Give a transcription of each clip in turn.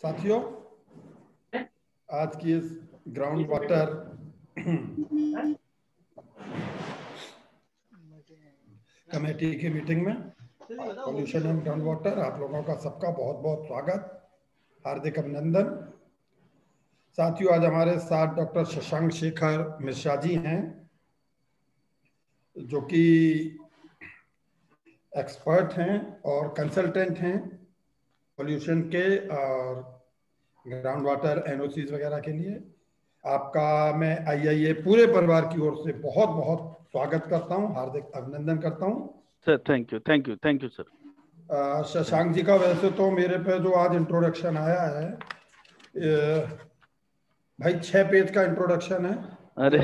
साथियों, आज की इस ग्राउंड वाटर कमेटी की मीटिंग में पॉल्यूशन एंड ग्राउंड वाटर आप लोगों का सबका बहुत बहुत स्वागत, हार्दिक अभिनंदन। साथियों, आज हमारे साथ डॉक्टर शशांक शेखर मिश्रा जी हैं, जो कि एक्सपर्ट हैं और कंसल्टेंट हैं पॉल्यूशन के और ग्राउंड वाटर एनओसीज वगैरह के लिए। आपका मैं आईआईए पूरे परिवार की ओर से बहुत बहुत स्वागत करता हूं, हार्दिक अभिनंदन करता हूं। Sir thank you sir. Shashank ji का वैसे तो मेरे पे जो आज इंट्रोडक्शन आया है, भाई 6 पेज का इंट्रोडक्शन है। अरे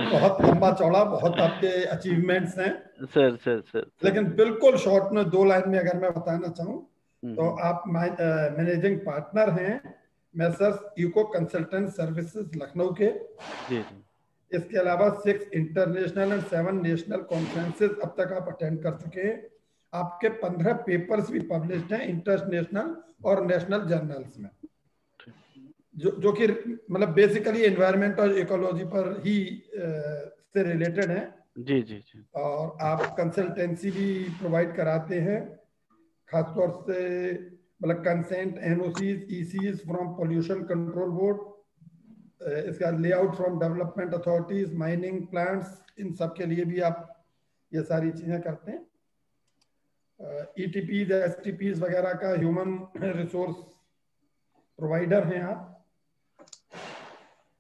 बहुत लंबा चौड़ा, बहुत आपके अचीवमेंट्स हैं सर लेकिन बिल्कुल शॉर्ट में 2 लाइन में अगर मैं बताना चाहूँ तो आप मैनेजिंग पार्टनर हैं messrs eco consultant services Lucknow के। जी। इसके अलावा 6 इंटरनेशनल एंड 7 नेशनल कॉन्फ्रेंसेस अब तक आप अटेंड कर चुके हैं। आपके 15 पेपर्स भी पब्लिश्ड हैं इंटरनेशनल और नेशनल जर्नल्स में, जो कि मतलब बेसिकली एनवायरनमेंट और इकोलॉजी पर ही से रिलेटेड है। जी। और आप कंसल्टेंसी भी प्रोवाइड कराते हैं, खासतौर से मतलब consent NOCs ECs from pollution control board, इसका layout from development authorities, mining plants, इन सब के लिए भी आप ये सारी चीजें करते हैं। ईटीपीज एसटीपीज वगैरह का ह्यूमन रिसोर्स प्रोवाइडर हैं आप।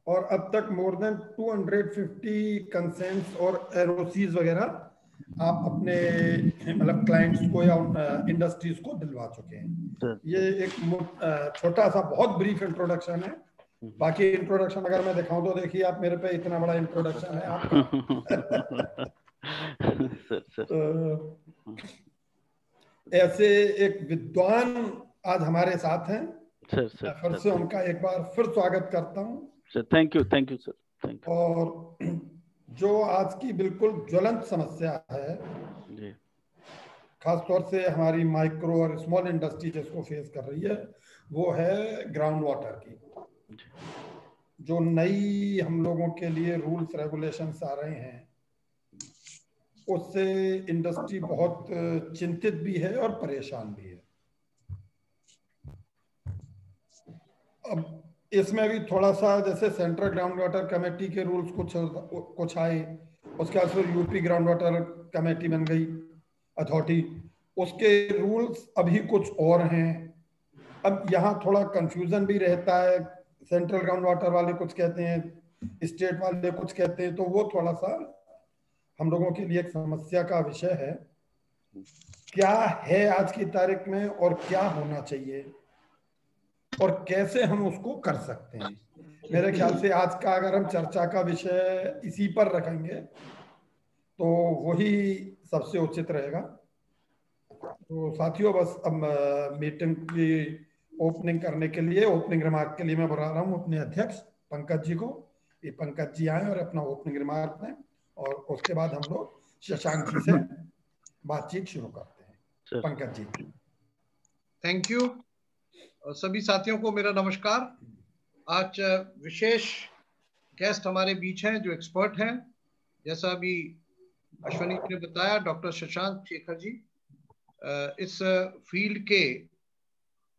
और अब तक मोर देन 250 कंसेंट्स और एनओसीज वगैरह आप अपने मतलब क्लाइंट्स को या इंडस्ट्रीज को दिलवा चुके हैं। ये एक छोटा सा बहुत ब्रीफ इंट्रोडक्शन है। बाकी इंट्रोडक्शन अगर मैं दिखाऊं तो देखिए आप, मेरे पे इतना बड़ा इंट्रोडक्शन है आपका। ऐसे एक विद्वान आज हमारे साथ हैं। मैं फिर से उनका एक बार फिर स्वागत करता हूं sir. Thank you sir, thank you. और जो आज की बिल्कुल ज्वलंत समस्या है जी, खासतौर से हमारी माइक्रो और स्मॉल इंडस्ट्री जिसको फेस कर रही है, वो है ग्राउंड वाटर की। जो नई हम लोगों के लिए रूल्स रेगुलेशंस आ रहे हैं, उससे इंडस्ट्री बहुत चिंतित भी है और परेशान भी है। अब इसमें भी थोड़ा सा जैसे सेंट्रल ग्राउंड वाटर कमेटी के रूल्स कुछ आए, उसके बाद फिर यूपी ग्राउंड वाटर कमेटी बन गई अथॉरिटी, उसके रूल्स अभी कुछ और हैं। अब यहाँ थोड़ा कंफ्यूजन भी रहता है, सेंट्रल ग्राउंड वाटर वाले कुछ कहते हैं, स्टेट वाले कुछ कहते हैं, तो वो थोड़ा सा हम लोगों के लिए एक समस्या का विषय है। क्या है आज की तारीख में और क्या होना चाहिए और कैसे हम उसको कर सकते हैं। मेरे ख्याल से आज का अगर हम चर्चा का विषय इसी पर रखेंगे तो वही सबसे उचित रहेगा। तो साथियों, बस अब मीटिंग की ओपनिंग करने के लिए, ओपनिंग रिमार्क के लिए मैं बुला रहा हूँ अपने अध्यक्ष पंकज जी को। ये पंकज जी आए और अपना ओपनिंग रिमार्क दें और उसके बाद हम लोग शशांक जी से बातचीत शुरू करते हैं। पंकज जी। Thank you. सभी साथियों को मेरा नमस्कार। आज विशेष गेस्ट हमारे बीच हैं जो एक्सपर्ट हैं, जैसा अभी अश्वनी जी ने बताया, डॉक्टर शशांक शेखर जी इस फील्ड के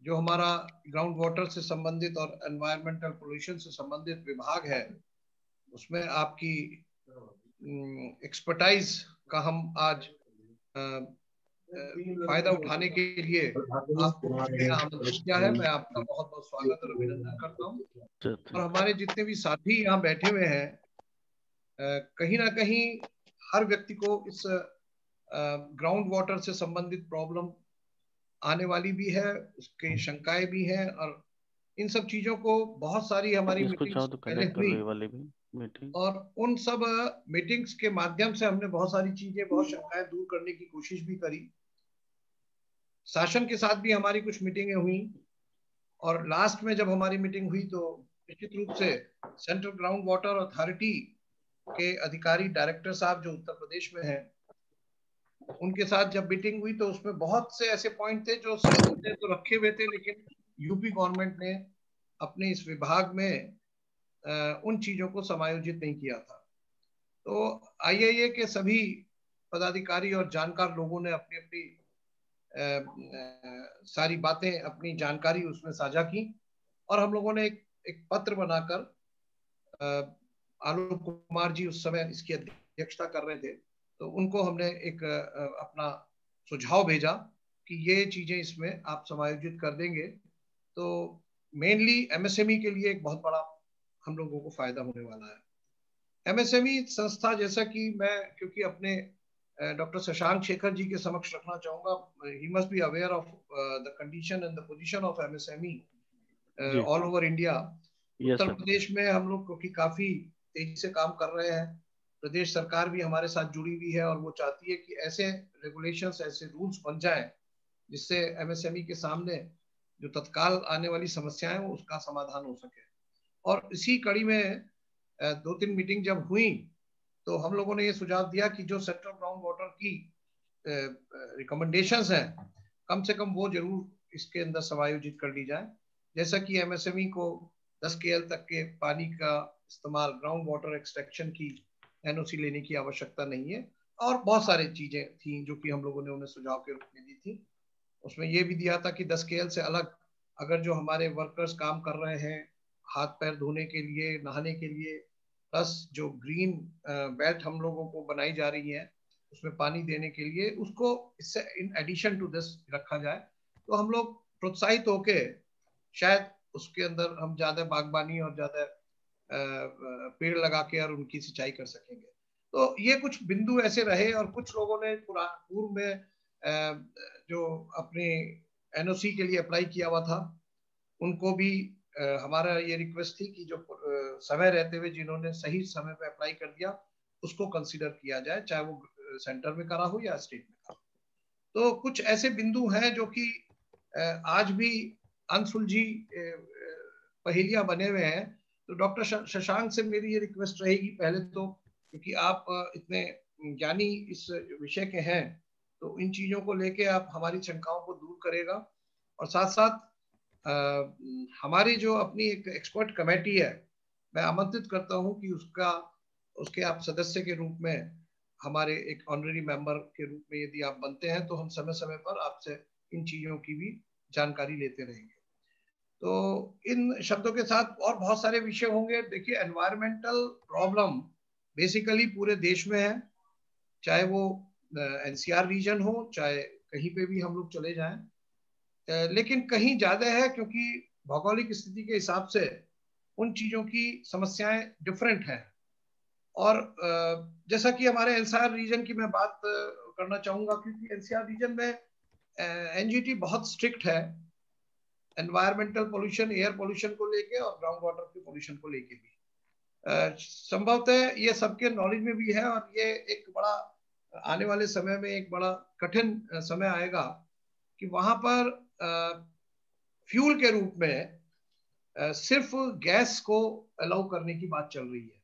जो हमारा ग्राउंड वाटर से संबंधित और एनवायरमेंटल पोल्यूशन से संबंधित विभाग है, उसमें आपकी एक्सपर्टाइज का हम आज फायदा उठाने के लिए आपको आमंत्रित किया है। मैं आपका बहुत बहुत स्वागत और अभिनंदन करता हूँ। और हमारे जितने भी साथी यहाँ बैठे हुए हैं, कहीं ना कहीं हर व्यक्ति को इस ग्राउंड वाटर से संबंधित प्रॉब्लम आने वाली भी है, उसकी शंकाएं भी हैं, और इन सब चीजों को बहुत सारी हमारी मीटिंग्स पहले हुई और उन सब मीटिंग्स के माध्यम से हमने बहुत सारी चीजें, बहुत शंकाएं दूर करने की कोशिश भी करी। शासन के साथ भी हमारी कुछ मीटिंगें हुई और लास्ट में जब हमारी मीटिंग हुई तो निश्चित रूप से सेंट्रल ग्राउंड वाटर अथॉरिटी के अधिकारी डायरेक्टर साहब जो उत्तर प्रदेश में हैं, उनके साथ जब मीटिंग हुई तो उसमें बहुत से ऐसे पॉइंट थे जो ने तो रखे हुए थे, लेकिन यूपी गवर्नमेंट ने अपने इस विभाग में उन चीजों को समायोजित नहीं किया था। तो आईआईए के सभी पदाधिकारी और जानकार लोगों ने अपनी अपनी सारी बातें, अपनी जानकारी उसमें साझा की, और हम लोगों ने एक पत्र बनाकर, आलोक कुमार जी उस समय इसकी अध्यक्षता कर रहे थे, तो उनको हमने एक अपना सुझाव भेजा कि ये चीजें इसमें आप समायोजित कर देंगे तो मेनली एमएसएमई के लिए एक बहुत बड़ा हम लोगों को फायदा होने वाला है। एमएसएमई संस्था, जैसा कि मैं क्योंकि अपने डॉक्टर शशांक शेखर जी के समक्ष रखना चाहूंगा, he must be aware of the condition and the position of MSME all over India. Uttar Pradesh में हम लोग क्योंकि काफी तेजी से काम कर रहे हैं, प्रदेश सरकार भी हमारे साथ जुड़ी हुई है और वो चाहती है कि ऐसे रेगुलेशंस, ऐसे रूल्स बन जाएं जिससे एमएसएमई के सामने जो तत्काल आने वाली समस्याएं हैं उसका समाधान हो सके। और इसी कड़ी में 2-3 मीटिंग जब हुई तो हम लोगों ने ये सुझाव दिया कि जो सेंट्रल ग्राउंड वाटर की रिकमेंडेशंस हैं, कम से कम वो जरूर इसके अंदर समायोजित कर ली जाए। जैसा कि एमएसएमई को 10 KL तक के पानी का इस्तेमाल, ग्राउंड वाटर एक्सट्रैक्शन की एनओसी लेने की आवश्यकता नहीं है, और बहुत सारी चीजें थी जो कि हम लोगों ने उन्हें सुझाव के रूप में दी थी। उसमें यह भी दिया था कि 10 KL से अलग अगर जो हमारे वर्कर्स काम कर रहे हैं हाथ पैर धोने के लिए, नहाने के लिए, प्लस जो ग्रीन बेल्ट हम लोगों को बनाई जा रही है उसमें पानी देने के लिए, उसको इससे इन एडिशन टू दिस रखा जाए, तो हम लोग प्रोत्साहित होके शायद उसके अंदर हम ज्यादा बागबानी और ज्यादा पेड़ लगा के और उनकी सिंचाई कर सकेंगे। तो ये कुछ बिंदु ऐसे रहे, और कुछ लोगों ने पूर्व में जो अपने एनओसी के लिए अप्लाई किया हुआ था उनको भी हमारा ये रिक्वेस्ट थी कि जो समय रहते हुए जिन्होंने सही समय पे अप्लाई कर दिया उसको कंसीडर किया जाए, चाहे वो सेंटर में करा हो या स्टेट में करा हो। तो कुछ ऐसे बिंदु हैं जो कि आज भी अनसुलझी पहेलियां बने हुए हैं। तो डॉक्टर शशांक से मेरी ये रिक्वेस्ट रहेगी, पहले तो क्योंकि आप इतने ज्ञानी इस विषय के हैं, तो इन चीजों को लेके आप हमारी शंकाओं को दूर करेगा, और साथ साथ हमारी जो अपनी एक एक्सपर्ट कमेटी है, मैं आमंत्रित करता हूं कि उसके आप सदस्य के रूप में, हमारे एक ऑनरेरी मेंबर के रूप में यदि आप बनते हैं तो हम समय समय पर आपसे इन चीजों की भी जानकारी लेते रहेंगे। तो इन शब्दों के साथ और बहुत सारे विषय होंगे। देखिए, एनवायरमेंटल प्रॉब्लम बेसिकली पूरे देश में है, चाहे वो एनसीआर रीजन हो, चाहे कहीं पे भी हम लोग चले जाएं, लेकिन कहीं ज्यादा है क्योंकि भौगोलिक स्थिति के हिसाब से उन चीजों की समस्याएं डिफरेंट हैं। और जैसा कि हमारे एनसीआर रीजन की मैं बात करना चाहूंगा, क्योंकि एनसीआर रीजन में एनजीटी बहुत स्ट्रिक्ट है एनवायरमेंटल पोल्यूशन, एयर पोल्यूशन को लेके और ग्राउंड वाटर के पोल्यूशन को लेके भी। संभवतः ये सबके नॉलेज में भी है, और ये एक बड़ा आने वाले समय में एक बड़ा कठिन समय आएगा कि वहां पर फ्यूल के रूप में सिर्फ गैस को अलाउ करने की बात चल रही है।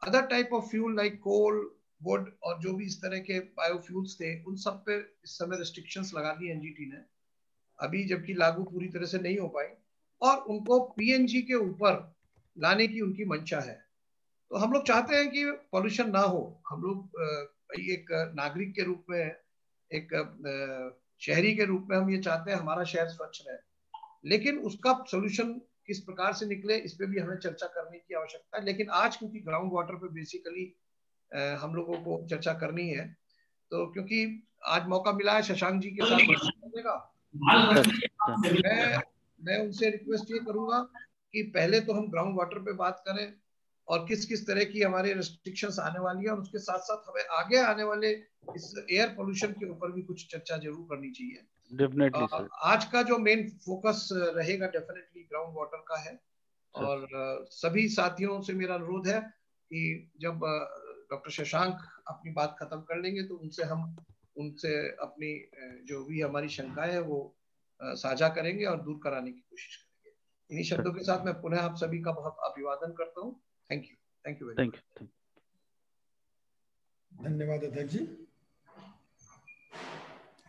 Other type of fuel like coal, wood और जो भी इस तरह के बायोफ्यूल्स थे, उन सब पे इस समय रिस्ट्रिक्शंस लगा दी एनजीटी ने, अभी जबकि लागू पूरी तरह से नहीं हो पाई, और उनको पीएनजी के ऊपर लाने की उनकी मंशा है। तो हम लोग चाहते हैं कि पॉल्यूशन ना हो। हम लोग एक नागरिक के रूप में, एक शहरी के रूप में हम ये चाहते हैं हमारा शहर स्वच्छ रहे, लेकिन उसका सोल्यूशन किस प्रकार से निकले इस पे भी हमें चर्चा करने की आवश्यकता है। लेकिन आज क्योंकि ग्राउंड वाटर पे बेसिकली हम लोगों को चर्चा करनी है, तो क्योंकि आज मौका मिला है शशांक जी के साथ करने का, मैं उनसे रिक्वेस्ट ये करूंगा कि पहले तो हम ग्राउंड वाटर पे बात करें और किस किस तरह की हमारे रिस्ट्रिक्शंस आने वाली है, और उसके साथ साथ हमें आगे आने वाले इस एयर पोल्यूशन के ऊपर भी कुछ चर्चा जरूर करनी चाहिए। Definitely sir. आज का जो मेन फोकस रहेगा डेफिनेटली ग्राउंड वाटर का है, और सभी साथियों से मेरा अनुरोध है कि जब डॉक्टर शशांक अपनी बात खत्म कर लेंगे तो उनसे अपनी जो भी हमारी शंकाएं है वो साझा करेंगे और दूर कराने की कोशिश करेंगे। इन्हीं शब्दों के साथ मैं पुनः आप सभी का बहुत अभिवादन करता हूँ। Thank you very much. धन्यवाद अध्यक्ष जी।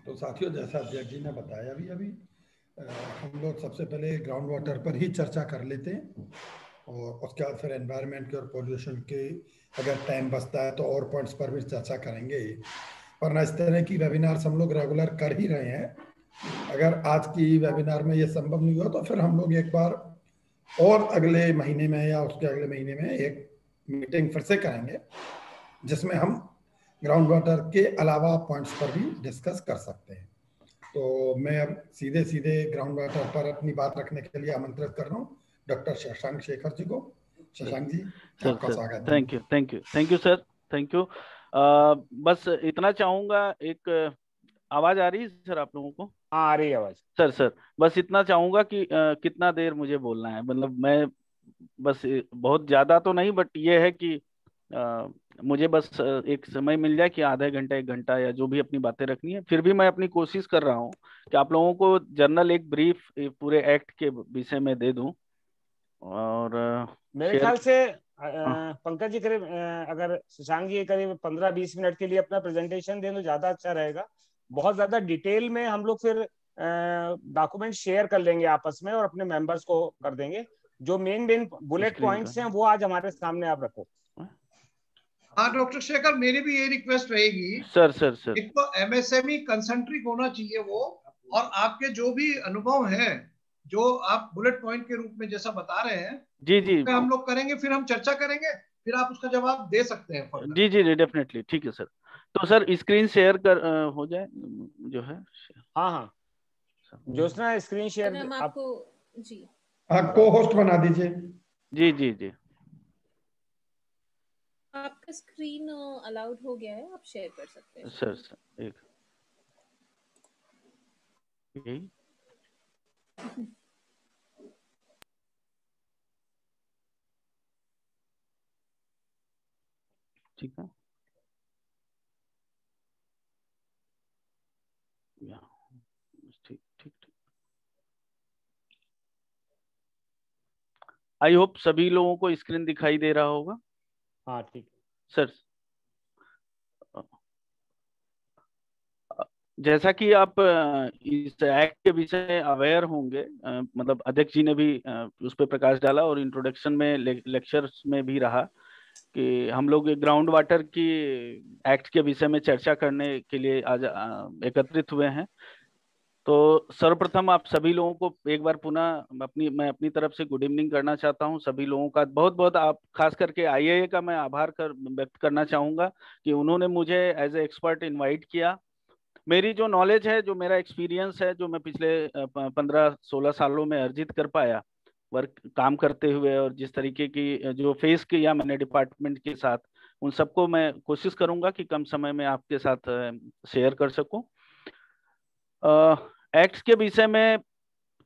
तो साथियों, जैसा अध्यक्ष जी ने बताया अभी हम लोग सबसे पहले ग्राउंड वाटर पर ही चर्चा कर लेते हैं और उसके बाद फिर एनवायरनमेंट के और पोल्यूशन के अगर टाइम बचता है तो और पॉइंट्स पर भी चर्चा करेंगे। वरना इस तरह की वेबिनार्स हम लोग रेगुलर कर ही रहे हैं। अगर आज की वेबिनार में ये संभव नहीं हुआ तो फिर हम लोग एक बार और अगले महीने में या उसके अगले महीने में एक मीटिंग फिर से करेंगे जिसमें हम ग्राउंड वाटर के अलावा पॉइंट्स पर भी डिस्कस कर सकते हैं। तो मैं अब सीधे सीधे ग्राउंड वाटर पर अपनी बात रखने के लिए आमंत्रित कर रहा हूँ डॉक्टर शशांक शेखर जी को। शशांक जी, आपका स्वागत है। Thank you sir, thank you. बस इतना चाहूंगा, एक आवाज आ रही है सर आप लोगों को? हाँ, आ रही है आवाज। सर बस इतना चाहूंगा कि कितना देर मुझे बोलना है, मतलब मैं बस बहुत ज्यादा तो नहीं, बट ये है कि मुझे बस एक समय मिल जाए कि आधा घंटा 1 घंटा या जो भी अपनी बातें रखनी है। फिर भी मैं अपनी कोशिश कर रहा हूँ कि आप लोगों को जनरल एक ब्रीफ पूरे एक्ट के विषय में दे दूं। और मेरे ख्याल से पंकज जी करीब अगर शशांक जी करीब 15-20 मिनट के लिए अपना प्रेजेंटेशन दें तो ज्यादा अच्छा रहेगा। बहुत ज्यादा डिटेल में हम लोग फिर डॉक्यूमेंट शेयर कर लेंगे आपस में और अपने मेंबर्स को कर देंगे। जो मेन बुलेट पॉइंट्स हैं वो आज हमारे सामने आप रखो। हाँ डॉक्टर शेखर, मेरी भी ये रिक्वेस्ट रहेगी। सर एक तो एमएसएमई कंसंट्रिक होना चाहिए वो, और आपके जो भी अनुभव हैं जो आप बुलेट पॉइंट के रूप में जैसा बता रहे हैं जी हम लोग करेंगे, फिर हम चर्चा करेंगे, फिर आप उसका जवाब दे सकते हैं। जी डेफिनेटली, ठीक है सर। तो सर स्क्रीन शेयर कर हो जाए जो है। हाँ ज्योत्सना स्क्रीन शेयर आपको जी को होस्ट बना दीजिए। जी आपका स्क्रीन अलाउड हो गया है, आप शेयर कर सकते हैं सर। एक यही ठीक है। ठीक। आई होप सभी लोगों को स्क्रीन दिखाई दे रहा होगा। हाँ ठीक सर, जैसा कि आप इस एक्ट के विषय में अवेयर होंगे, मतलब अध्यक्ष जी ने भी उस पर प्रकाश डाला और इंट्रोडक्शन में लेक्चर्स में भी रहा कि हम लोग ग्राउंड वाटर की एक्ट के विषय में चर्चा करने के लिए आज एकत्रित हुए हैं। तो सर्वप्रथम आप सभी लोगों को एक बार पुनः मैं अपनी तरफ से गुड इवनिंग करना चाहता हूं। सभी लोगों का बहुत बहुत, आप खास करके आईएए का मैं आभार व्यक्त करना चाहूंगा कि उन्होंने मुझे एज ए एक्सपर्ट इनवाइट किया। मेरी जो नॉलेज है, जो मेरा एक्सपीरियंस है, जो मैं पिछले 15-16 सालों में अर्जित कर पाया वर्क काम करते हुए, और जिस तरीके की जो फेस किया मैंने डिपार्टमेंट के साथ, उन सबको मैं कोशिश करूंगा कि कम समय में आपके साथ शेयर कर सकूं। एक्ट के विषय में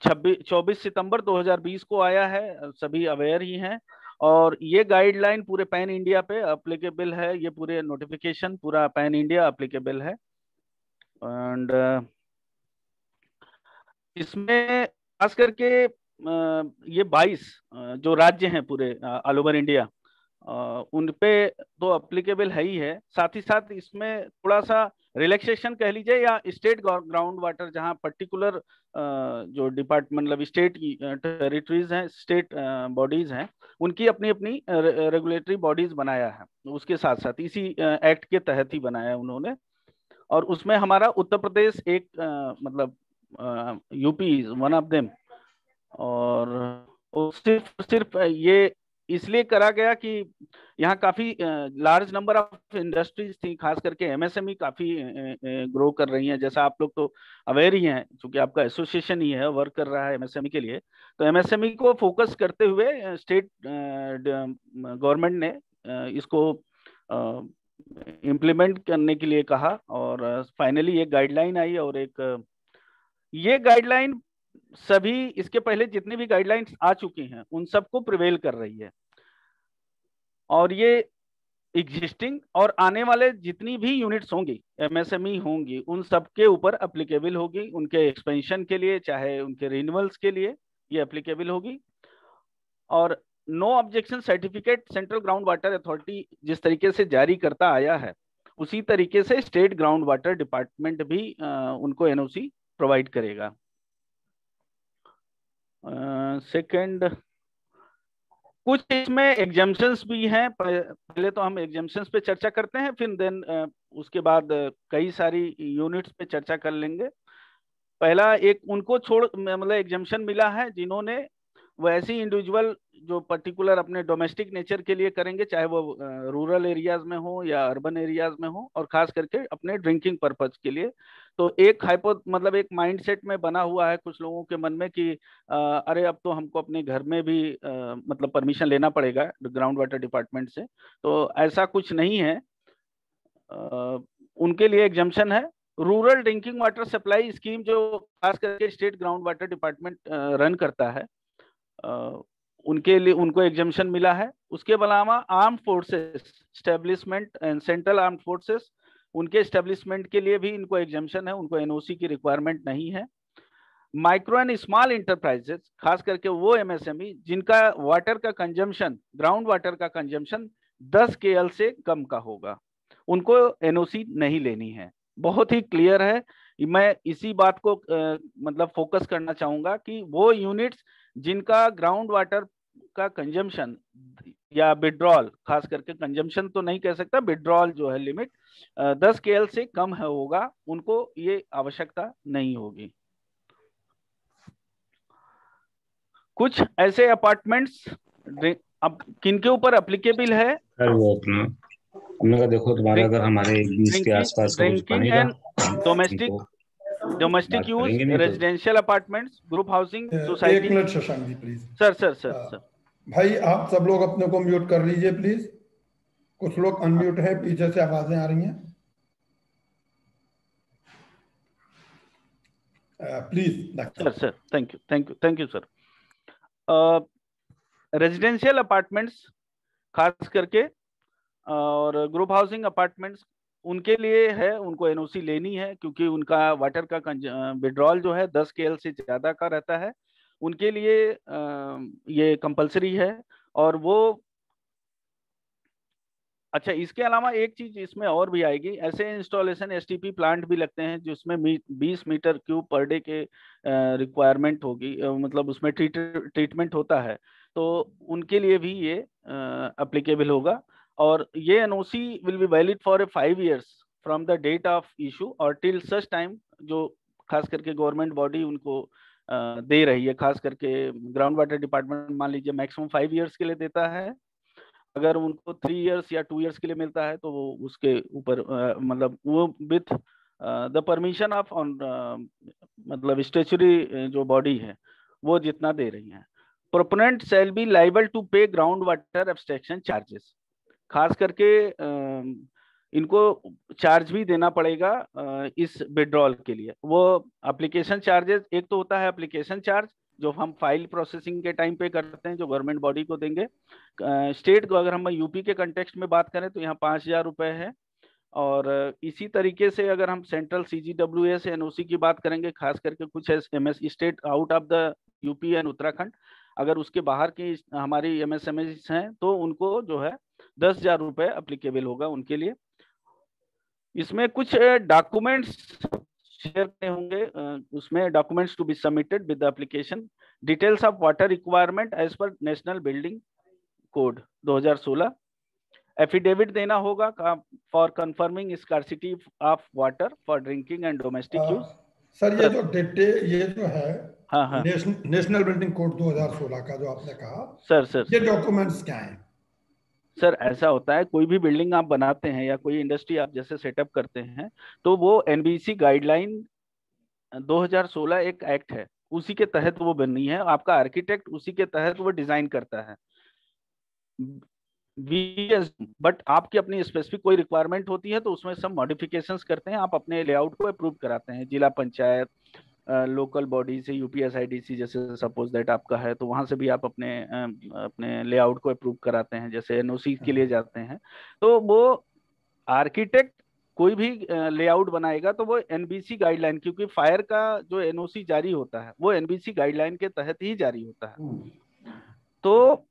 24 सितंबर 2020 को आया है, सभी अवेयर ही हैं। और ये गाइडलाइन पूरे पैन इंडिया पे अप्लीकेबल है। ये पूरे नोटिफिकेशन पूरा पैन इंडिया अप्लीकेबल है। एंड इसमें खास करके ये 22 जो राज्य हैं पूरे ऑल ओवर इंडिया, उन पे तो अप्लीकेबल है ही है। साथ ही साथ इसमें थोड़ा सा रिलैक्सेशन कह लीजिए, या स्टेट ग्राउंड वाटर, जहाँ पर्टिकुलर जो डिपार्टमेंट मतलब स्टेट टेरिटरीज हैं, स्टेट बॉडीज हैं, उनकी अपनी अपनी रेगुलेटरी बॉडीज बनाया है। उसके साथ साथ इसी एक्ट के तहत ही बनाया है उन्होंने। और उसमें हमारा उत्तर प्रदेश एक मतलब यूपी वन ऑफ देम। और सिर्फ ये इसलिए करा गया कि यहाँ काफी लार्ज नंबर ऑफ इंडस्ट्रीज थी, खास करके एमएसएमई काफी ग्रो कर रही हैं। जैसा आप लोग तो अवेयर ही हैं, क्योंकि आपका एसोसिएशन ही है, वर्क कर रहा है एमएसएमई के लिए। तो एमएसएमई को फोकस करते हुए स्टेट गवर्नमेंट ने इसको इम्प्लीमेंट करने के लिए कहा, और फाइनली एक गाइडलाइन आई। और ये गाइडलाइन सभी इसके पहले जितनी भी गाइडलाइंस आ चुकी हैं उन सबको प्रिवेल कर रही है। और ये एग्जिस्टिंग और आने वाले जितनी भी यूनिट्स होंगी, एमएसएमई होंगी, उन सबके ऊपर एप्लीकेबल होगी। उनके एक्सपेंशन के लिए, चाहे उनके रिन्यूअल्स के लिए ये एप्लीकेबल होगी। और no objection certificate central ground water authority जिस तरीके से जारी करता आया है, उसी तरीके से स्टेट ग्राउंड वाटर डिपार्टमेंट भी उनको एनओसी प्रोवाइड करेगा। सेकंड, कुछ इसमें एग्जाम्पशंस भी हैं। पहले तो हम एग्जाम्पशंस पे चर्चा करते हैं, फिर देन उसके बाद कई सारी यूनिट्स पे चर्चा कर लेंगे। पहला, एक उनको छोड़ मतलब एग्जाम्पशन मिला है जिन्होंने वो ऐसी इंडिविजुअल जो पर्टिकुलर अपने डोमेस्टिक नेचर के लिए करेंगे, चाहे वो रूरल एरियाज में हो या अर्बन एरियाज में हो, और खास करके अपने ड्रिंकिंग पर्पज के लिए। तो एक मतलब एक माइंडसेट में बना हुआ है कुछ लोगों के मन में कि अरे अब तो हमको अपने घर में भी मतलब परमिशन लेना पड़ेगा ग्राउंड वाटर डिपार्टमेंट से। तो ऐसा कुछ नहीं है, उनके लिए एग्जम्पशन है। Rural drinking water supply scheme जो खास करके state ground water department run करता है, उनके लिए उनको एग्जम्पशन मिला है। उसके अलावा arm forces establishment and central arm forces, उनके एस्टेब्लिशमेंट के लिए भी इनको एग्जम्पशन है, उनको एनओसी की रिक्वायरमेंट नहीं है। माइक्रो एंड स्मॉल इंटरप्राइजेस, खास करके वो एमएसएमई जिनका वाटर का कंजम्पशन, ग्राउंड वाटर का कंजम्पशन 10 KL से कम का होगा, उनको एनओसी नहीं लेनी है। बहुत ही क्लियर है। मैं इसी बात को मतलब फोकस करना चाहूंगा कि वो यूनिट्स जिनका ग्राउंड वाटर का कंजम्पशन या विड्रॉल, खास करके कंजम्पशन तो नहीं कह सकता, विड्रॉल जो है लिमिट 10 KL से कम है होगा, उनको ये आवश्यकता नहीं होगी। कुछ ऐसे अपार्टमेंट्स अब किनके ऊपर एप्लीकेबल है सर, वो अपना हमने कहा देखो तुम्हारा अगर हमारे 20 के आसपास का कुछ ड्रिंकिंग बनेगा, and domestic use, residential apartments, group housing society. 1 minute Shashank ji please. Sir भाई आप सब लोग अपने को म्यूट कर लीजिए प्लीज। कुछ लोग अनम्यूट है, पीछे से आवाजें आ रही हैं, please. Sir thank you sir. Residential apartments खास करके और ग्रुप हाउसिंग अपार्टमेंट्स, उनके लिए है, उनको एनओसी लेनी है क्योंकि उनका वाटर का विड्रॉल जो है 10 KL से ज्यादा का रहता है, उनके लिए ये कंपलसरी है। और वो अच्छा, इसके अलावा एक चीज इसमें और भी आएगी, ऐसे इंस्टॉलेशन एसटीपी प्लांट भी लगते हैं जिसमें 20 मीटर क्यूब पर डे के रिक्वायरमेंट होगी, मतलब उसमें ट्रीटमेंट होता है, तो उनके लिए भी ये अप्लीकेबल होगा। और ये NOC will be valid for 5 years from the date of issue और टिल सच टाइम, जो खास करके गवर्नमेंट बॉडी उनको दे रही है। खास करके ग्राउंड वाटर डिपार्टमेंट मान लीजिए मैक्सिमम 5 years के लिए देता है, अगर उनको 3 years या 2 years के लिए मिलता है तो वो उसके ऊपर मतलब वो with the permission of on मतलब स्टेचुरी जो बॉडी है वो जितना दे रही है। Proponent shall be liable to pay ground water abstraction charges, खास करके इनको चार्ज भी देना पड़ेगा इस विड्रॉल के लिए। वो एप्लीकेशन चार्जेस, एक तो होता है एप्लीकेशन चार्ज जो हम फाइल प्रोसेसिंग के टाइम पे करते हैं, जो गवर्नमेंट बॉडी को देंगे। स्टेट को अगर हम यूपी के कंटेक्स्ट में बात करें तो यहाँ 5,000 रुपए है। और इसी तरीके से अगर हम सेंट्रल CGWA से एनओसी की बात करेंगे, खास करके कुछ MS state out of the UP and Uttarakhand, अगर उसके बाहर की हमारी MSMEs हैं तो उनको जो है 10,000 रुपए अप्लीकेबल होगा उनके लिए। इसमें कुछ डॉक्यूमेंट्स शेयर करने होंगे, उसमें documents to be submitted with the application, details of water requirement as per national building code 2016, affidavit देना होगा for confirming scarcity of water for drinking and domestic use. Sir ये जो ये जो है हाँ नेशनल बिल्डिंग कोड 2016 का जो आपने कहा, सर ये डॉक्यूमेंट्स क्या हैं? सर ऐसा होता है, कोई भी बिल्डिंग आप बनाते हैं या कोई इंडस्ट्री आप जैसे सेटअप करते हैं तो वो NBC गाइडलाइन 2016 एक एक्ट है, उसी के तहत वो बनी है। आपका आर्किटेक्ट उसी के तहत वो डिजाइन करता है। बट आपकी अपनी स्पेसिफिक कोई रिक्वायरमेंट होती है तो उसमें सब मॉडिफिकेशंस करते हैं, आप अपने लेआउट को अप्रूव कराते हैं जिला पंचायत, लोकल बॉडी से, UPSIDC जैसे सपोज दैट आपका है तो वहां से भी आप अपने लेआउट को अप्रूव कराते हैं। जैसे NOC के लिए जाते हैं तो वो आर्किटेक्ट कोई भी लेआउट बनाएगा तो वो NBC गाइडलाइन, क्योंकि फायर का जो NOC जारी होता है वो NBC गाइडलाइन के तहत ही जारी होता है। तो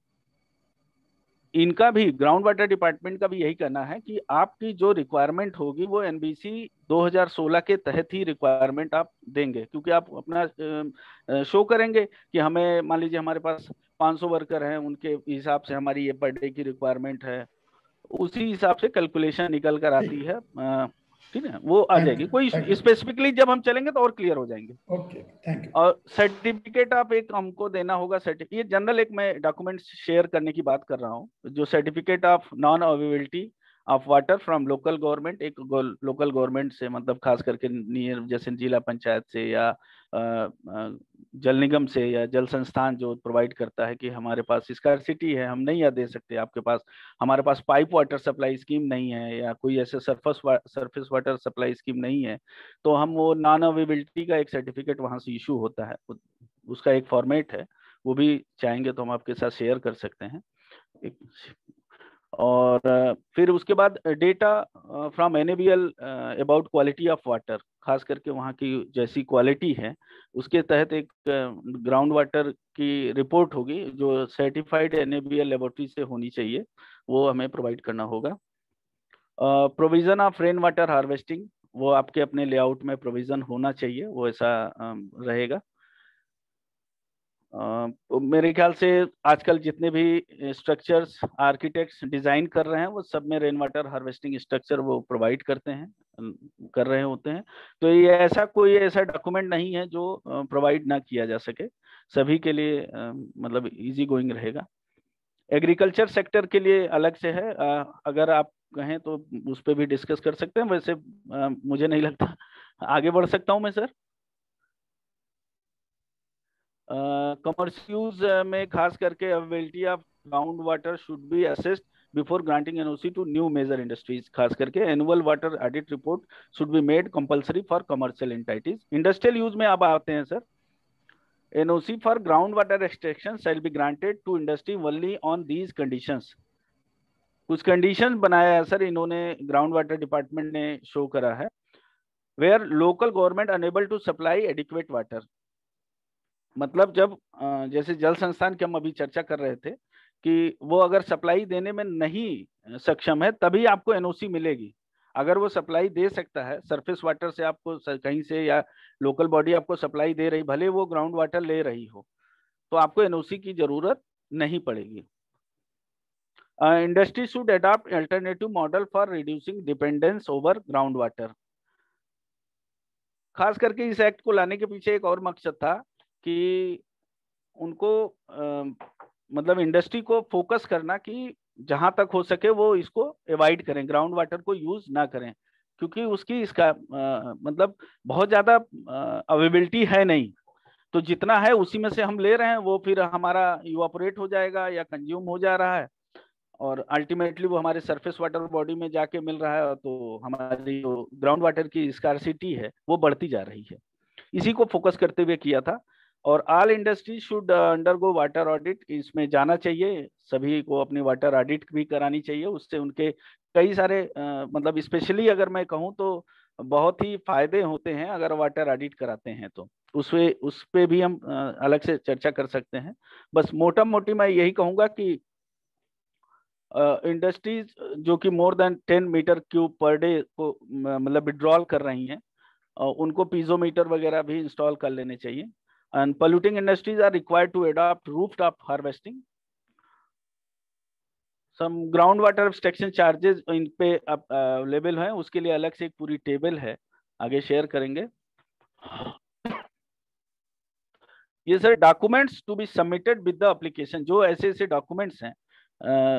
इनका भी ग्राउंड वाटर डिपार्टमेंट का भी यही कहना है कि आपकी जो रिक्वायरमेंट होगी वो एनबीसी 2016 के तहत ही रिक्वायरमेंट आप देंगे, क्योंकि आप अपना शो करेंगे कि हमें मान लीजिए हमारे पास 500 वर्कर हैं, उनके हिसाब से हमारी ये पर डे की रिक्वायरमेंट है, उसी हिसाब से कैलकुलेशन निकल कर आती है। ठीक है, वो आ जाएगी। कोई स्पेसिफिकली जब हम चलेंगे तो और क्लियर हो जाएंगे। Okay, thank you. और सर्टिफिकेट आप एक हमको देना होगा, ये जनरल एक मैं डॉक्यूमेंट शेयर करने की बात कर रहा हूँ, जो certificate of non availability of water from local government, एक लोकल गवर्नमेंट से, मतलब खास करके नियर जैसे जिला पंचायत से या जल निगम से या जल संस्थान जो प्रोवाइड करता है कि हमारे पास स्कार्सिटी है, हम नहीं दे सकते आपके पास, हमारे पास पाइप वाटर सप्लाई स्कीम नहीं है या कोई ऐसे सरफेस वाटर सप्लाई स्कीम नहीं है, तो हम वो नॉन अवेलेबिलिटी का एक सर्टिफिकेट वहां से इशू होता है, उसका एक फॉर्मेट है, वो भी चाहेंगे तो हम आपके साथ शेयर कर सकते हैं। और फिर उसके बाद data from NABL about quality of water, खास करके वहाँ की जैसी क्वालिटी है उसके तहत एक ग्राउंड वाटर की रिपोर्ट होगी जो सर्टिफाइड एनएबीएल लेबोरेटरी से होनी चाहिए, वो हमें प्रोवाइड करना होगा। Provision of rain water harvesting, वो आपके अपने लेआउट में प्रोविजन होना चाहिए, वो ऐसा रहेगा। मेरे ख्याल से आजकल जितने भी स्ट्रक्चर्स आर्किटेक्ट्स डिजाइन कर रहे हैं वो सब में रेन वाटर हार्वेस्टिंग स्ट्रक्चर वो प्रोवाइड करते हैं, कर रहे होते हैं, तो ये ऐसा कोई ऐसा डॉक्यूमेंट नहीं है जो प्रोवाइड ना किया जा सके, सभी के लिए मतलब इजी गोइंग रहेगा। एग्रीकल्चर सेक्टर के लिए अलग से है, अगर आप कहें तो उस पर भी डिस्कस कर सकते हैं, वैसे मुझे नहीं लगता आगे बढ़ सकता हूं मैं सर। कमर्शियल यूज में खास करके availability of ground water should be assessed before granting NOC to new major industries, खास करके annual water audit report should be made compulsory for commercial entities. Industrial use में अब आते हैं sir. NOC for ground water extraction shall be granted to industry only on these conditions. कुछ condition बनाया है sir इन्होंने, ग्राउंड वाटर डिपार्टमेंट ने show करा है, where local government unable to supply adequate water, मतलब जब जैसे जल संस्थान की हम अभी चर्चा कर रहे थे कि वो अगर सप्लाई देने में नहीं सक्षम है तभी आपको एनओसी मिलेगी। अगर वो सप्लाई दे सकता है सरफेस वाटर से, आपको कहीं से या लोकल बॉडी आपको सप्लाई दे रही, भले वो ग्राउंड वाटर ले रही हो, तो आपको एनओसी की जरूरत नहीं पड़ेगी। Industry should adopt alternative model for reducing dependence over ground water. खास करके इस एक्ट को लाने के पीछे एक और मकसद था कि उनको मतलब इंडस्ट्री को फोकस करना कि जहां तक हो सके वो इसको अवॉइड करें, ग्राउंड वाटर को यूज ना करें, क्योंकि उसकी इसका मतलब बहुत ज्यादा अवेलेबिलिटी है नहीं, तो जितना है उसी में से हम ले रहे हैं, वो फिर हमारा इवापोरेट हो जाएगा या कंज्यूम हो जा रहा है और अल्टीमेटली वो हमारे सरफेस वाटर बॉडी में जाके मिल रहा है, तो हमारी जो ग्राउंड वाटर की स्कार्सिटी है वो बढ़ती जा रही है। इसी को फोकस करते हुए किया था। और all industry should undergo water audit, इसमें जाना चाहिए, सभी को अपनी वाटर ऑडिट भी करानी चाहिए, उससे उनके कई सारे मतलब स्पेशली अगर मैं कहूँ तो बहुत ही फायदे होते हैं अगर वाटर ऑडिट कराते हैं, तो उस पे भी हम अलग से चर्चा कर सकते हैं। बस मोटा मोटी मैं यही कहूँगा कि इंडस्ट्रीज जो कि more than 10 metre cube per day को मतलब विड्रॉल कर रही हैं, उनको पीजोमीटर वगैरह भी इंस्टॉल कर लेने चाहिए। And polluting industries are required to adopt rooftop harvesting. Some ground water extraction charges इन पे अवेलेबल हैं, उसके लिए अलग से एक पूरी टेबल है, आगे शेयर करेंगे। ये sir documents to be submitted with the application, जो ऐसे ऐसे डॉक्यूमेंट्स हैं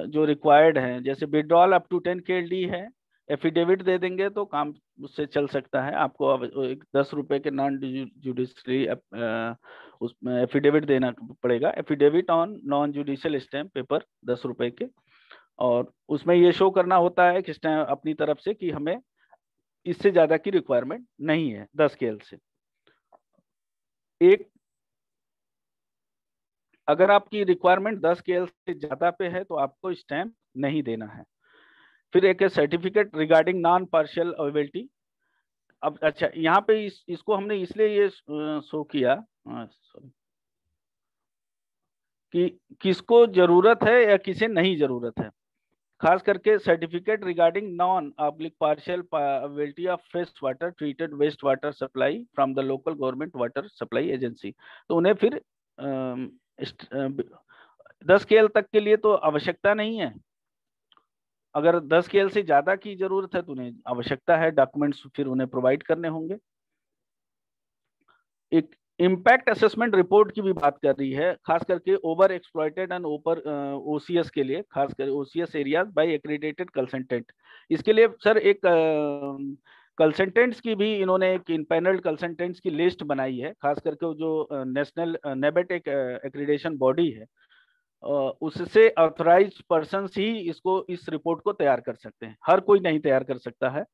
जो रिक्वायर्ड हैं, जैसे विड्रॉल अप टू 10 KLD है, एफिडेविट दे देंगे तो काम उससे चल सकता है। आपको अब 10 रुपए के नॉन जुडिशरी उसमें एफिडेविट देना पड़ेगा, affidavit on non judicial stamp paper 10 रुपए के, और उसमें ये शो करना होता है कि स्टैम्प अपनी तरफ से कि हमें इससे ज्यादा की रिक्वायरमेंट नहीं है 10 KL से। एक अगर आपकी रिक्वायरमेंट 10 KL से ज्यादा पे है तो आपको स्टैम्प नहीं देना है। फिर एक certificate regarding non partial availability. अब अच्छा यहाँ पे इसको हमने इसलिए ये शो किया, सॉरी, कि किसको जरूरत है या किसे नहीं जरूरत है। खास करके certificate regarding non oblique partial availability of fresh water treated waste water supply from the local government water supply agency. तो उन्हें फिर 10 KL तक के लिए तो आवश्यकता नहीं है। अगर 10 KL से ज्यादा की जरूरत है तो उन्हें आवश्यकता है, डॉक्यूमेंट्स फिर उन्हें प्रोवाइड करने होंगे। एक इम्पैक्ट असेसमेंट रिपोर्ट की भी बात कर रही है, खास करके over exploited and over OCS के लिए, खास कर OCS areas by accredited consultant. इसके लिए सर एक कंसल्टेंट्स की भी इन्होंने एक इनपैनल्ड कंसल्टेंट्स की लिस्ट बनाई है, खास करके जो नेशनल नेबेट एक एक्रेडिटेशन बॉडी है, उससे ऑथराइज्ड पर्संस ही इसको इस रिपोर्ट को तैयार कर सकते हैं, हर कोई नहीं तैयार कर सकता है।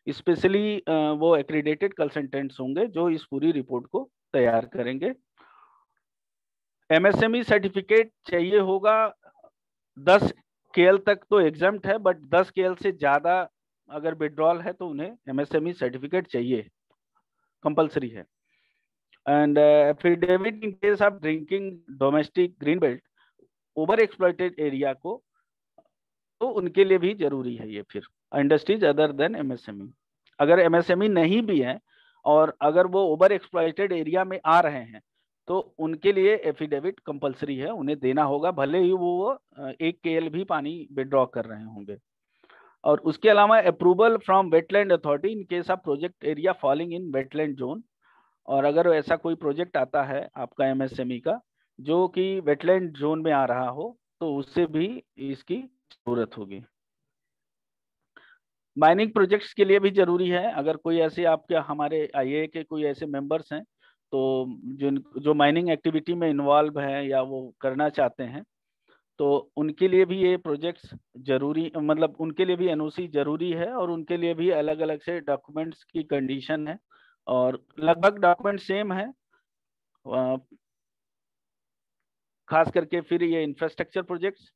स्पेशली वो एक्रेडिटेड कंसल्टेंट्स होंगे जो इस पूरी रिपोर्ट को तैयार करेंगे। MSME सर्टिफिकेट चाहिए होगा, 10 KL तक तो एग्जाम्प्ट है, बट 10 KL से ज्यादा अगर विड्रॉल है तो उन्हें MSME सर्टिफिकेट चाहिए, कंपलसरी है। And affidavit in case of drinking domestic green belt over exploited area को, तो उनके लिए भी जरूरी है ये फिर इंडस्ट्रीज अदर देन MSME। अगर MSME नहीं भी है और अगर वो ओवर एक्सप्लॉइटेड एरिया में आ रहे हैं तो उनके लिए एफिडेविट कंपलसरी है, उन्हें देना होगा, भले ही वो 1 KL भी पानी विड्रॉ कर रहे होंगे। और उसके अलावा approval from wetland authority in case of project area falling in wetland zone. और अगर ऐसा कोई प्रोजेक्ट आता है आपका MSME का जो कि वेटलैंड जोन में आ रहा हो तो उससे भी इसकी जरूरत होगी। माइनिंग प्रोजेक्ट्स के लिए भी जरूरी है, अगर कोई ऐसे आपके हमारे IA के कोई ऐसे मेंबर्स हैं तो जो माइनिंग एक्टिविटी में इन्वॉल्व हैं या वो करना चाहते हैं तो उनके लिए भी ये प्रोजेक्ट्स जरूरी, मतलब उनके लिए भी NOC जरूरी है और उनके लिए भी अलग अलग से डॉक्यूमेंट्स की कंडीशन है और लगभग डॉक्यूमेंट सेम है। खास करके फिर ये इंफ्रास्ट्रक्चर प्रोजेक्ट्स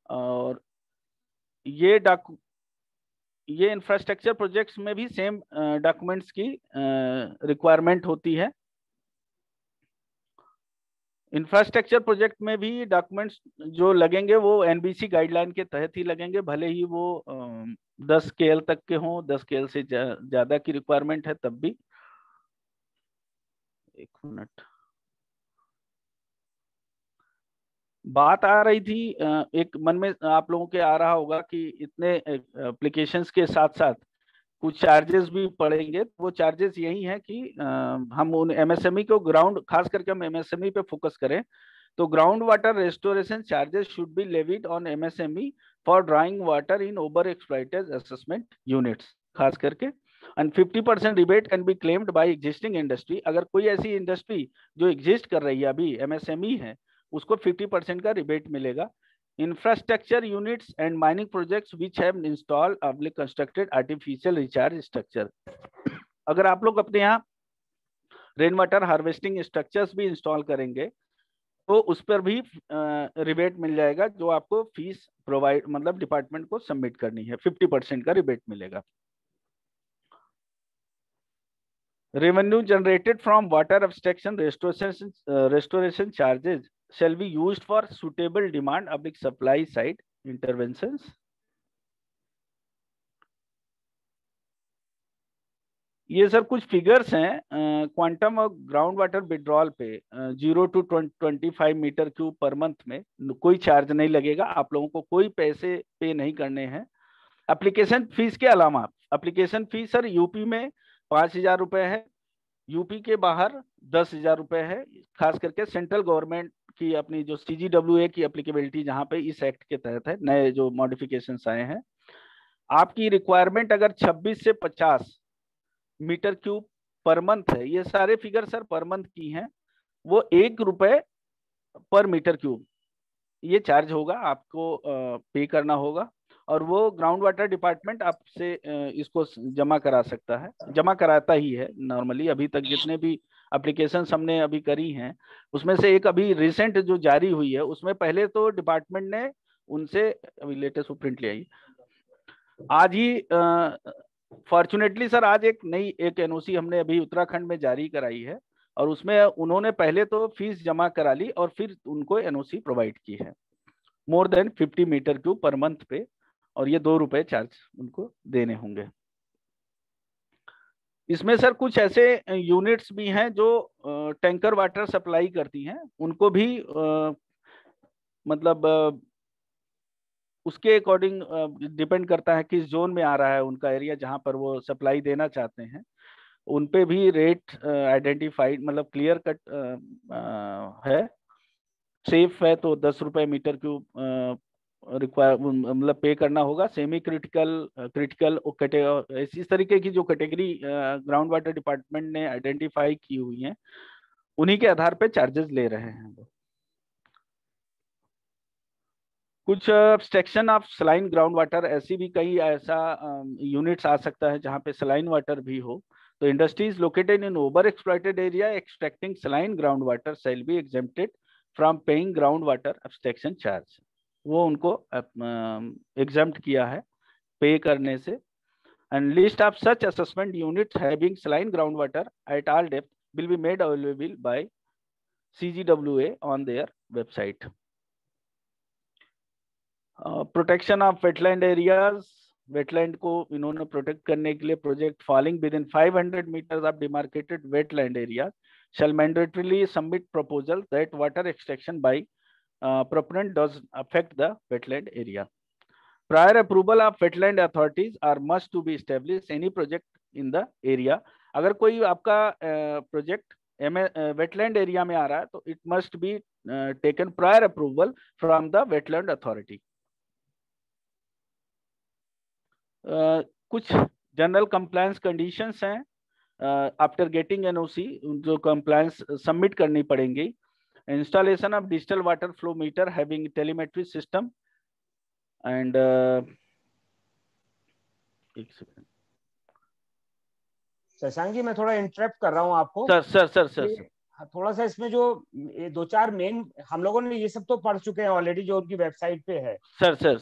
और ये इंफ्रास्ट्रक्चर प्रोजेक्ट्स में भी सेम डॉक्यूमेंट्स की रिक्वायरमेंट होती है। इंफ्रास्ट्रक्चर प्रोजेक्ट में भी डॉक्यूमेंट्स जो लगेंगे वो NBC गाइडलाइन के तहत ही लगेंगे, भले ही वो 10 KL तक के हों, 10 KL से ज्यादा की रिक्वायरमेंट है तब भी। एक मिनट, बात आ रही थी, एक मन में आप लोगों के आ रहा होगा कि इतने एप्लीकेशंस के साथ साथ कुछ चार्जेस भी पड़ेंगे। वो चार्जेस यही है कि हम उन MSME को ग्राउंड, खास करके हम MSME पे फोकस करें तो ground water restoration charges should be levied on MSME for drawing water in over exploited assessment units खास करके, and 50% rebate can be claimed by existing industry. अगर कोई ऐसी इंडस्ट्री जो एग्जिस्ट कर रही है अभी MSME है उसको 50% का रिबेट मिलेगा। Infrastructure units and mining projects which have installed और कंस्ट्रक्टेड आर्टिफिशियल रिचार्ज स्ट्रक्चर, अगर आप लोग अपने यहाँ रेन वाटर हार्वेस्टिंग स्ट्रक्चर्स भी इंस्टॉल करेंगे तो उस पर भी रिबेट मिल जाएगा, जो आपको फीस प्रोवाइड मतलब डिपार्टमेंट को सबमिट करनी है, 50% का रिबेट मिलेगा। Revenue generated from water abstraction restoration charges shall be used for suitable demand public supply side interventions। ये सर कुछ फिगर्स हैं quantum of ground water withdrawal पे 0 to 25 metre cube per month में कोई चार्ज नहीं लगेगा, आप लोगों को कोई पैसे पे नहीं करने हैं। एप्लीकेशन फीस के अलावा एप्लीकेशन फीस सर यूपी में 5,000 रुपए है, यूपी के बाहर 10,000 रुपए है। खास करके सेंट्रल गवर्नमेंट की अपनी जो CGWA की एप्लीकेबिलिटी जहां पे इस एक्ट के तहत है, नए जो मॉडिफिकेशंस आए हैं, आपकी रिक्वायरमेंट अगर 26 से 50 मीटर क्यूब पर मंथ है, ये सारे फिगर सर पर मंथ की हैं, वो 1 रुपए पर मीटर क्यूब ये चार्ज होगा, आपको पे करना होगा और वो ग्राउंड वाटर डिपार्टमेंट आपसे इसको जमा करा सकता है, जमा कराता ही है नॉर्मली। अभी तक जितने भी एप्लीकेशंस हमने अभी करी हैं उसमें से एक अभी रिसेंट जो जारी हुई है उसमें पहले तो डिपार्टमेंट ने उनसे अभी लेटेस्ट प्रिंट ले आई आज ही फॉर्चुनेटली सर, आज एक नई एक NOC हमने अभी उत्तराखंड में जारी कराई है और उसमें उन्होंने पहले तो फीस जमा करा ली और फिर उनको एनओसी प्रोवाइड की है more than 50 metre cube per month पे, और ये 2 रुपए चार्ज उनको देने होंगे। इसमें सर कुछ ऐसे यूनिट्स भी हैं जो टैंकर वाटर सप्लाई करती हैं, उनको भी मतलब उसके अकॉर्डिंग डिपेंड करता है किस जोन में आ रहा है उनका एरिया जहां पर वो सप्लाई देना चाहते हैं, उन पे भी रेट आइडेंटिफाइड मतलब क्लियर कट है। सेफ है तो 10 रुपए मीटर क्यूब रिक्वायर मतलब पे करना होगा। सेमी क्रिटिकल, क्रिटिकल इस तरीके की जो कैटेगरी ग्राउंड वाटर डिपार्टमेंट ने आइडेंटिफाई की हुई है, उन्हीं के आधार पे चार्जेस ले रहे हैं। कुछ abstraction of saline ground water, ऐसी भी कई ऐसा यूनिट्स आ सकता है जहाँ पे सलाइन वाटर भी हो। तो industries located in over exploited area extracting saline ground water shall be exempted from paying ground water obstruction charge, वो उनको एग्जेम्प्ट किया है पे करने से। And list of such assessment units having saline ground water at all depth will be made available by CGWA on their website. Protection of wetland areas, wetland को इन्होंने protect करने के लिए project falling within 500 metres of demarcated wetland area shall mandatorily submit proposal that water extraction by proponent does affect the wetland area. Prior approval of wetland authorities are must to be established any project in the area. अगर कोई आपका project wetland area में आ रहा है तो it must be taken prior approval from the wetland authority. कुछ general compliance conditions हैं after getting NOC, जो कंप्लायंस सबमिट करनी पड़ेंगी। Installation of digital water flow meter having telemetry system and एक सेकंड शशांक जी, मैं थोड़ा इंटरप्ट कर रहा हूँ आपको। सर थोड़ा सा इसमें जो 2-4 मेन हम लोगों ने ये सब तो पढ़ चुके हैं ऑलरेडी जो उनकी वेबसाइट पे है। सर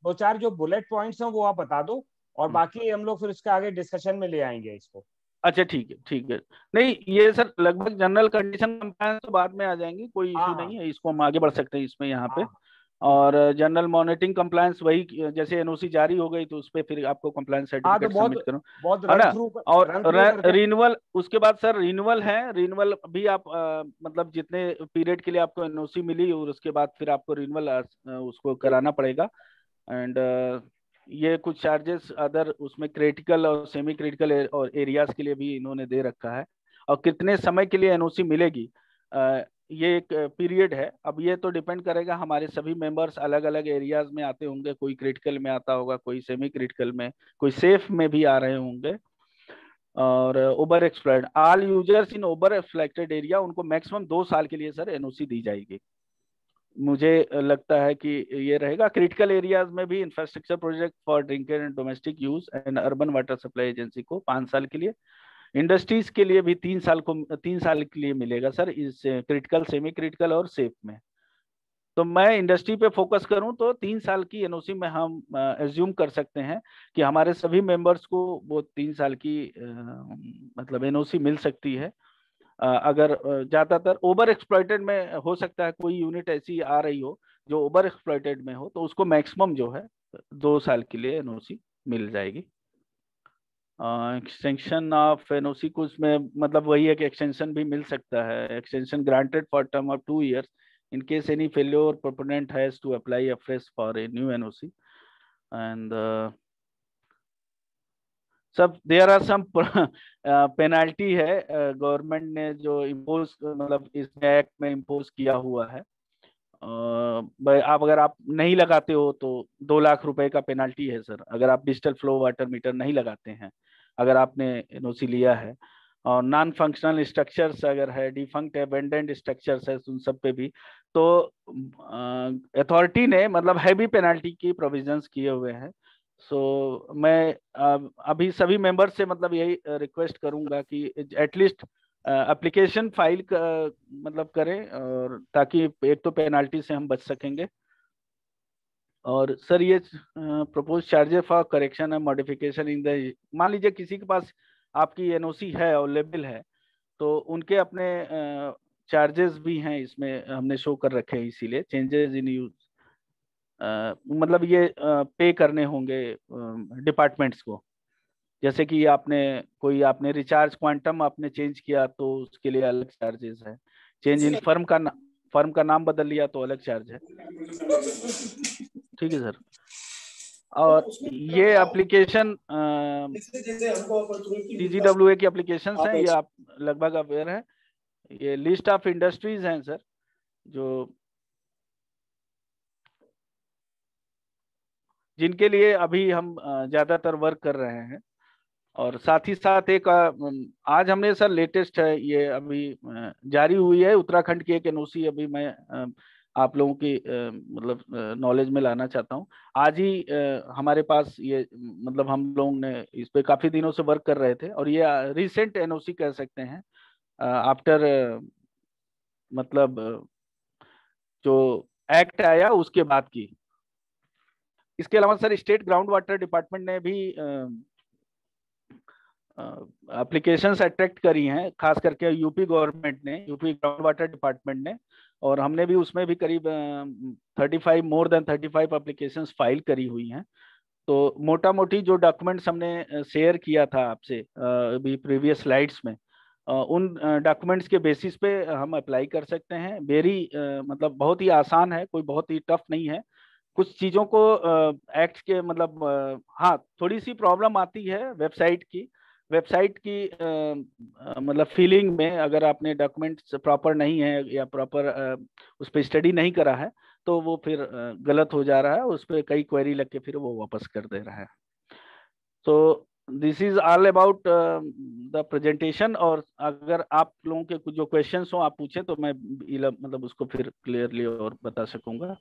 2-4 जो बुलेट पॉइंट्स हैं वो आप बता दो, और बाकी हम लोग फिर उसके आगे डिस्कशन में ले आएंगे इसको। अच्छा ठीक है। नहीं ये सर लगभग जनरल कंडीशन कंप्लायंस तो बाद में आ जाएंगी, कोई इशू नहीं है, इसको हम आगे बढ़ सकते हैं इसमें यहाँ पे। और जनरल मॉनिटरिंग कंप्लायंस वही जैसे एनओसी जारी हो गई तो उस पे फिर आपको कंप्लायंस सर्टिफिकेट सबमिट करो, है ना। और रिन्यूअल उसके बाद सर रिन्यूअल है, रिन्यूअल भी आप मतलब जितने पीरियड के लिए आपको एनओसी मिली और उसके बाद फिर आपको रिन्यूअल उसको कराना पड़ेगा। एंड ये कुछ चार्जेस अदर उसमें क्रिटिकल और सेमी क्रिटिकल और एरियाज के लिए भी इन्होंने दे रखा है, और कितने समय के लिए एनओसी मिलेगी ये एक पीरियड है। अब ये तो डिपेंड करेगा, हमारे सभी मेंबर्स अलग अलग एरियाज में आते होंगे, कोई क्रिटिकल में आता होगा, कोई सेमी क्रिटिकल में, कोई सेफ में भी आ रहे होंगे। और ओवर एक्सप्लॉइटेड ऑल यूजर्स इन ओवर एक्सप्लॉइटेड एरिया, उनको मैक्सिमम 2 साल के लिए सर एनओसी दी जाएगी। मुझे लगता है कि ये रहेगा। क्रिटिकल एरियाज में भी infrastructure project for drinking and domestic use and urban water supply agency को 5 साल के लिए, इंडस्ट्रीज के लिए भी 3 साल के लिए मिलेगा सर, इस क्रिटिकल, सेमी क्रिटिकल और सेफ में। तो मैं इंडस्ट्री पे फोकस करूं तो 3 साल की एनओसी में हम एज्यूम कर सकते हैं कि हमारे सभी मेंबर्स को वो 3 साल की मतलब एनओसी मिल सकती है। अगर ज्यादातर ओवर एक्सप्लॉइटेड में हो सकता है कोई यूनिट ऐसी आ रही हो जो ओवर एक्सप्लॉइटेड में हो, तो उसको मैक्सिमम जो है 2 साल के लिए एनओसी मिल जाएगी। एक्सटेंशन ऑफ एनओसी को उसमें मतलब वही है कि एक्सटेंशन भी मिल सकता है। Extension granted for term of 2 years in case any failure proponent has to apply afresh for a new NOC and सब देयर आर सम पेनाल्टी है गवर्नमेंट ने जो इम्पोज मतलब इस एक्ट में इम्पोज किया हुआ है। आप अगर आप नहीं लगाते हो तो 2 लाख रुपए का पेनाल्टी है सर, अगर आप डिजिटल फ्लो वाटर मीटर नहीं लगाते हैं, अगर आपने एनओसी लिया है। और नॉन फंक्शनल स्ट्रक्चर्स अगर है, डिफंक्ट एबेंडेंड स्ट्रक्चर्स है, उन सब पे भी तो अथॉरिटी ने मतलब हैवी पेनाल्टी की प्रोविजंस किए हुए हैं। सो मैं अभी सभी मेंबर से मतलब यही रिक्वेस्ट करूंगा कि एटलीस्ट एप्लीकेशन फाइल मतलब करें, और ताकि एक तो पेनाल्टी से हम बच सकेंगे। और सर ये propose charges for correction and modification in the, मान लीजिए किसी के पास आपकी एनओसी है अवेलेबल है तो उनके अपने चार्जेस भी हैं इसमें, हमने शो कर रखे हैं, इसीलिए चेंजेस इन यूज मतलब ये पे करने होंगे डिपार्टमेंट्स को। जैसे कि आपने रिचार्ज क्वांटम आपने चेंज किया तो उसके लिए अलग चार्जेस है। चेंज इन फर्म का नाम बदल लिया तो अलग चार्ज है। ठीक है सर। और ये एप्लीकेशन CGWA की एप्लीकेशन हैं, ये आप लगभग अवेयर हैं। ये लिस्ट ऑफ इंडस्ट्रीज हैं सर, जो जिनके लिए अभी हम ज्यादातर वर्क कर रहे हैं। और साथ ही साथ एक आज हमने सर लेटेस्ट है, ये अभी जारी हुई है उत्तराखंड की एक NOC, अभी मैं आप लोगों की मतलब नॉलेज में लाना चाहता हूँ। आज ही हमारे पास ये मतलब हम लोग ने इस पे काफी दिनों से वर्क कर रहे थे, और ये रिसेंट NOC कह सकते हैं आफ्टर मतलब जो एक्ट आया उसके बाद की। इसके अलावा sir state ground water department ने भी एप्लीकेशंस अट्रैक्ट करी हैं, खास करके यूपी गवर्नमेंट ने, यूपी ग्राउंड वाटर डिपार्टमेंट ने, और हमने भी उसमें भी करीब 35 एप्लीकेशंस फाइल करी हुई हैं। तो मोटा मोटी जो डॉक्यूमेंट्स हमने शेयर किया था आपसे अभी प्रीवियस स्लाइड्स में, उन डॉक्यूमेंट्स के बेसिस पे हम अप्लाई कर सकते हैं। वेरी मतलब बहुत ही आसान है, कोई बहुत ही टफ नहीं है। कुछ चीज़ों को एक्ट के मतलब हाँ थोड़ी सी प्रॉब्लम आती है वेबसाइट की मतलब फीलिंग में, अगर आपने डॉक्यूमेंट्स प्रॉपर नहीं है या प्रॉपर उस पर स्टडी नहीं करा है तो वो फिर गलत हो जा रहा है, उस पर कई क्वेरी लग के फिर वो वापस कर दे रहा है। तो this is all about the presentation. और अगर आप लोगों के कुछ जो क्वेश्चंस हो आप पूछें तो मैं मतलब उसको फिर क्लियरली और बता सकूंगा।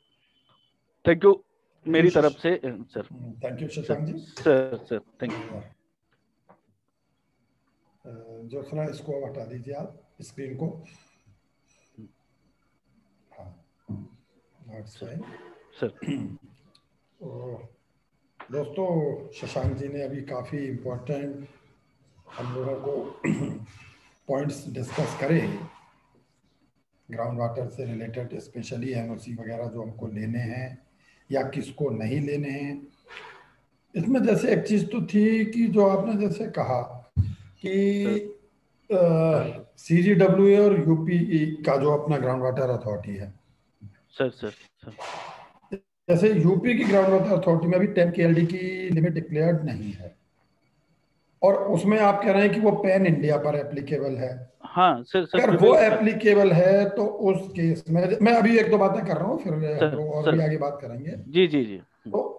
थैंक यू मेरी तरफ से सर। Thank you Shashank ji. Sir thank you. Jyotsna इसको हटा दीजिए आप स्क्रीन को। हाँ सर। दोस्तों शशांक जी ने अभी काफ़ी इम्पोर्टेंट हम लोगों को पॉइंट्स डिस्कस करे ग्राउंड वाटर से रिलेटेड, स्पेशली NOC वगैरह जो हमको लेने हैं या किसको नहीं लेने हैं। इसमें जैसे एक चीज़ तो थी कि जो आपने जैसे कहा कि CGWA और UP का जो अपना ग्राउंड वाटर अथॉरिटी है सर जैसे यूपी की ग्राउंड वाटर अथॉरिटी में अभी 10 KLD की लिमिट डिक्लेयर्ड नहीं है, और उसमें आप कह रहे हैं कि वो पैन इंडिया पर एप्लीकेबल है। हाँ सर अगर वो एप्लीकेबल है तो उस केस में मैं अभी एक दो बातें कर रहा हूँ, फिर हम लोग और भी आगे बात करेंगे। जी। तो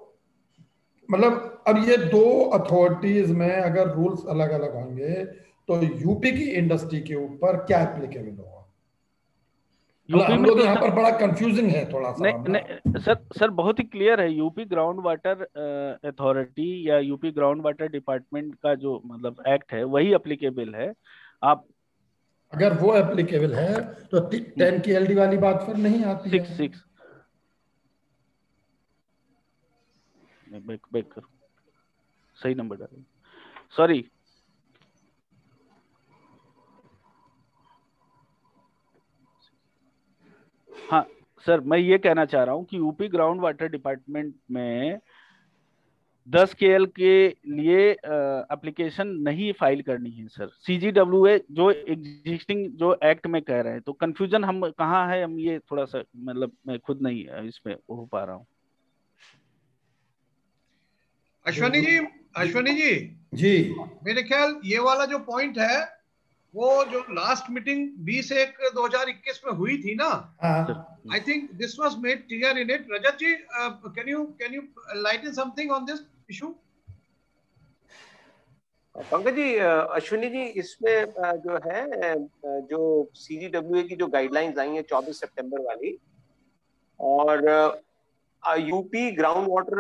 मतलब अब ये दो अथॉरिटीज में अगर रूल्स अलग अलग होंगे तो यूपी की इंडस्ट्री के ऊपर क्या एप्लीकेबल होगा? यूपी हम में लोग तो यहाँ पर बड़ा कंफ्यूजिंग है थोड़ा सा। नहीं सर बहुत ही क्लियर है। यूपी ग्राउंड वाटर अथॉरिटी या यूपी ग्राउंड वाटर डिपार्टमेंट का जो मतलब एक्ट है वही एप्लीकेबल है। आप अगर वो एप्लीकेबल है तो 10 KLD वाली बात फिर नहीं आती है। 6 बैक करो, सही नंबर डालो, सॉरी। हाँ सर मैं ये कहना चाह रहा हूँ कि यूपी ग्राउंड वाटर डिपार्टमेंट में 10 KL के लिए एप्लीकेशन नहीं फाइल करनी है सर। CGWA जो एग्जिस्टिंग जो एक्ट में कह रहे हैं, तो कंफ्यूजन हम कहाँ है, हम ये थोड़ा सा मतलब मैं खुद नहीं इसमें हो पा रहा हूँ। अश्वनी जी मेरे ख्याल ये वाला जो पॉइंट है वो जो लास्ट मीटिंग 20/1/2021 में हुई थी ना, I think this was made clear in it. Rajat ji can you lighten something on this issue? Pankaj ji, Ashwini ji, इसमें जो है जो CGWA की जो गाइडलाइंस आई हैं 24 सितंबर वाली, और यूपी ग्राउंड वाटर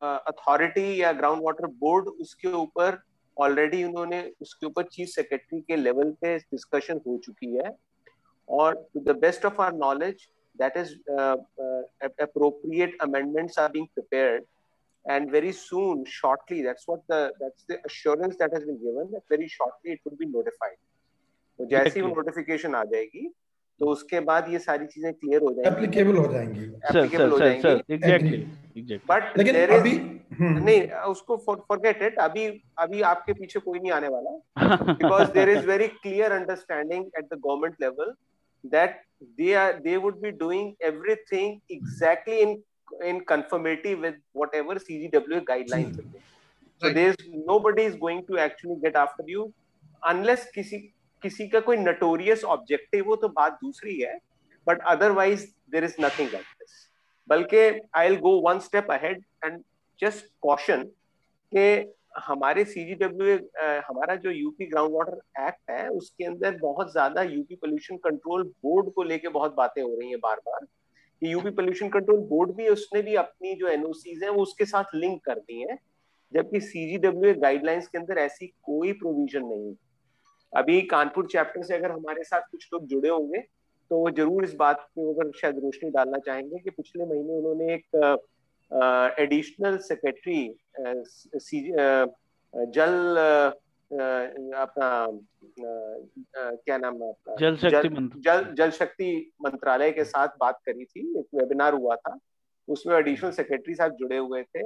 अथॉरिटी या ग्राउंड वाटर बोर्ड, उसके ऊपर ऑलरेडी उन्होंने उसके ऊपर चीफ सेक्रेटरी के लेवल पे डिस्कशन हो चुकी है, और to the best of our knowledge that is appropriate amendments are being prepared, and very soon, shortly, that's the assurance that has been given, that very shortly it will be notified. तो जैसे ही वो notification आ जाएगी तो उसके बाद ये सारी चीजें क्लियर हो जाएंगी, एप्लीकेबल हो जाएंगी, एप्लीकेबल हो जाएंगी। एग्जैक्टली। बट लेकिन देयर अभी इज नहीं, उसको फॉरगेट इट, अभी आपके पीछे कोई नहीं आने वाला, because there is very clear understanding at the government level that they would be doing everything exactly in conformity with whatever CGWA guidelines are. So there's nobody is going to actually get after you unless किसी का कोई notorious objective हो, तो बात दूसरी है, but otherwise there is nothing like this. बल्कि I'll go one step ahead and just caution कि हमारे CGWA, हमारा जो यूपी ग्राउंड वाटर एक्ट है, उसके अंदर बहुत ज्यादा यूपी पोल्यूशन कंट्रोल बोर्ड को लेके बहुत बातें हो रही हैं बार बार, कि यूपी पोल्यूशन कंट्रोल बोर्ड भी, उसने भी अपनी जो एनओसीज हैं वो उसके साथ लिंक कर दी हैं, जबकि CGWA गाइडलाइंस के अंदर ऐसी कोई प्रोविजन नहीं। अभी कानपुर चैप्टर से अगर हमारे साथ कुछ लोग जुड़े होंगे तो वो जरूर इस बात पे ऊपर शायद रोशनी डालना चाहेंगे कि पिछले महीने उन्होंने एक एडिशनल सेक्रेटरी जल अपना क्या नाम है आपका, जल शक्ति मंत्रालय के साथ बात करी थी, एक वेबिनार हुआ था, उसमें एडिशनल सेक्रेटरी साहब जुड़े हुए थे।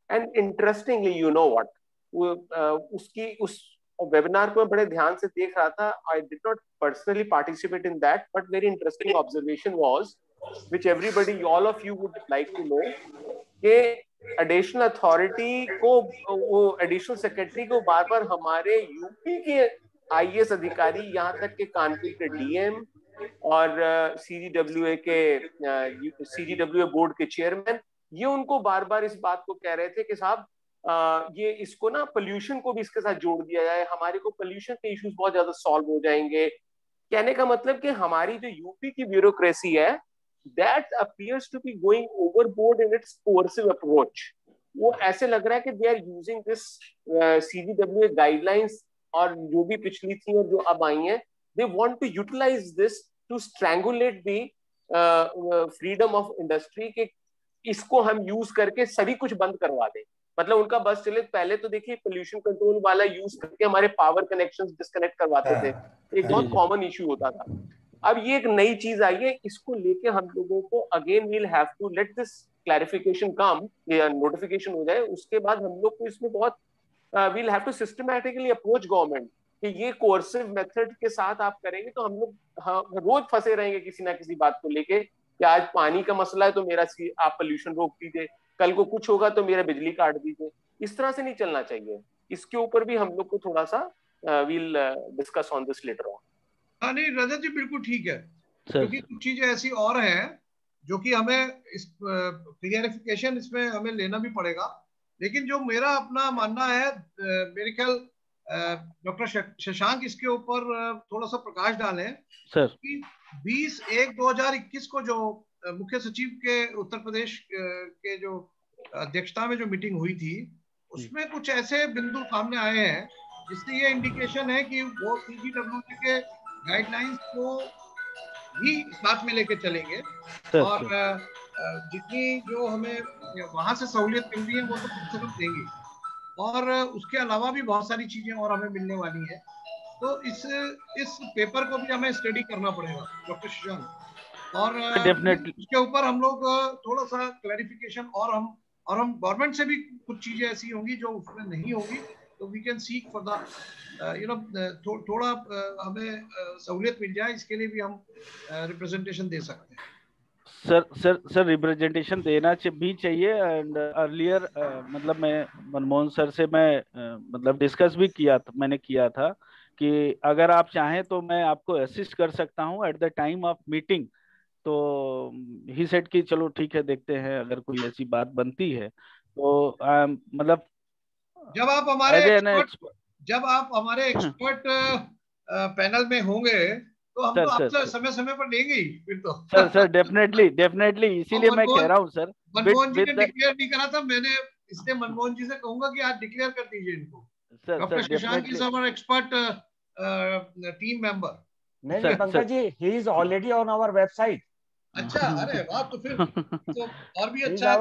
And interestingly you know what, उस वेबिनार को मैं बड़े ध्यान से देख रहा था। I did not personally participate in that, but very interesting observation was, which everybody, all of you would like to know, कि एडिशनल अथॉरिटी को, वो एडिशनल सेक्रेटरी को बार बार हमारे यूपी के आईएएस अधिकारी, यहाँ तक के कानपुर के डीएम और सीजीडब्ल्यूए बोर्ड के चेयरमैन, ये उनको बार बार इस बात को कह रहे थे कि साहब ये इसको ना पोल्यूशन को भी इसके साथ जोड़ दिया जाए, हमारे को पोल्यूशन के इश्यूज बहुत ज्यादा सॉल्व हो जाएंगे। कहने का मतलब कि हमारी जो यूपी की ब्यूरोक्रेसी है, that appears to be going overboard in its coercive approach. वो ऐसे लग रहा है कि they are using this CGWA guidelines, और जो भी पिछली थी और जो अब आई हैं, they want to utilize this to strangulate the freedom of industry, कि इसको हम यूज करके सभी कुछ बंद करवा दें। मतलब उनका बस चले, पहले तो देखिए पोल्यूशन कंट्रोल वाला यूज करके हमारे पावर कनेक्शंस डिस्कनेक्ट करवाते थे, एक बहुत कॉमन इश्यू होता था। अब ये एक नई चीज आई है, इसको लेके हम लोगों को again we'll have to let this clarification come, या नोटिफिकेशन हो जाए, उसके बाद हम लोग को इसमें बहुत we'll have to systematically approach government कि ये कोर्सिव मेथड के साथ आप करेंगे तो हम लोग रोज फंसे रहेंगे किसी ना किसी बात को लेके, कि आज पानी का मसला है तो मेरा आप पोल्यूशन रोक दीजिए, कल को कुछ होगा तो मेरा बिजली काट दीजिए। इस तरह से नहीं चलना चाहिए। इसके ऊपर भी हम लोग को थोड़ा सा we'll discuss on this letter on. हाँ नहीं रजत जी बिल्कुल ठीक है, क्योंकि कुछ चीजें ऐसी और हैं जो कि हमें इस क्लियरिफिकेशन इसमें हमें लेना भी पड़ेगा। लेकिन जो मेरा अपना मानना है, मेरे ख्याल डॉक्टर शशांक इसके ऊपर थोड़ा सा प्रकाश डालें सर, कि 20/1/2021 को जो मुख्य सचिव के उत्तर प्रदेश के जो अध्यक्षता में जो मीटिंग हुई थी, उसमें कुछ ऐसे बिंदु सामने आए हैं जिससे ये इंडिकेशन है कि वो CGWA के गाइडलाइंस को भी साथ में लेके चलेंगे, और जितनी जो हमें वहां से सहूलियत मिल रही है वो तो कम से कम देंगे, और उसके अलावा भी बहुत सारी चीजें और हमें मिलने वाली हैं। तो इस पेपर को भी हमें स्टडी करना पड़ेगा डॉक्टर शशांक, और उसके ऊपर हम लोग थोड़ा सा क्लैरिफिकेशन, और हम गवर्नमेंट से भी कुछ चीजें ऐसी होंगी जो उसमें नहीं होगी, तो we can seek for the थोड़ा हमें सहूलियत मिल जाए, इसके लिए भी हम रिप्रेजेंटेशन दे सकते हैं। सर रिप्रेजेंटेशन देना भी चाहिए। एंड अर्लियर मतलब मैं मनमोहन सर से मैं मतलब डिस्कस भी मैंने किया था कि अगर आप चाहें तो मैं आपको असिस्ट कर सकता हूं at the time of meeting. तो ही सेड कि चलो ठीक है, देखते हैं अगर कोई ऐसी बात बनती है तो मतलब जब आप हमारे एक्सपर्ट पैनल में होंगे तो हम तो आपसे समय समय पर लेंगे ही फिर तो। सर डेफिनेटली इसीलिए मैं कह रहा हूँ सर। मनमोहन जी ने डिक्लेयर नहीं करा था, मैंने इसलिए मनमोहन जी से कहूंगा कि आज डिक्लेयर कर दीजिए इनको। Doctor Shashank is our expert team member. नहीं Pankaj ji, he is already on our website. अच्छा, अरे वाह, तो फिर तो और भी अच्छा है।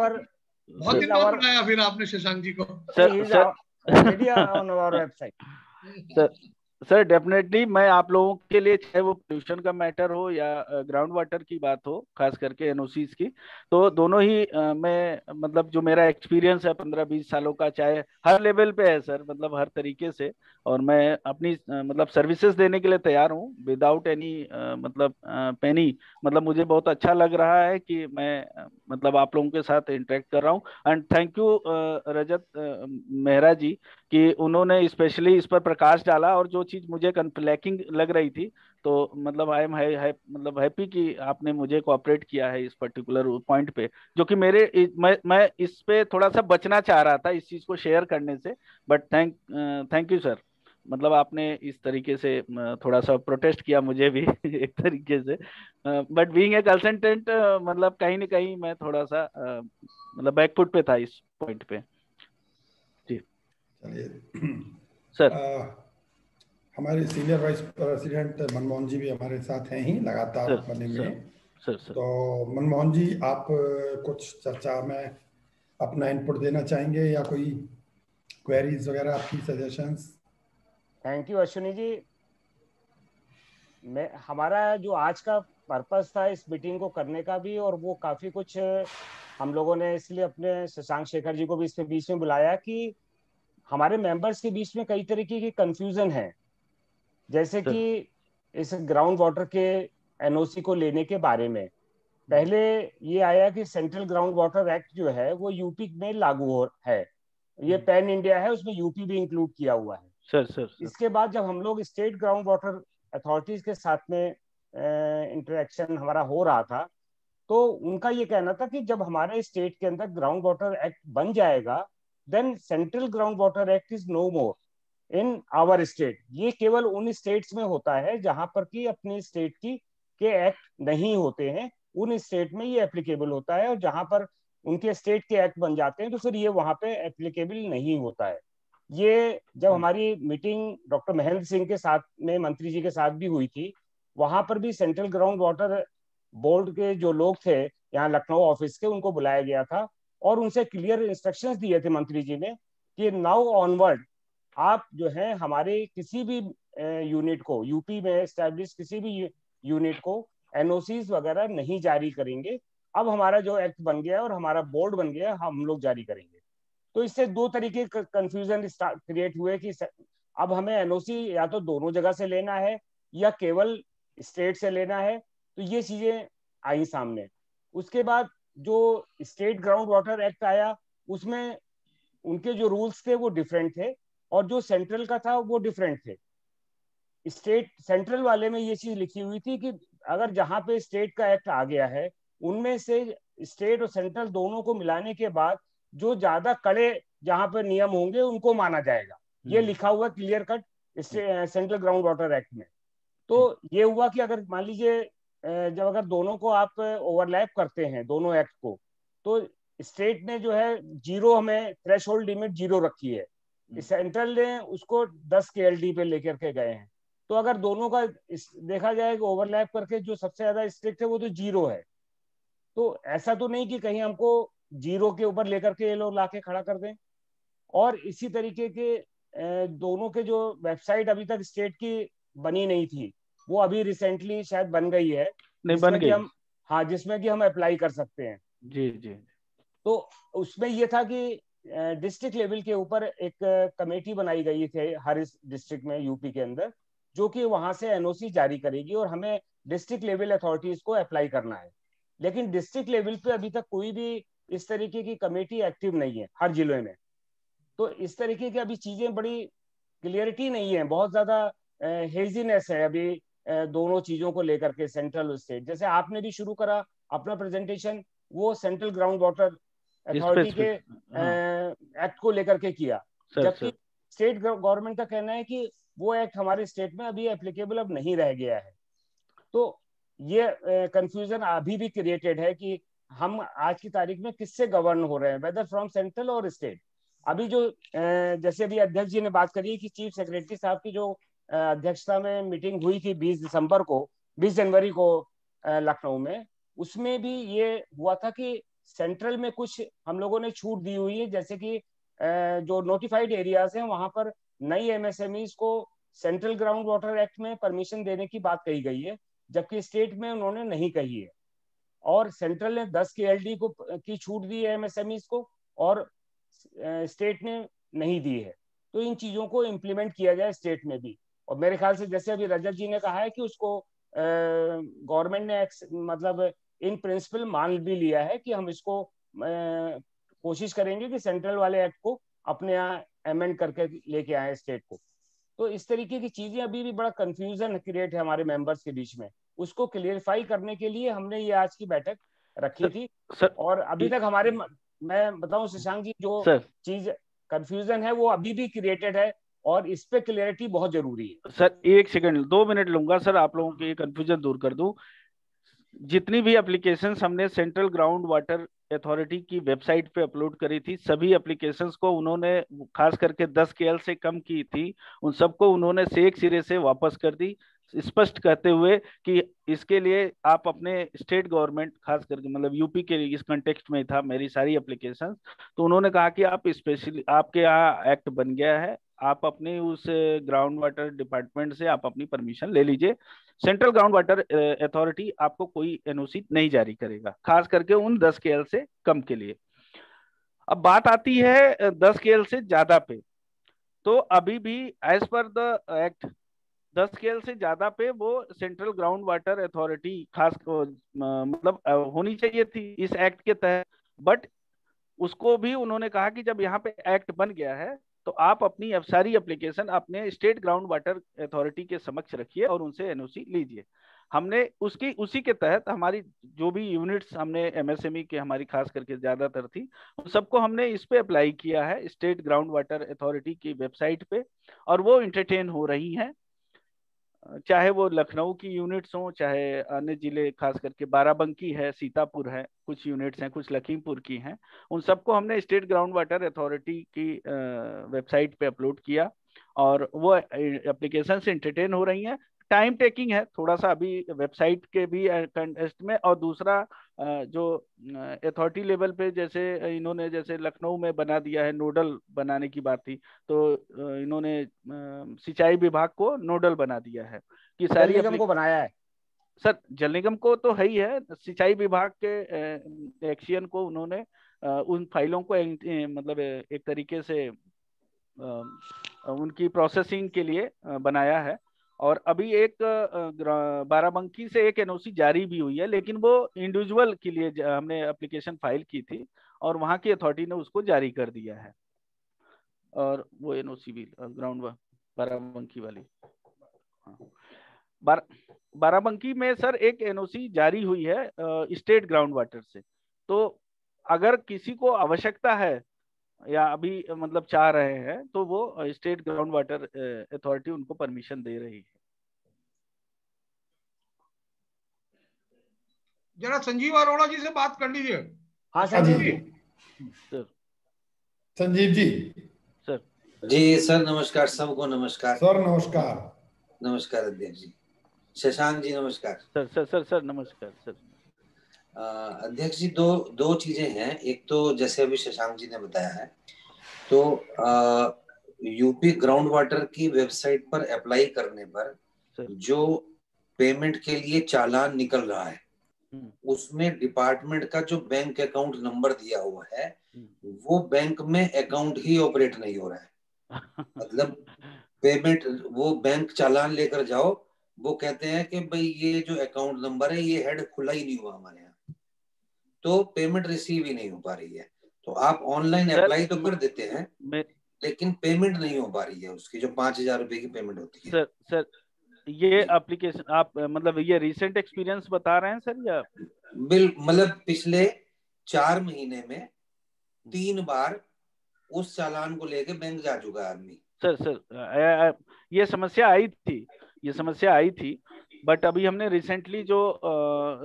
बहुत दिन बाद बुलाया फिर आपने शशांक जी को। Already on our website. Sir definitely मैं आप लोगों के लिए, चाहे वो पोल्यूशन का मैटर हो या ग्राउंड वाटर की बात हो, खास करके एनओसीज की, तो दोनों ही मैं मतलब जो मेरा एक्सपीरियंस है 15-20 सालों का, चाहे हर लेवल पे है सर, मतलब हर तरीके से, और मैं अपनी मतलब सर्विसेज देने के लिए तैयार हूँ विदाउट एनी मतलब पेनी। मतलब मुझे बहुत अच्छा लग रहा है कि मैं मतलब आप लोगों के साथ इंटरेक्ट कर रहा हूँ। एंड थैंक यू रजत मेहरा जी कि उन्होंने स्पेशली इस पर प्रकाश डाला, और जो चीज मुझे लैकिंग लग रही थी, तो मतलब आई एम मतलब हैप्पी कि आपने मुझे कोऑपरेट किया है इस पर्टिकुलर पॉइंट पे, जो कि मैं इस पे थोड़ा सा बचना चाह रहा था इस चीज को शेयर करने से। बट थैंक यू सर, मतलब आपने इस तरीके से थोड़ा सा प्रोटेस्ट किया मुझे भी एक तरीके से, बट बीइंग ए कंसल्टेंट मतलब कहीं ना कहीं मैं थोड़ा सा मतलब बैकफुट पे था इस पॉइंट पे। जी चलिए सर। हमारे सीनियर वाइस प्रेसिडेंट मनमोहन जी भी हमारे साथ हैं ही लगातार सर बने हुए सर हैं। सर तो मनमोहन जी, आप कुछ चर्चा में अपना इनपुट देना चाहेंगे या कोई क्वेरीज वगैरह आपकी suggestions? Thank you Ashwini ji. मैं हमारा जो आज का पर्पस था इस मीटिंग को करने का भी, और वो काफी कुछ हम लोगों ने इसलिए अपने शशांक शेखर जी को भी इसमें बीच में बुलाया कि हमारे मेंबर्स के बीच में कई तरीके की कंफ्यूजन है। जैसे कि सर इस ग्राउंड वाटर के एनओसी को लेने के बारे में पहले ये आया कि सेंट्रल ग्राउंड वाटर एक्ट जो है वो यूपी में लागू हो है। ये पैन इंडिया है, उसमें यूपी भी इंक्लूड किया हुआ है। सर सर सर इसके बाद जब हम लोग स्टेट ग्राउंड वाटर अथॉरिटीज के साथ में इंटरेक्शन हमारा हो रहा था, तो उनका ये कहना था कि जब हमारे स्टेट के अंदर ग्राउंड वाटर एक्ट बन जाएगा, then central ground water act is no more in our state. ये केवल उन स्टेट्स में होता है जहां पर कि अपनी स्टेट की के एक्ट नहीं होते हैं, उन स्टेट में ये एप्लीकेबल होता है, और जहां पर उनके स्टेट के एक्ट बन जाते हैं तो फिर ये वहां पे एप्लीकेबल नहीं होता है। ये जब हमारी मीटिंग डॉक्टर महेंद्र सिंह के साथ में, मंत्री जी के साथ भी हुई थी, वहां पर भी सेंट्रल ग्राउंड वाटर बोर्ड के जो लोग थे यहाँ लखनऊ ऑफिस के, उनको बुलाया गया था और उनसे क्लियर इंस्ट्रक्शंस दिए थे मंत्री जी ने कि नाउ ऑनवर्ड आप जो है हमारे किसी भी यूनिट को, यूपी में एस्टैब्लिश किसी भी यूनिट को एनओसीज वगैरह नहीं जारी करेंगे। अब हमारा जो एक्ट बन गया है और हमारा बोर्ड बन गया है, हम लोग जारी करेंगे। तो इससे दो तरीके कंफ्यूजन क्रिएट हुए कि अब हमें एनओसी या तो दोनों जगह से लेना है या केवल स्टेट से लेना है। तो ये चीजें आई सामने। उसके बाद जो स्टेट ग्राउंड वाटर एक्ट आया, उसमें उनके जो रूल्स थे वो डिफरेंट थे, और जो सेंट्रल का था वो डिफरेंट थे। स्टेट सेंट्रल वाले में ये चीज लिखी हुई थी कि अगर जहां पे स्टेट का एक्ट आ गया है, उनमें से स्टेट और सेंट्रल दोनों को मिलाने के बाद जो ज्यादा कड़े जहां पर नियम होंगे उनको माना जाएगा। ये लिखा हुआ clear cut central ground water act में। तो ये हुआ कि अगर मान लीजिए जब अगर दोनों को आप ओवरलैप करते हैं दोनों एक्ट को, तो स्टेट ने जो है जीरो, हमें थ्रेश होल्ड लिमिट जीरो रखी है, सेंट्रल ने उसको 10 KLD पे लेकर के गए हैं। तो अगर दोनों का देखा जाए कि ओवरलैप करके जो सबसे ज्यादा स्ट्रिक्ट है वो तो जीरो है। तो ऐसा तो नहीं कि कहीं हमको जीरो के ऊपर लेकर के ये लोग लाके खड़ा कर दें। और इसी तरीके के दोनों के जो वेबसाइट अभी तक स्टेट की बनी नहीं थी, वो अभी रिसेंटली शायद बन गई है, नहीं बन जिसमें कि गई। हम, हाँ, जिसमें कि हम अप्लाई कर सकते हैं। जी जी। तो उसमें ये था कि डिस्ट्रिक्ट लेवल के ऊपर एक कमेटी बनाई गई थी हर इस डिस्ट्रिक्ट में यूपी के अंदर, जो कि वहां से एनओसी जारी करेगी और हमें डिस्ट्रिक्ट लेवल अथॉरिटीज को अप्लाई करना है। लेकिन डिस्ट्रिक्ट लेवल पे अभी तक कोई भी इस तरीके की कमेटी एक्टिव नहीं है हर जिले में। तो इस तरीके की अभी चीजें बड़ी क्लियरिटी नहीं है, बहुत ज्यादा हेजीनेस है अभी दोनों चीजों को लेकर के, सेंट्रल और स्टेट। जैसे आपने भी शुरू करा अपना प्रेजेंटेशन, वो सेंट्रल ग्राउंड वाटर अथॉरिटी के स्पेसिफिक। हाँ एक्ट को लेकर के किया, सर जबकि स्टेट गवर्नमेंट का कहना है कि वो एक्ट हमारे स्टेट में अभी एप्लीकेबल अब नहीं रह गया है। तो ये कंफ्यूजन अभी भी क्रिएटेड है कि हम आज की तारीख में किससे गवर्न हो रहे हैं, वेदर फ्रॉम सेंट्रल और स्टेट। अभी जो जैसे अभी अध्यक्ष जी ने बात करी कि चीफ सेक्रेटरी साहब की जो अध्यक्षता में मीटिंग हुई थी 20 जनवरी को लखनऊ में, उसमें भी ये हुआ था कि सेंट्रल में कुछ हम लोगों ने छूट दी हुई है, जैसे कि जो नोटिफाइड एरियाज हैं वहां पर नई एमएसएमईज को सेंट्रल ग्राउंड वाटर एक्ट में परमिशन देने की बात कही गई है, जबकि स्टेट में उन्होंने नहीं कही है। और सेंट्रल ने 10 KLD की छूट दी है एमएसएमईज को, और स्टेट ने नहीं दी है। तो इन चीजों को इम्प्लीमेंट किया जाए स्टेट में भी। और मेरे ख्याल से जैसे अभी रजत जी ने कहा है कि उसको गवर्नमेंट ने मतलब इन प्रिंसिपल मान भी लिया है कि हम इसको कोशिश करेंगे कि सेंट्रल वाले एक्ट को अपने यहाँ अमेंड करके लेके आए स्टेट को। तो इस तरीके की चीजें अभी भी बड़ा कंफ्यूजन क्रिएट है हमारे मेंबर्स के बीच में, उसको क्लियरिफाई करने के लिए हमने ये आज की बैठक रखी थी। और अभी तक हमारे, मैं बताऊं शशांक जी, जो चीज कंफ्यूजन है वो अभी भी क्रिएटेड है, और इस पे क्लियरिटी बहुत जरूरी है। सर 1 सेकंड 2 मिनट लूंगा सर, आप लोगों की कंफ्यूजन दूर कर दूं। जितनी भी एप्लीकेशंस हमने सेंट्रल ग्राउंड वाटर अथॉरिटी की वेबसाइट पे अपलोड करी थी, सभी एप्लीकेशंस को उन्होंने, खास करके 10 KL से कम की थी, उन सबको उन्होंने से एक सिरे से वापस कर दी, स्पष्ट कहते हुए कि इसके लिए आप अपने स्टेट गवर्नमेंट, खास करके मतलब यूपी के इस कंटेक्स्ट में था मेरी सारी एप्लीकेशंस, तो उन्होंने कहा कि आप स्पेशली, आपके यहाँ एक्ट बन गया है, आप अपने उस ग्राउंड वाटर डिपार्टमेंट से आप अपनी परमिशन ले लीजिए, सेंट्रल ग्राउंड वाटर अथॉरिटी आपको कोई एनओसी नहीं जारी करेगा, खास करके उन 10 KL से कम के लिए। अब बात आती है 10 KL से ज्यादा पे, तो अभी भी as per the act 10 KL से ज्यादा पे वो सेंट्रल ग्राउंड वाटर अथॉरिटी खास मतलब होनी चाहिए थी इस एक्ट के तहत, बट उसको भी उन्होंने कहा कि जब यहाँ पे एक्ट बन गया है तो आप अपनी सारी एप्लीकेशन अपने स्टेट ग्राउंड वाटर अथॉरिटी के समक्ष रखिए और उनसे एनओसी लीजिए। हमने उसी के तहत हमारी जो भी यूनिट्स हमने एमएसएमई के हमारी खास करके ज्यादातर थी, उन सबको हमने इस पे अप्लाई किया है स्टेट ग्राउंड वाटर अथॉरिटी की वेबसाइट पे, और वो इंटरटेन हो रही हैं, चाहे वो लखनऊ की यूनिट्स हों, चाहे अन्य जिले, खास करके बाराबंकी है, सीतापुर है, कुछ यूनिट्स हैं, कुछ लखीमपुर की हैं, उन सबको हमने स्टेट ग्राउंड वाटर अथॉरिटी की वेबसाइट पे अपलोड किया, और वो एप्लीकेशन से इंटरटेन हो रही हैं। टाइम टेकिंग है थोड़ा सा अभी वेबसाइट के भी कंटेस्ट में, और दूसरा जो अथॉरिटी लेवल पे जैसे इन्होंने, जैसे लखनऊ में बना दिया है, नोडल बनाने की बात थी, तो इन्होंने सिंचाई विभाग को नोडल बना दिया है कि सारी जल निगम को बनाया है। सर जल निगम को तो है ही है, सिंचाई विभाग के एक्शन को उन्होंने उन फाइलों को मतलब एक तरीके से उनकी प्रोसेसिंग के लिए बनाया है। और अभी एक बाराबंकी से एक एनओसी जारी भी हुई है, लेकिन वो इंडिविजुअल के लिए हमने एप्लीकेशन फाइल की थी और वहां की अथॉरिटी ने उसको जारी कर दिया है, और वो एनओसी भी ग्राउंड बाराबंकी वाली, हाँ। बाराबंकी में सर एक एनओसी जारी हुई है स्टेट ग्राउंड वाटर से, तो अगर किसी को आवश्यकता है या अभी मतलब चाह रहे हैं तो वो स्टेट ग्राउंड वाटर अथॉरिटी उनको परमिशन दे रही है। जरा संजीव अरोड़ा जी से बात कर लीजिए। हाँ संजीव जी। सर संजीव जी। सर जी सर नमस्कार, सबको नमस्कार। सर नमस्कार। नमस्कार अध्यक्ष जी। शशांक जी नमस्कार। सर सर सर सर नमस्कार सर। अध्यक्ष जी दो चीजें हैं। एक तो जैसे अभी शशांक जी ने बताया है, तो यूपी ग्राउंड वाटर की वेबसाइट पर अप्लाई करने पर जो पेमेंट के लिए चालान निकल रहा है, उसमें डिपार्टमेंट का जो बैंक अकाउंट नंबर दिया हुआ है वो बैंक में अकाउंट ही ऑपरेट नहीं हो रहा है। मतलब पेमेंट, वो बैंक चालान लेकर जाओ, वो कहते हैं कि भाई ये जो अकाउंट नंबर है ये हेड खुला ही नहीं हुआ हमारे यहाँ, तो पेमेंट रिसीव ही नहीं हो पा रही है। तो आप ऑनलाइन अप्लाई तो कर देते हैं लेकिन पेमेंट नहीं हो पा रही है उसकी, जो 5,000 रुपए की पेमेंट होती है। सर ये एप्लीकेशन आप मतलब ये रिसेंट एक्सपीरियंस बता रहे हैं सर या? मतलब पिछले 4 महीने में 3 बार उस चालान को लेके बैंक जा चुका है आदमी। सर ये समस्या आई थी, बट अभी हमने रिसेंटली जो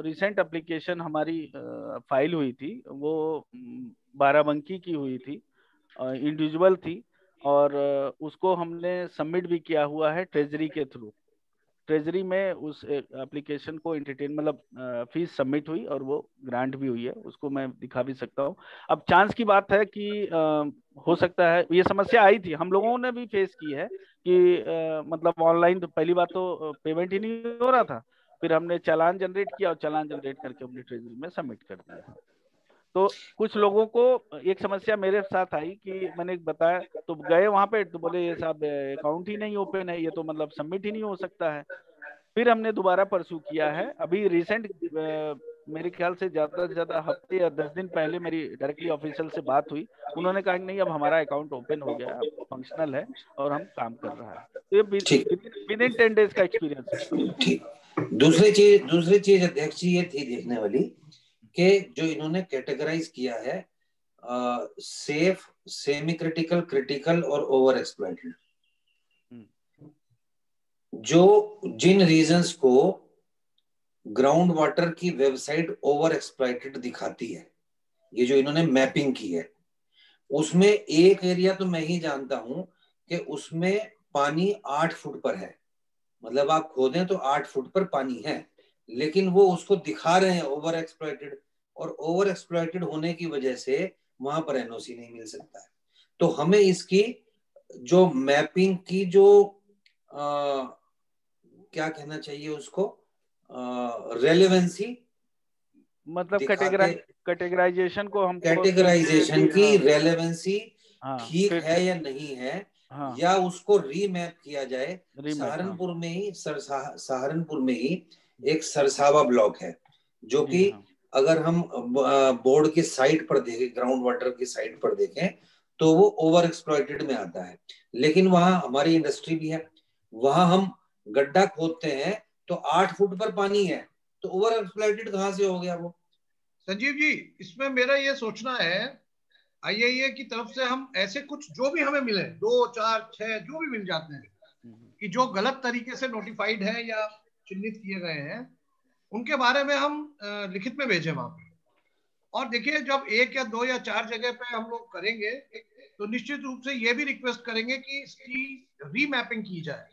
रिसेंट एप्लीकेशन हमारी फाइल हुई थी वो बाराबंकी की हुई थी, इंडिविजुअल थी, और उसको हमने सबमिट भी किया हुआ है ट्रेजरी के थ्रू। ट्रेजरी में उस एप्लीकेशन को एंटरटेन मतलब फीस सबमिट हुई और वो ग्रांट भी हुई है, उसको मैं दिखा भी सकता हूँ। अब चांस की बात है कि हो सकता है ये समस्या आई थी, हम लोगों ने भी फेस की है कि मतलब ऑनलाइन तो पहली बात तो पेमेंट ही नहीं हो रहा था, फिर हमने चालान जनरेट किया और चालान जनरेट करके हमने ट्रेजरी में सबमिट कर दिया। तो कुछ लोगों को एक समस्या मेरे साथ आई कि मैंने बताया तो गए वहां पे तो बोले ये साहब अकाउंट ही नहीं ओपन है, ये तो मतलब सबमिट ही नहीं हो सकता है। फिर हमने दोबारा परसू किया है, अभी रिसेंट मेरे ख्याल से ज्यादा हफ्ते या 10 दिन पहले मेरी डायरेक्टली ऑफिशियल से बात हुई, उन्होंने कहा कि नहीं अब हमारा अकाउंट ओपन हो गया, अब फंक्शनल है और हम काम कर रहा है। तो ये विद इन 10 डेज का एक्सपीरियंस है। ठीक, दूसरी चीज अध्यक्ष जी ये थी देखने वाली कि जो इन्होंने कैटेगराइज किया है सेफ, सेमी क्रिटिकल, क्रिटिकल और ओवर एक्सप्लॉइटेड, जो जिन रीजंस को ग्राउंड वाटर की वेबसाइट ओवर एक्सप्लॉइटेड दिखाती है, ये जो इन्होंने मैपिंग की है, उसमें एक एरिया तो मैं ही जानता हूं कि उसमें पानी 8 फुट पर है, मतलब आप खोदें तो 8 फुट पर पानी है, लेकिन वो उसको दिखा रहे हैं ओवर एक्सप्लॉइटेड, और ओवर एक्सप्लॉइटेड होने की वजह से वहां पर एनओसी नहीं मिल सकता है। तो हमें इसकी जो मैपिंग की जो क्या कहना चाहिए उसको, रेलेवेंसी, मतलब कैटेगराइजेशन को हमको कैटेगराइजेशन की रेलेवेंसी ठीक है या नहीं है, हाँ, या उसको रीमैप किया जाए। सहारनपुर में ही एक सरसावा ब्लॉक है जो कि अगर हम बोर्ड की साइट पर देखें, ग्राउंड वाटर की साइट पर देखें तो वो ओवर एक्सप्लॉइटेड में आता है, लेकिन वहां हमारी इंडस्ट्री भी है, वहां हम गड्ढा खोदते हैं तो 8 फुट पर पानी है, तो ओवर एक्सप्लॉइटेड कहां से हो गया वो? संजीव जी, इसमें मेरा ये सोचना है आईआईए की तरफ से हम ऐसे कुछ जो भी हमें मिले 2, 4, 6 जो भी मिल जाते हैं कि जो गलत तरीके से नोटिफाइड है या चिन्हित किए गए हैं, उनके बारे में हम लिखित में भेजें वहां पे। और देखिए जब 1 या 2 या 4 जगह पे हम लोग करेंगे तो निश्चित रूप से ये भी रिक्वेस्ट करेंगे कि इसकी रीमैपिंग की जाए,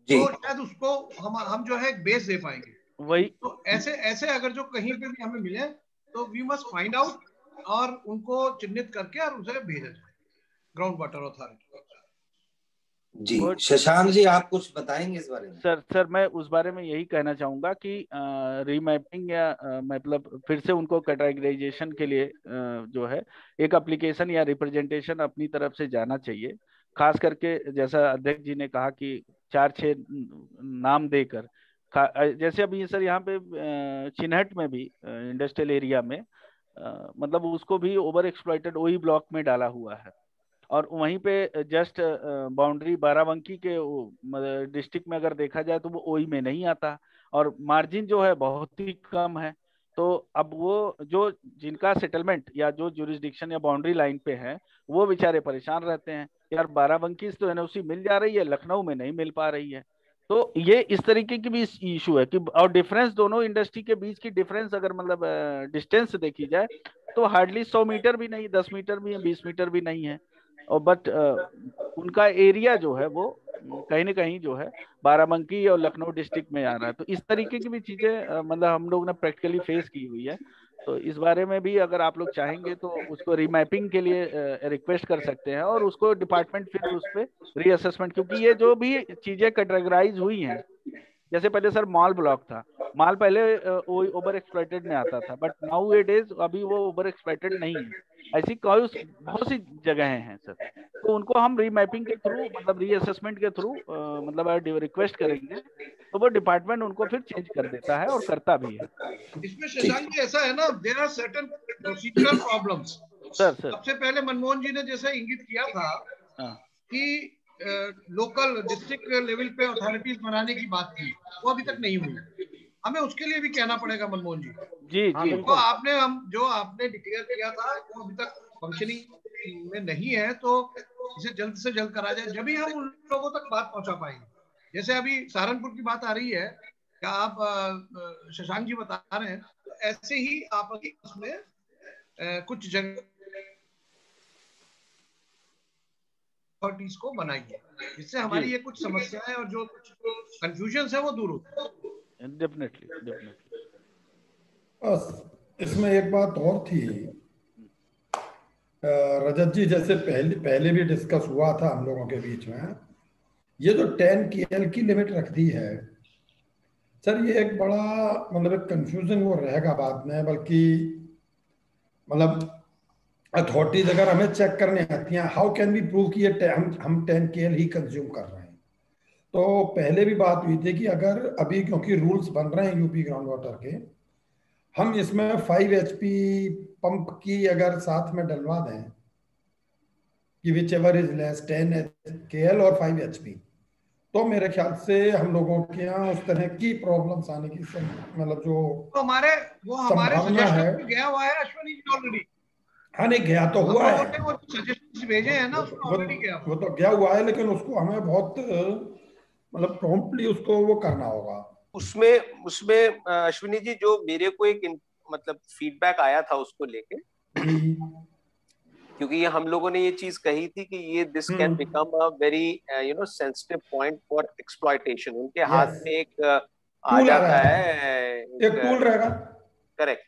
तो शायद उसको हम जो है एक बेस दे पाएंगे। वही तो ऐसे अगर जो कहीं पे भी हमें मिले तो वी मस्ट फाइंड आउट और उनको चिन्हित करके और उसे भेजा जाए ग्राउंड वाटर अथॉरिटी। जी शशांक जी आप कुछ बताएंगे इस बारे में? सर मैं उस बारे में यही कहना चाहूंगा कि रीमैपिंग या मतलब फिर से उनको कैटेगराइजेशन के लिए जो है एक एप्लीकेशन या रिप्रेजेंटेशन अपनी तरफ से जाना चाहिए, खास करके जैसा अध्यक्ष जी ने कहा कि 4-6 नाम देकर, जैसे अभी सर यहाँ पे चिन्हट में भी इंडस्ट्रियल एरिया में मतलब उसको भी ओवर एक्सप्लॉइटेड वही ब्लॉक में डाला हुआ है, और वहीं पे जस्ट बाउंड्री बाराबंकी के डिस्ट्रिक्ट में अगर देखा जाए तो वो ओई में नहीं आता और मार्जिन जो है बहुत ही कम है। तो अब वो जो जिनका सेटलमेंट या जो जुरिस्डिक्शन या बाउंड्री लाइन पे है वो बेचारे परेशान रहते हैं, यार बाराबंकी से तो एनओसी मिल जा रही है, लखनऊ में नहीं मिल पा रही है। तो ये इस तरीके की भी इशू है कि और डिफरेंस दोनों इंडस्ट्री के बीच की डिफरेंस अगर मतलब डिस्टेंस देखी जाए तो हार्डली 100 मीटर भी नहीं, 10 मीटर भी है, 20 मीटर भी नहीं है, और बट उनका एरिया जो है वो कहीं ना कहीं जो है बाराबंकी और लखनऊ डिस्ट्रिक्ट में आ रहा है। तो इस तरीके की भी चीजें मतलब हम लोग ने प्रैक्टिकली फेस की हुई है। तो इस बारे में भी अगर आप लोग चाहेंगे तो उसको रीमैपिंग के लिए रिक्वेस्ट कर सकते हैं और उसको डिपार्टमेंट फिर उस पर रीअसेसमेंट, क्योंकि ये जो भी चीजें कैटेगराइज हुई हैं, जैसे पहले सर मॉल ब्लॉक था, मॉल पहले ओवर एक्सप्लॉइटेड में आता था, बट नाउ इट इज अभी वो ओवर एक्सप्लॉइटेड नहीं है। ऐसी बहुत सी जगह हैं सर, तो उनको हम रीमैपिंग के थ्रू मतलब रीअसेसमेंट के थ्रू मतलब रिक्वेस्ट करेंगे तो वो डिपार्टमेंट उनको फिर चेंज कर देता है और करता भी है। इसमें शशांक जी ऐसा है ना, there are certain procedural problems. Sir सबसे पहले मनमोहन जी ने जैसे इंगित किया था कि लोकल डिस्ट्रिक्ट लेवल पे अथॉरिटीज बनाने की बात की, वो अभी तक नहीं हुई। हमें उसके लिए भी कहना पड़ेगा मनमोहन जी। जी तो आपने डिक्लेयर किया था वो अभी तक फंक्शनिंग में नहीं है, तो इसे जल्द से जल्द करा जाए, जब भी हम उन लोगों तक बात पहुंचा पाएंगे। जैसे अभी सहारनपुर की बात आ रही है, क्या आप शशांक जी बता रहे हैं, तो ऐसे ही आपस में कुछ जगह अथॉरिटीज को बनाइए, जिससे हमारी ये कुछ समस्याएं और जो कुछ कंफ्यूजन है वो दूर होता है। डेफिनेटली। बस इसमें एक बात और थी रजत जी, जैसे पहले भी डिस्कस हुआ था हम लोगों के बीच में, ये जो 10 KL की लिमिट रख दी है सर, ये एक बड़ा मतलब एक कंफ्यूजन वो रहेगा बाद में, बल्कि मतलब अथॉरिटीज अगर हमें चेक करने आती हैं, हाउ कैन बी प्रूव कि ये हम 10 KL ही कंज्यूम कर रहे हैं। तो पहले भी बात हुई थी कि अगर अभी क्योंकि रूल्स बन रहे हैं यूपी ग्राउंड वाटर के, हम इसमें 5 HP पंप की अगर साथ में डलवा दें कि which ever is less 10 KL और 5 HP, तो मेरे ख्याल से हम लोगों के यहाँ उस तरह की प्रॉब्लम्स आने की मतलब जो तो हमारे संभावना है गया हुआ है अश्विनी जी ऑलरेडी। हाँ नहीं, गया तो हुआ है, वो सजेशंस भेजे हैं ना, उसमें ऑलरेडी गया वो तो गया हुआ है, लेकिन उसको हमें बहुत मतलब प्रॉम्प्टली उसको वो करना होगा। उसमें अश्विनी जी जो मेरे को एक मतलब फीडबैक आया था उसको लेके, क्योंकि ये हम लोगों ने ये चीज कही थी कि ये this can become a very sensitive point for exploitation. उनके हाथ में एक आ जाता है, एक टूल रहेगा, करेक्ट,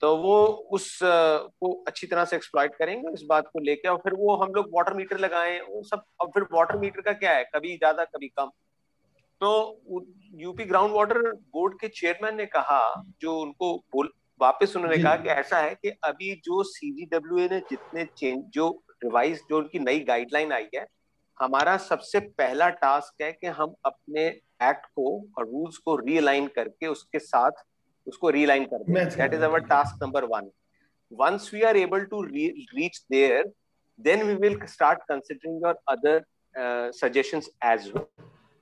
तो वो उस को अच्छी तरह से एक्सप्लॉइट करेंगे इस बात को लेके, और फिर वो हम लोग वाटर मीटर लगाएं वो सब। अब फिर वाटर मीटर का क्या है, कभी ज्यादा कभी कम। तो यूपी ग्राउंड वाटर बोर्ड के चेयरमैन ने कहा, जो उनको वापस उन्होंने कहा कि ऐसा है कि अभी जो CGWA ने जितने चेंज जो रिवाइज जो उनकी नई गाइडलाइन आई है, हमारा सबसे पहला टास्क है कि हम अपने एक्ट को और रूल्स को रीअलाइन करके उसके साथ उसको रीअलाइन कर दें। That is our task number 1। Once we are able to reach there, then we will start considering your other suggestions as well.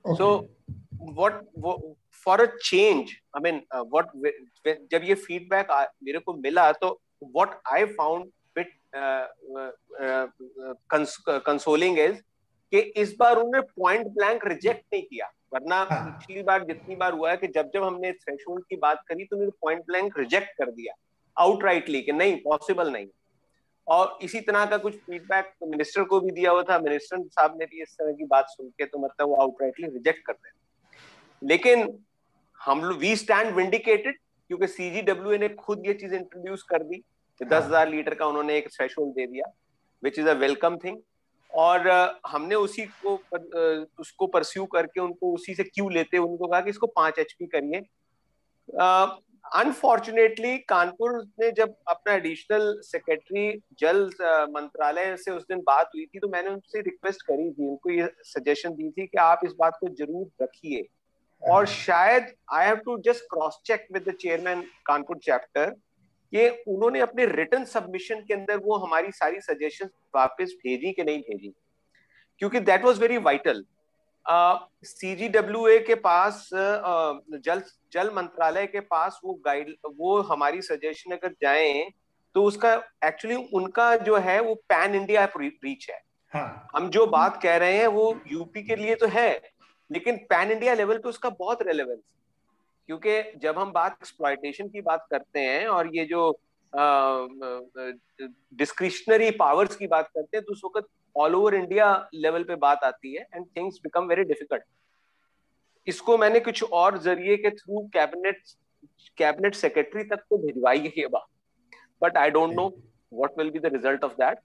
Okay. So for a change, I mean, जब ये feedback मेरे को मिला, तो what I found bit consoling is कि इस बार उन्होंने point blank reject नहीं किया, वरना पिछली बार जितनी बार हुआ है कि जब हमने threshold की बात करी तो उन्होंने point blank reject कर दिया outrightly कि नहीं, possible नहीं। और इसी तरह का कुछ फीडबैक मिनिस्टर को भी दिया हुआ था, मिनिस्टर साहब ने भी इस तरह की बात सुन के तो मतलब वो आउटराइटली रिजेक्ट कर रहे हैं। लेकिन हम लोग वी स्टैंड विंडिकेटेड, क्योंकि CGWA ने खुद ये चीज इंट्रोड्यूस कर दी, 10,000 लीटर का उन्होंने एक थ्रेशोल्ड दे दिया, which is a welcome thing. और हमने उसी को उसको परस्यू करके उनको उसी से क्यों लेते, उनको कहा कि इसको 5 HP करिए। अनफॉर्चुनेटली कानपुर ने जब अपना एडिशनल सेक्रेटरी जल मंत्रालय से उस दिन बात हुई थी, तो मैंने उनसे रिक्वेस्ट करी थी, उनको ये सजेशन दी थी कि आप इस बात को जरूर रखिए। और शायद I have to just cross check with the chairman Kanpur chapter कि उन्होंने अपने रिटन सबमिशन के अंदर वो हमारी सारी सजेशन वापस भेजी कि नहीं भेजी, क्योंकि that was very vital. CGWA के पास जल मंत्रालय के पास वो हमारी सजेशन अगर जाएं तो उसका एक्चुअली उनका जो है वो पैन इंडिया रीच है। हाँ। हम जो बात कह रहे हैं वो यूपी के लिए तो है, लेकिन पैन इंडिया लेवल पे उसका बहुत रेलेवेंस, क्योंकि जब हम बात एक्सप्लॉयटेशन की बात करते हैं और ये जो डिस्क्रिशनरी पावर्स की बात करते हैं, तो उस वक्त ऑल ओवर इंडिया लेवल पे बात आती है and things become very difficult. इसको मैंने कुछ और जरिए के थ्रू कैबिनेट सेक्रेटरी तक तो भिजवाई है ये बात, but I don't know what will be the result of that.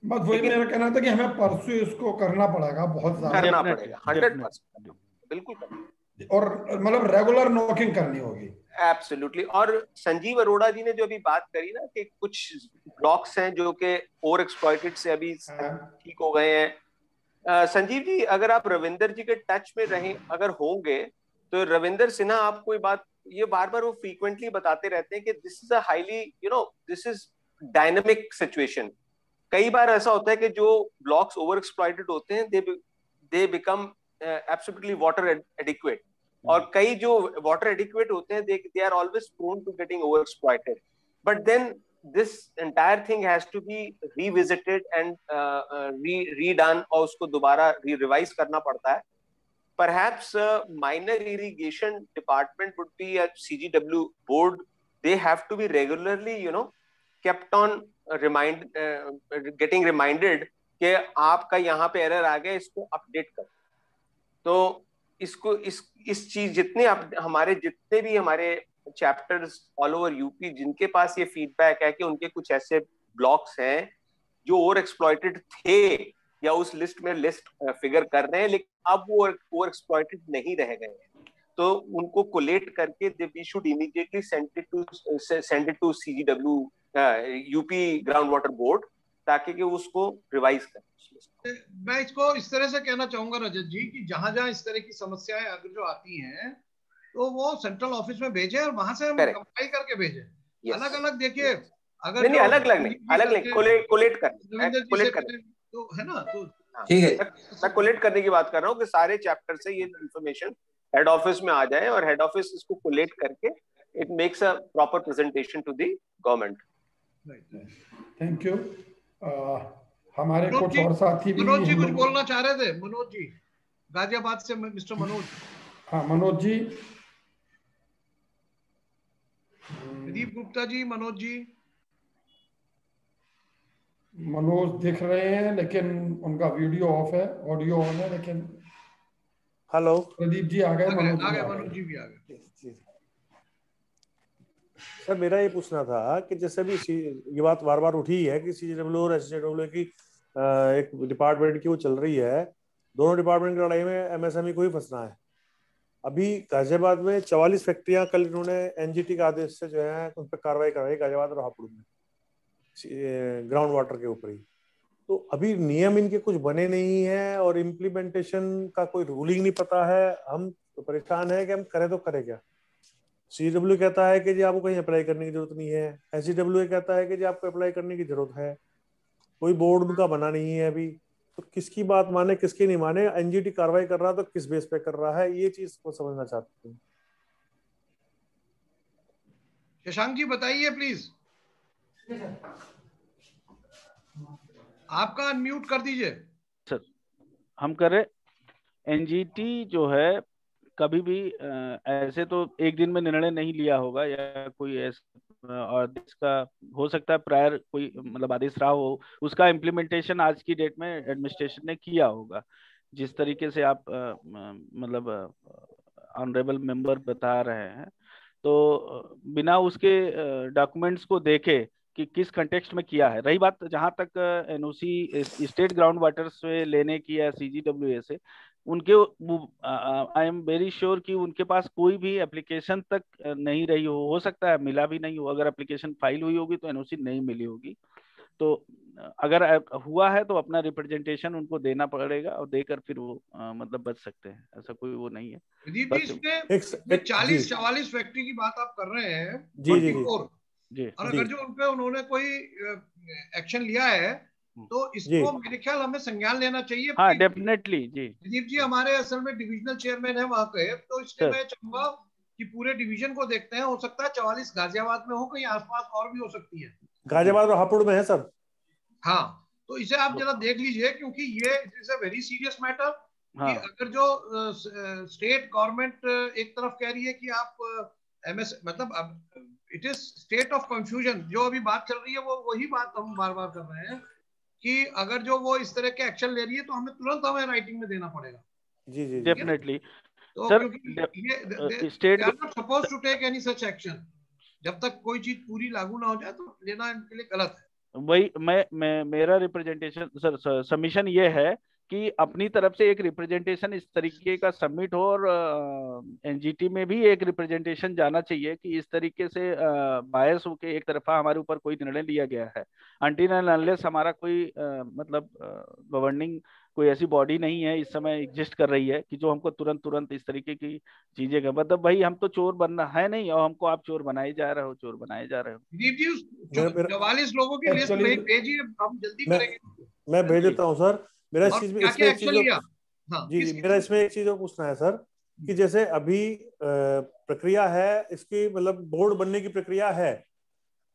बस वही मेरा कहना था कि हमें परसों इसको करना पड़ेगा, बहुत ज्यादा करना पड़ेगा, 100% बिल्कुल करना, और मतलब रेगुलर नॉकिंग करनी होगी। एब्सोल्युटली। और संजीव अरोड़ा जी ने जो अभी बात करी ना कि कुछ ब्लॉक्स हैं जो कि ओवर एक्सप्लॉइटेड से अभी ठीक हो गए हैं, संजीव जी अगर आप रविंदर जी के टच में रहे अगर होंगे तो रविंदर सिन्हा आपको ये बात ये बार बार वो फ्रीक्वेंटली बताते रहते हैं कि this is a highly this is dynamic situation. कई बार ऐसा होता है कि जो ब्लॉक्स ओवर एक्सप्लॉइटेड होते हैं they become absolutely water adequate, और कई जो वाटर एडिक्वेट होते हैं they are always prone to getting over exploited, but then this entire thing has to be revisited and redone, और उसको दोबारा रिवाइज करना पड़ता है। Perhaps minor irrigation department would be a CGW board. They have to be regularly, kept on getting reminded कि आपका यहाँ पे एरर आ गया, इसको अपडेट करो। तो इसको इस चीज हमारे जितने भी हमारे चैप्टर्स ऑल ओवर यूपी जिनके पास ये फीडबैक है कि उनके कुछ ऐसे ब्लॉक्स हैं जो ओवर एक्सप्लॉइटेड थे या उस लिस्ट में लिस्ट फिगर कर रहे हैं, लेकिन अब वो ओवर एक्सप्लॉइटेड नहीं रह गए हैं, तो उनको कोलेट करके we should immediately send it to CGW UP ground water board, ताकि कि उसको रिवाइज करें। मैं इसको इस तरह से कहना चाहूंगा रजत जी कि जहां जहां इस तरह की समस्याएं अगर जो आती हैं तो वो सेंट्रल ऑफिस में भेजे और वहां से हम कंपाइल करके भेजे। अलग अलग देखिए, अगर नहीं, अलग नहीं, कोलेट कर तो है ना, तो ठीक है, मैं कोलेट करने की बात कर रहा हूँ कि सारे चैप्टर से ये इन्फॉर्मेशन हेड ऑफिस में आ जाए और हेड ऑफिस इसको कोलेट करके it makes a proper presentation to the government. Thank you. हमारे कुछ और साथी भी, मनोज जी कुछ बोलना चाह रहे थे। मनोज जी गाजियाबाद से, मिस्टर मनोज। हाँ मनोज जी। प्रदीप गुप्ता जी, मनोज जी। मनोज दिख रहे हैं लेकिन उनका वीडियो ऑफ है, ऑडियो ऑन है लेकिन। हेलो, प्रदीप जी आ गए, मनोज जी भी आ गए। सर मेरा ये पूछना था कि जैसे भी ये बात बार बार उठी है कि सीजीडब्ल्यू और एसजीडब्ल्यू की एक डिपार्टमेंट की वो चल रही है, दोनों डिपार्टमेंट की लड़ाई में एमएसएमई को ही फंसना है। अभी गाजियाबाद में 44 फैक्ट्रियां कल इन्होंने एनजीटी के आदेश से जो है उन पर कार्रवाई करवाई, गाजियाबाद और हापुड़ में ग्राउंड वाटर के ऊपर ही। तो अभी नियम इनके कुछ बने नहीं है और इम्प्लीमेंटेशन का कोई रूलिंग नहीं पता है। हम तो परेशान है कि हम करें तो करें क्या। सीडब्ल्यू कहता है कि जी आपको कहीं अप्लाई करने की जरूरत नहीं है, एसडब्ल्यू कहता है कि जी आपको अप्लाई करने की जरूरत है। कोई बोर्ड उनका बना नहीं है अभी, तो किसकी बात माने किसकी नहीं माने। एनजीटी कार्रवाई कर रहा है तो किस बेस पे कर रहा है, ये चीज को समझना चाहते हैं। शशांक जी बताइए प्लीज, आपका अनम्यूट कर दीजिए। सर हम करें। एनजीटी जो है कभी भी ऐसे तो एक दिन में निर्णय नहीं लिया होगा, या कोई ऐसा आदेश का हो सकता है प्रायर कोई मतलब आदेश रहा हो, उसका इम्प्लीमेंटेशन आज की डेट में एडमिनिस्ट्रेशन ने किया होगा। जिस तरीके से आप मतलब ऑनरेबल मेंबर बता रहे हैं, तो बिना उसके डॉक्यूमेंट्स को देखे कि किस कंटेक्स्ट में किया है। रही बात जहां तक एनओसी स्टेट ग्राउंड वाटर से लेने की या सीजीडब्ल्यूए से, उनके आई एम वेरी श्योर कि उनके पास कोई भी एप्लीकेशन तक नहीं रही हो सकता है मिला भी नहीं हो। अगर एप्लीकेशन फाइल हुई होगी तो एनओसी नहीं मिली होगी। तो अगर हुआ है तो अपना रिप्रेजेंटेशन उनको देना पड़ेगा और देकर फिर वो मतलब बच सकते हैं, ऐसा कोई वो नहीं है। प्रदीप जी इसमें 40-44 फैक्ट्री की बात आप कर रहे हैं, जी जी जी, और अगर जो उनपे उन्होंने कोई एक्शन लिया है तो इसको मेरे ख्याल हमें संज्ञान लेना चाहिए। हाँ डेफिनेटली जी। प्रदीप जी हमारे असल में डिविजनल चेयरमैन है वहां के, तो इसलिए मैं चाहूंगा कि पूरे डिवीजन को देखते हैं। हो सकता है 44 गाजियाबाद में हो, कहीं आसपास और भी हो सकती है। गाजियाबाद और हापुड़ में है सर। हाँ, तो इसे आप जरा देख लीजिए, क्योंकि ये it is a very serious matter. कि अगर जो स्टेट गवर्नमेंट एक तरफ कह रही है कि आप एमएस मतलब अब it is state of confusion, जो अभी बात चल रही है वो वही बात हम बार बार कर रहे हैं कि अगर जो वो इस तरह के एक्शन ले रही है तो हमें तुरंत राइटिंग में देना पड़ेगा। जी जी डेफिनेटली तो सर, क्योंकि state are not supposed to take any such action. जब तक कोई चीज पूरी लागू ना हो जाए तो लेना इनके लिए गलत है। वही मैं मेरा रिप्रेजेंटेशन सर सबमिशन ये है कि अपनी तरफ से एक रिप्रेजेंटेशन इस तरीके का सबमिट हो, और एनजीटी में भी एक रिप्रेजेंटेशन जाना चाहिए कि इस तरीके से बायस होके एक तरफा हमारे ऊपर कोई निर्णय लिया गया है। अनटिल एंड अनलेस हमारा कोई मतलब गवर्निंग कोई ऐसी बॉडी नहीं है इस समय एग्जिस्ट कर रही है कि जो हमको तुरंत इस तरीके की चीजें का मतलब भाई हम तो चोर बनना है नहीं, और हमको आप चोर बनाए जा रहे हो, चोर बनाए जा रहे हो। 44 लोगों की लिस्ट भेजिए, हम जल्दी करेंगे। मैं भेज देता हूँ सर। मेरा इस चीज में इसमें एक चीज जी मेरा इसमें एक चीज और पूछना है सर कि जैसे अभी प्रक्रिया है इसकी, मतलब बोर्ड बनने की प्रक्रिया है,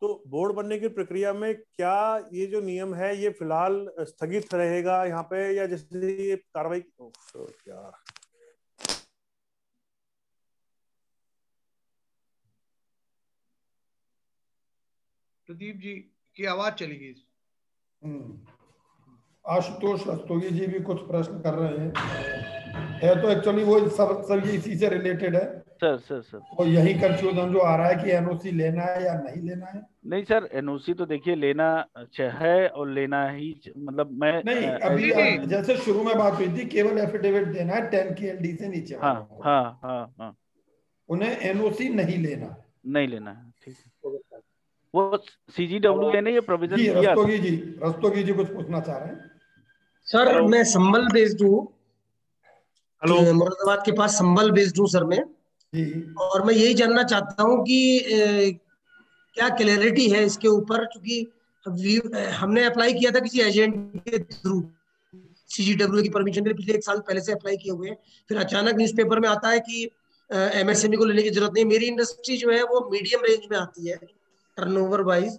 तो बोर्ड बनने की प्रक्रिया में क्या ये जो नियम है ये फिलहाल स्थगित रहेगा यहाँ पे, या जैसे ये कार्रवाई यार प्रदीप जी की आवाज चली गई। आशुतोष रस्तोगी जी भी कुछ प्रश्न कर रहे हैं, है तो एक्चुअली वो सब ये इसी से रिलेटेड है सर। और यही कंफ्यूजन जो आ रहा है कि एनओसी लेना है या नहीं लेना है। नहीं सर, एनओसी तो देखिए लेना है और लेना ही, मतलब मैं नहीं अभी जैसे शुरू में बात हुई थी केवल एफिडेविट देना है 10 KLD से नीचे वालों को। हाँ, उन्हें एनओसी नहीं लेना है, ठीक है। वो CGWA ने ये प्रोविजन किया। रस्तोगी जी कुछ पूछना चाह रहे हैं। सर मैं संबल बेस्ड हूँ, मुरादाबाद के पास संबल बेस्ड हूँ सर मैं, और मैं यही जानना चाहता हूँ कि क्या क्लैरिटी है इसके ऊपर, क्योंकि हमने अप्लाई किया था किसी एजेंट के थ्रू CGWA की परमिशन के लिए, पिछले 1 साल पहले से अप्लाई किए हुए हैं, फिर अचानक न्यूज़पेपर में आता है कि MSME को लेने की जरूरत नहीं। मेरी इंडस्ट्री जो है वो मीडियम रेंज में आती है टर्नओवर वाइज,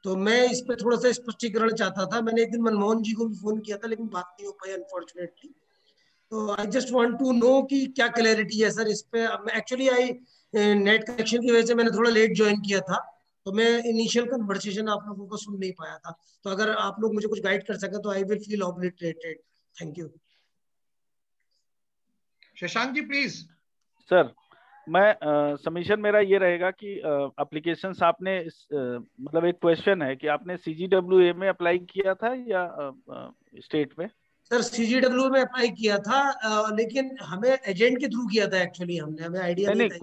तो मैं इस पे थोड़ा सा स्पष्टीकरण चाहता था। मैंने एक दिन मनमोहन जी को भी फोन किया था लेकिन बात नहीं हो पाई अनफॉर्चुनेटली। तो I just want to know कि क्या क्लैरिटी है सर इस पे। एक्चुअली नेट कनेक्शन की वजह से मैंने थोड़ा लेट ज्वाइन किया था, तो मैं इनिशियल कन्वर्सेशन आप लोगों को सुन नहीं पाया था। तो अगर आप लोग मुझे कुछ गाइड कर सके तो I will feel obliterated. Thank you. Shashank ji please. Sir मैं सबमिशन मेरा ये रहेगा कि एप्लीकेशंस आपने मतलब एक क्वेश्चन है कि आपने CGWA में अप्लाई किया था या स्टेट में? सर CGWA में अप्लाई किया था, लेकिन हमें एजेंट के थ्रू किया था एक्चुअली। हमें आइडिया नहीं था।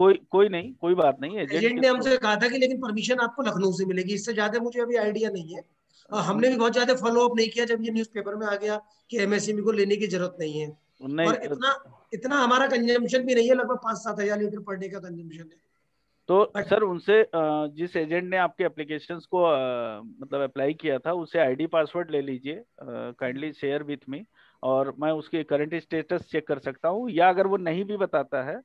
कोई बात नहीं। एजेंट ने हमसे कहा था कि लेकिन परमिशन आपको लखनऊ से मिलेगी, इससे ज्यादा मुझे अभी आइडिया नहीं है। हमने भी बहुत ज्यादा फॉलो अप नहीं किया जब ये न्यूज़पेपर में आ गया कि MSME को लेने की जरूरत नहीं है। और इतना हमारा कंजम्पशन भी नहीं है, लगभग 5-7 हजार लीटर पर डे का कंजम्पशन है। तो सर उनसे जिस एजेंट ने आपके एप्लीकेशंस को मतलब अप्लाई किया था उससे ID पासवर्ड ले लीजिए, काइंडली शेयर विथ मी, और मैं उसके करंट स्टेटस चेक कर सकता हूँ। या अगर वो नहीं भी बताता है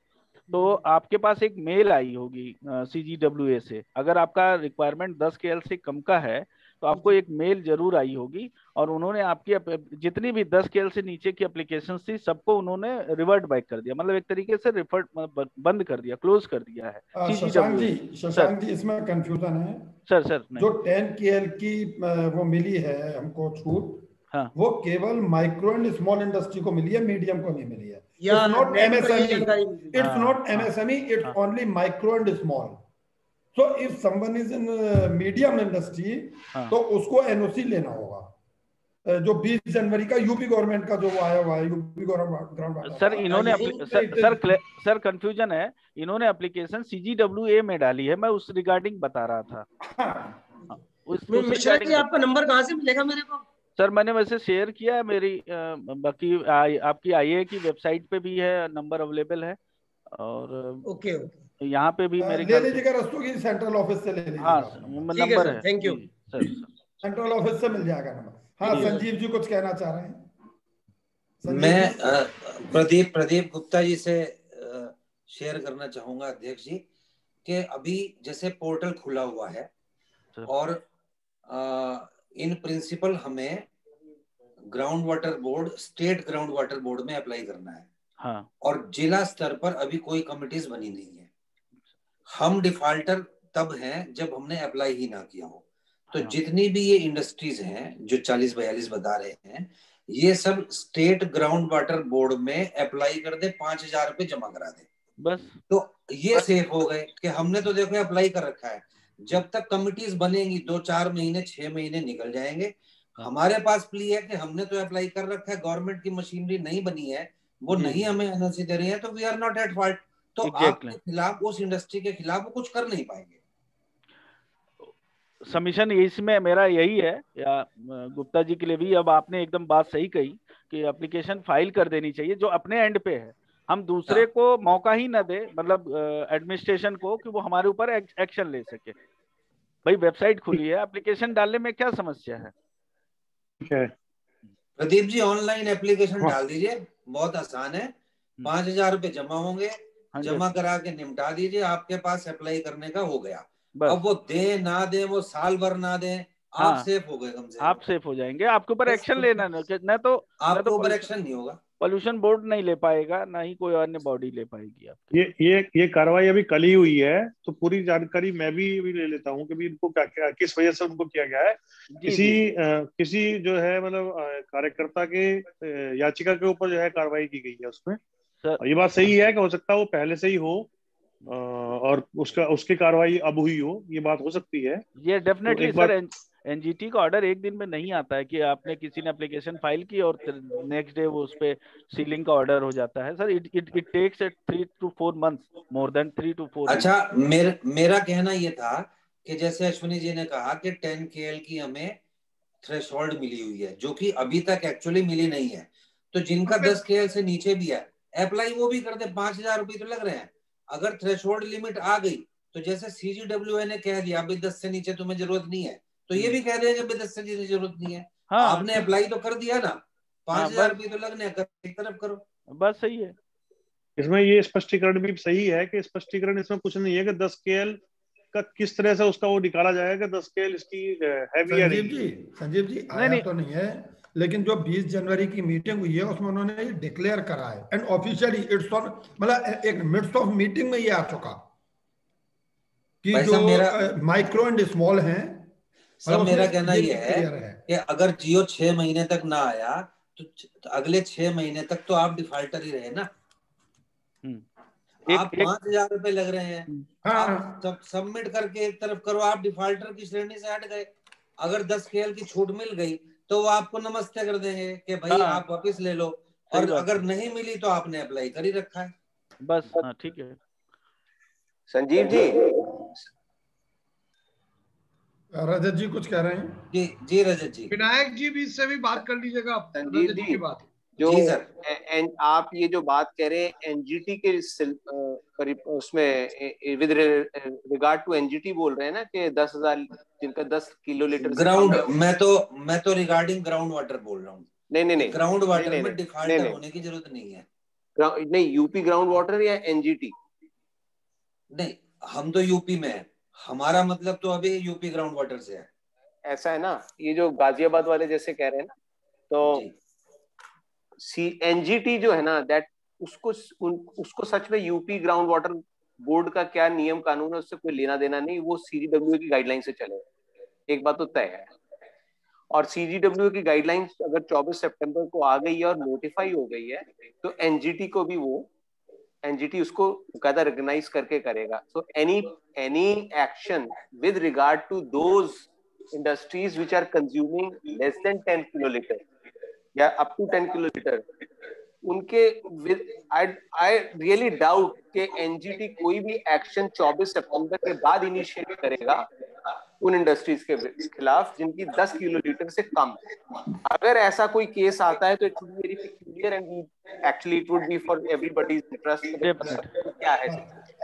तो आपके पास एक मेल आई होगी CGWA से। अगर आपका रिक्वायरमेंट 10 KL से कम का है तो आपको एक मेल जरूर आई होगी, और उन्होंने आपकी जितनी भी 10 KL से नीचे की एप्लीकेशन थी सबको उन्होंने रिवर्ट बैक कर दिया, मतलब एक तरीके से रिफर्ट बंद कर दिया, क्लोज कर दिया है। शशांक जी इसमें कंफ्यूजन है सर जो 10 KL की वो मिली है हमको छूट, हाँ, वो केवल माइक्रो एंड स्मॉल इंडस्ट्री को मिली है, मीडियम को नहीं मिली है। It's not MSME, it's only micro and small. So if someone is in medium industry, तो उसको NOC लेना होगा। जो 20 जनवरी का यूपी गवर्नमेंट का जो वो आया हुआ है, यूपी गवर्नमेंट। सर इन्होंने सर कंफ्यूजन है, इन्होंने एप्लीकेशन CGWA में डाली है, मैं उस रिगार्डिंग बता रहा था। मिश्रा जी आपका नंबर कहाँ से मिलेगा मेरे को? सर मैंने वैसे शेयर किया है, मेरी बाकी आपकी IA की वेबसाइट पे भी है, नंबर अवेलेबल है, और ओके यहाँ पे भी मेरे ले लीजिएगा रस्तोगी, सेंट्रल ऑफिस से ले लीजिएगा। हाँ नंबर है। Thank you sir, central office से मिल जाएगा नंबर। हाँ संजीव जी कुछ कहना चाह रहे हैं। मैं प्रदीप गुप्ता जी से शेयर करना चाहूंगा अध्यक्ष जी कि अभी जैसे पोर्टल खुला हुआ है और इन प्रिंसिपल हमें ground water board, state ground water board में अप्लाई करना है। हाँ। और जिला स्तर पर अभी कोई कमिटीज बनी नहीं है। हम डिफॉल्टर तब हैं जब हमने अप्लाई ही ना किया हो। तो जितनी भी ये इंडस्ट्रीज हैं जो 40-42 बता रहे हैं, ये सब स्टेट ग्राउंड वाटर बोर्ड में अप्लाई कर दे, 5,000 रुपए जमा करा दे बस। तो ये सेफ हो गए कि हमने तो देखो अप्लाई कर रखा है। जब तक कमिटीज बनेंगी 2-4 महीने 6 महीने निकल जाएंगे। हमारे पास प्ली है कि हमने तो अप्लाई कर रखा है, गवर्नमेंट की मशीनरी नहीं बनी है, वो नहीं हमें एनओसी दे रही है, तो we are not at fault. तो आपके खिलाफ, उस इंडस्ट्री के खिलाफ वो कुछ कर नहीं पाएंगे। सबमिशन इसमें मेरा यही है, या गुप्ता जी के लिए भी, अब आपने एकदम बात सही कही कि एप्लीकेशन फाइल कर देनी चाहिए जो अपने एंड पे है, हम दूसरे को मौका ही ना दे, मतलब एडमिनिस्ट्रेशन को, कि वो हमारे ऊपर एक्शन ले सके। भाई वेबसाइट खुली है, एप्लीकेशन डालने में क्या समस्या है? प्रदीप जी ऑनलाइन एप्लीकेशन डाल दीजिए, बहुत आसान है। 5,000 रुपए जमा होंगे, जमा करा के निपटा दीजिए, आपके पास अप्लाई करने का हो गया। अब वो दे ना दे, वो साल भर ना दे, आप सेफ हो गए। कम से आप सेफ हो जाएंगे, आपके ऊपर एक्शन लेना न तो आपके ऊपर एक्शन नहीं होगा। पोल्यूशन बोर्ड नहीं ले पाएगा, ना ही कोई अन्य बॉडी ले पाएगी आपकी। ये कार्रवाई अभी कल ही हुई है, तो पूरी जानकारी मैं भी ले लेता हूँ कि भी इनको क्या क्या किस वजह से उनको किया गया है। किसी जो है मतलब कार्यकर्ता के याचिका के ऊपर जो है कार्रवाई की गई है उसमें। और ये बात सही है कि हो सकता है वो पहले से ही हो और उसकी कार्रवाई अब हुई हो, ये बात हो सकती है। ये डेफिनेटली तो सर एनजीटी का ऑर्डर एक दिन में नहीं आता है कि आपने किसी ने एप्लीकेशन फाइल की और नेक्स्ट डे वो उस पे सीलिंग का ऑर्डर हो जाता है sir. It takes 3 to 4 months, more than 3 to 4 अच्छा, मेरा कहना ये था कि जैसे अश्विनी जी ने कहा कि 10 KL की हमें थ्रेशोल्ड मिली हुई है, जो कि अभी तक एक्चुअली मिली नहीं है। तो जिनका 10 KL से नीचे भी है अप्लाई वो भी कर दे, 5,000 रुपये तो लग रहे हैं। अगर थ्रेशोल्ड लिमिट आ गई तो जैसे CGWA ने कह दिया अभी 10 से नीचे तुम्हें जरूरत नहीं है, तो ये भी कह रहे हैं कि 10 से नीचे जरूरत नहीं है। हाँ, आपने अप्लाई तो कर दिया ना, 5,000 रुपये तो लगने, एक तरफ करो, बस सही है। इसमें ये स्पष्टीकरण भी सही है कि स्पष्टीकरण इसमें कुछ नहीं है कि 10 KL का किस तरह से उसका वो निकाला जाएगा, 10 KL इसकी हैवी है। संजीव जी आया तो नहीं है, लेकिन जो 20 जनवरी की मीटिंग हुई है उसमें उन्होंने डिक्लेयर करा है एंड ऑफिशियली इट्स ऑन, मतलब एक मिडस्ट ऑफ मीटिंग में ये आ चुका कि जो माइक्रो एंड स्मॉल हैं। सब मेरा कहना ये है कि अगर जियो 6 महीने तक ना आया तो अगले 6 महीने तक तो आप डिफॉल्टर ही रहे ना। आप 5,000 रुपए लग रहे हैं, आप सब सबमिट करके एक तरफ करो, आप डिफॉल्टर की श्रेणी से हट गए। अगर 10 KL की छूट मिल गई तो वो आपको नमस्ते कर देंगे कि भाई आप वापस ले लो, और अगर नहीं मिली तो आपने अप्लाई कर ही रखा है बस। ठीक है संजीव जी। रजत जी कुछ कह रहे हैं? जी रजत जी। विनायक जी भी इससे भी बात कर लीजिएगा। संजीव जी की बात जो आप ये जो बात कह रहे हैं एनजीटी के उसमें विद रिगार्ड टू एनजीटी बोल रहे हैं ना कि 10,000 जिनका 10 किलोलीटर ग्राउंड, मैं तो रिगार्डिंग ग्राउंड वाटर बोल रहा हूँ। नहीं ग्राउंड वाटर में डिफॉल्टर होने की जरूरत नहीं है। नहीं, यूपी ग्राउंड वाटर या एनजीटी? नहीं, हम तो यूपी में है, हमारा मतलब तो अभी यूपी ग्राउंड वाटर से है। ऐसा है ना, ये जो गाजियाबाद वाले जैसे कह रहे हैं ना, तो एनजीटी जो है ना दैट उसको सच में यूपी ग्राउंड वाटर बोर्ड का क्या नियम कानून है उससे कोई लेना देना नहीं, वो CGWA की गाइडलाइन से चले, एक बात तो तय है। और CGWA की गाइडलाइंस अगर 24 सितंबर को आ गई है और नोटिफाई हो गई है तो एनजीटी को भी एनजीटी उसको बकायदा रिकॉग्नाइज करके करेगा। So any action with regard to those industries which are consuming less than 10 kilolitre या अप टू 10 किलोलीटर, उनके आई रियली डाउट कि एनजीटी कोई भी एक्शन 24 सितंबर के बाद इनिशिएट करेगा उन इंडस्ट्रीज के खिलाफ जिनकी 10 किलोलीटर से कम है। अगर ऐसा कोई केस आता है तो it would be very peculiar and actually it would be for everybody's interest. क्या है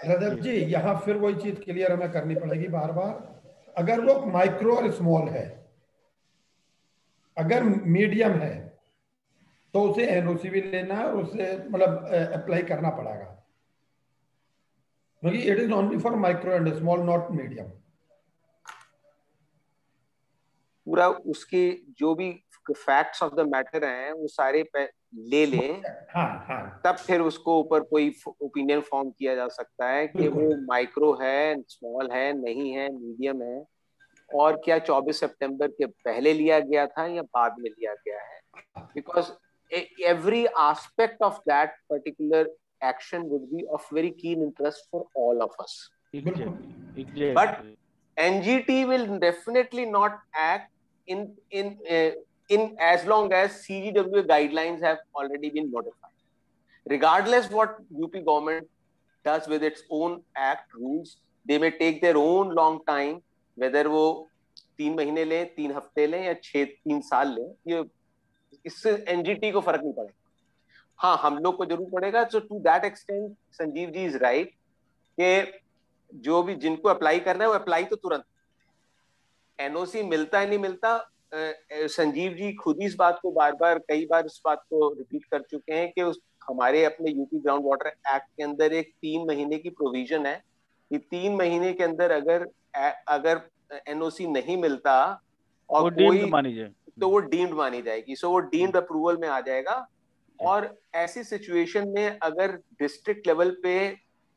रजत जी, यहाँ फिर वही चीज क्लियर हमें करनी पड़ेगी बार बार। अगर वो माइक्रो और स्मॉल है, अगर मीडियम है तो उसे एनओसी भी लेना है, उसे मतलब अप्लाई करना पड़ेगा, क्योंकि it is only for micro and small, not medium. पूरा उसके जो भी फैक्ट्स ऑफ द मैटर हैं वो सारे ले लें। हाँ। तब फिर उसको ऊपर कोई ओपिनियन फॉर्म किया जा सकता है कि वो माइक्रो है, स्मॉल है, नहीं है, मीडियम है, और क्या 24 सितंबर के पहले लिया गया था या बाद में लिया गया है। Because every aspect of that particular action would be of very keen interest for all of us. Exactly. But NGT will definitely not act in as long as CGWA guidelines have already been notified. Regardless what UP government does with its own act rules, they may take their own long time, whether वो 3 महीने लें, 3 हफ्ते लें या 3 साल लें, ये इससे एनजीटी को फर्क नहीं पड़ेगा। हाँ, हम लोग को जरूर पड़ेगा। So to that extent Sanjeev ji is right कि जो भी जिनको अप्लाई करना है वो अप्लाई तो तुरंत, एनओसी मिलता है नहीं मिलता। संजीव जी खुद ही इस बात को कई बार इस बात को रिपीट कर चुके हैं कि हमारे अपने यूपी ग्राउंड वाटर एक्ट के अंदर एक 3 महीने की प्रोविजन है कि 3 महीने के अंदर अगर एनओसी नहीं मिलता और कोई मानी जाए तो वो डीम्ड मानी जाएगी। सो वो डीम्ड अप्रूवल में आ जाएगा और ऐसी सिचुएशन में अगर डिस्ट्रिक्ट लेवल पे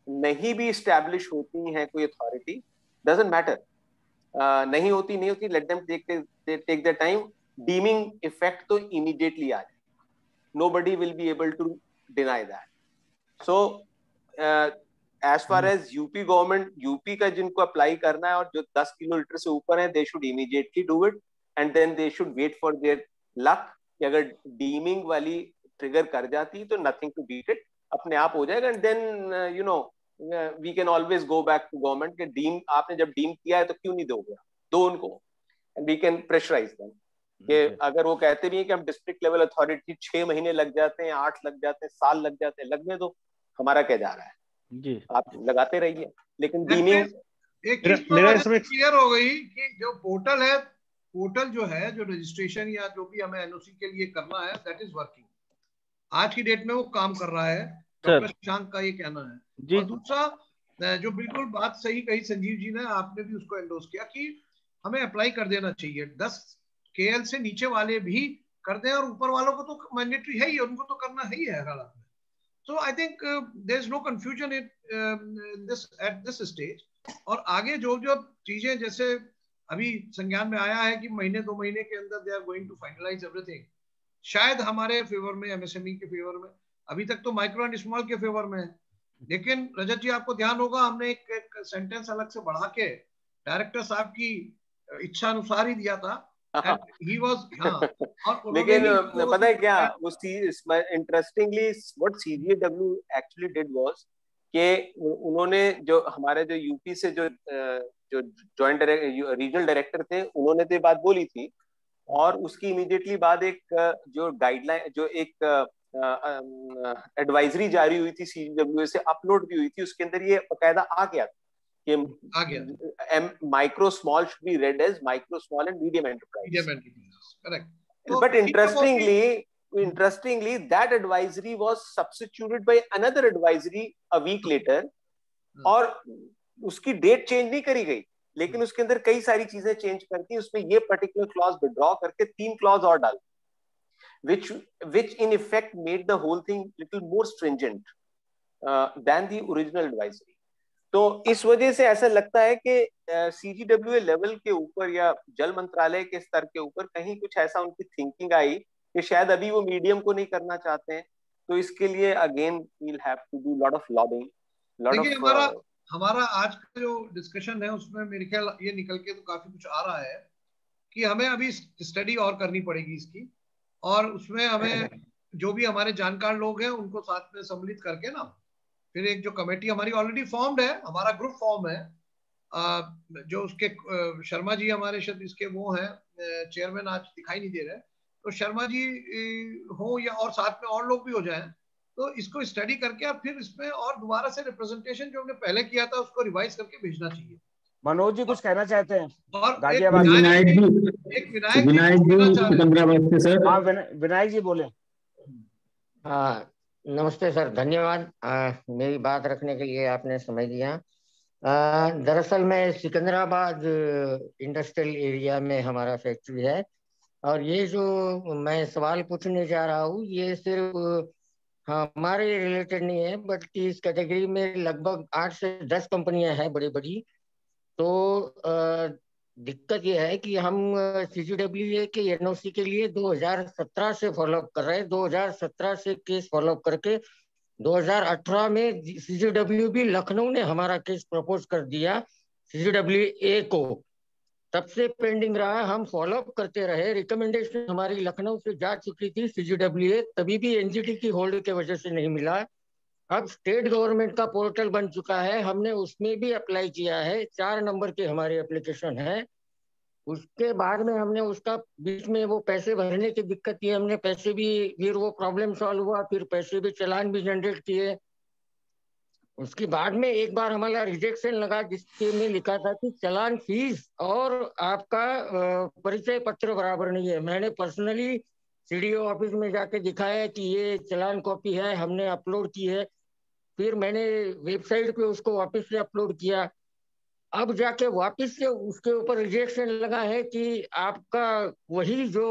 नहीं भी स्टैब्लिश होती है कोई अथॉरिटी, डजंट मैटर, नहीं होती let them take the time, deeming effect तो इमीडिएटली आ जाए, nobody will be able to deny that. So as far as UP government, UP का जिनको अप्लाई करना है और जो 10 किलोमीटर से ऊपर है, they should immediately do it and then they should wait for their luck कि अगर डीमिंग वाली ट्रिगर कर जाती तो nothing to beat it, अपने आप हो जाएगा, and then you know we can always go back to government कि डीम आपने जब डीम किया है तो क्यों नहीं दोगे, दो उनको, and we can pressurize them कि अगर वो कहते भी हैं कि हम डिस्ट्रिक्ट लेवल अथॉरिटी 6 महीने लग जाते हैं, 8 लग जाते हैं, साल लग जाते हैं, लगने दो, हमारा क्या जा रहा है जी, आप लगाते रहिए। लेकिन डीमिंग एक चीज तो क्लियर हो गई कि जो पोर्टल है, पोर्टल जो है, जो रजिस्ट्रेशन या जो भी हमें एनओसी के लिए करना है, दैट इज वर्किंग, आज की डेट में वो काम कर रहा है, डॉक्टर शशांक का ये कहना है। और दूसरा जो बिल्कुल बात सही कही संजीव जी ने, आपने भी उसको एंडोर्स किया कि हमें अप्लाई कर देना चाहिए, 10 KL से नीचे वाले भी कर दें और ऊपर वालों को तो मैंडेटरी है ही, उनको तो करना ही है हालात में। So I think there is no confusion in this at this stage. और आगे जो जो चीजें जैसे अभी संज्ञान में आया है कि महीने 2 महीने के अंदर they are going to finalise everything, शायद हमारे फेवर में, MSME के फेवर में, अभी तक तो माइक्रो एंड स्मॉल के फेवर में है। लेकिन रजत जी आपको ध्यान होगा, हमने एक सेंटेंस अलग से बढ़ा के डायरेक्टर साहब की इच्छा अनुसार ही दिया था। He was, लेकिन पता है क्या, वो interestingly what CGAW actually did was कि उन्होंने जो हमारे जो यूपी से जो जॉइंट रीजनल डायरेक्टर थे, उन्होंने तो ये बात बोली थी, और उसकी इमीडिएटली बाद एक जो गाइडलाइन, जो एक एडवाइजरी जारी हुई थी CGAW से, अपलोड भी हुई थी, उसके अंदर ये बकायदा आ गया था कि micro small should be read as micro small and medium enterprise. Correct. But interestingly that advisory was substituted by another advisory a week later, और उसकी डेट चेंज नहीं करी गई, लेकिन उसके अंदर कई सारी चीजें चेंज करती, उसमें ये पर्टिकुलर क्लॉज विड्रॉ करके 3 क्लॉज और डाल, which in effect made the whole thing little more stringent than the original advisory. तो इस वजह से ऐसा लगता है कि CGWA लेवल के ऊपर या जल मंत्रालय के स्तर के ऊपर कहीं कुछ ऐसा उनकी थिंकिंग आई कि शायद अभी वो मीडियम को नहीं करना चाहते हैं, तो इसके लिए again we'll have to do lot of lobbying, हमारा आज का जो डिस्कशन है उसमें मेरे ख्याल ये निकल के तो काफी कुछ आ रहा है कि हमें अभी स्टडी और करनी पड़ेगी इसकी, और उसमें हमें जो भी हमारे जानकार लोग हैं उनको साथ में सम्मिलित करके ना, फिर एक जो कमेटी हमारी ऑलरेडी फॉर्म्ड है, हमारा ग्रुप फॉर्म है, जो उसके शर्मा जी हमारे शायद इसके वो हैं चेयरमैन, आज दिखाई नहीं दे रहे, तो शर्मा जी हो या और साथ में और लोग भी हो जाएं, तो इसको स्टडी करके अब फिर इसमें और दोबारा से रिप्रेजेंटेशन जो हमने पहले किया था उसको रिवाइज करके भेजना चाहिए। मनोज जी कुछ कहना चाहते हैं? और विनायक जी बोले। हाँ नमस्ते सर, धन्यवाद मेरी बात रखने के लिए, आपने समय दिया। दरअसल मैं सिकंदराबाद इंडस्ट्रियल एरिया में हमारा फैक्ट्री है, और ये जो मैं सवाल पूछने जा रहा हूँ ये सिर्फ हमारे रिलेटेड नहीं है, बट इस कैटेगरी में लगभग 8 से 10 कंपनियां हैं बड़ी बड़ी। तो दिक्कत ये है कि हम CGWA के NOC के लिए 2017 से फॉलोअप कर रहे हैं, 2017 से केस फॉलोअप करके 2018 में CGWB लखनऊ ने हमारा केस प्रपोज कर दिया CGWA को, तब से पेंडिंग रहा, हम फॉलोअप करते रहे, रिकमेंडेशन हमारी लखनऊ से जा चुकी थी CGWA, तभी भी NGT की होल्ड के वजह से नहीं मिला। अब स्टेट गवर्नमेंट का पोर्टल बन चुका है, हमने उसमें भी अप्लाई किया है, 4 नंबर की हमारी एप्लीकेशन है। उसके बाद में हमने उसका बीच में वो पैसे भरने की दिक्कत थी, हमने पैसे भी, फिर वो प्रॉब्लम सॉल्व हुआ, फिर पैसे भी, चालान भी जनरेट किए। उसके बाद में एक बार हमारा रिजेक्शन लगा जिसके में लिखा था कि चालान फीस और आपका परिचय पत्र बराबर नहीं है। मैंने पर्सनली CDO ऑफिस में जाके दिखाया कि ये चालान कॉपी है, हमने अपलोड की है, फिर मैंने वेबसाइट पे उसको वापस से अपलोड किया, अब जाके वापस से उसके ऊपर रिजेक्शन लगा है कि आपका वही जो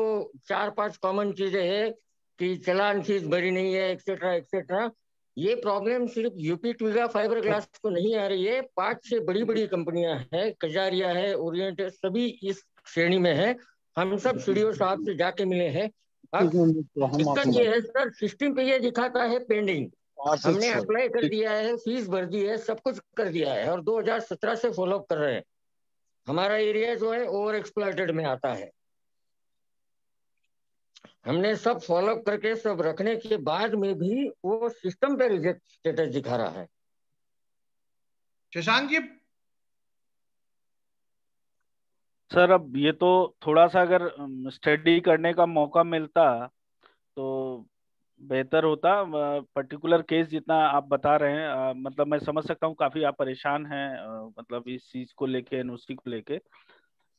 4-5 कॉमन चीजें है कि चलान फीस भरी नहीं है, एक्सेट्रा एक्सेट्रा। ये प्रॉब्लम सिर्फ यूपी ट्विगा फाइबर ग्लास को नहीं आ रही है, 5-6 बड़ी बड़ी कंपनियां हैं, कजारिया है, ओरिएंट है, सभी इस श्रेणी में है। हम सब सीडीओ साहब से जाके मिले हैं। अब दिक्कत ये है सर, सिस्टम पे ये दिखाता है पेंडिंग, हमने अप्लाई कर दिया है, फीस भर दी है, सब कुछ कर दिया है और 2017 से फॉलो अप कर रहे हैं। हमारा एरिया जो है ओवर एक्सप्लॉइटेड में आता है। हमने सब फॉलो अप करके सब रखने के बाद में भी वो सिस्टम पे रिजेक्ट स्टेटस दिखा रहा है। शशांक जी। सर अब ये तो थोड़ा सा अगर स्टडी करने का मौका मिलता तो बेहतर होता। पर्टिकुलर केस जितना आप बता रहे हैं, मतलब मैं समझ सकता हूँ काफी आप परेशान हैं, मतलब इस चीज को लेके, एनओसी को लेके।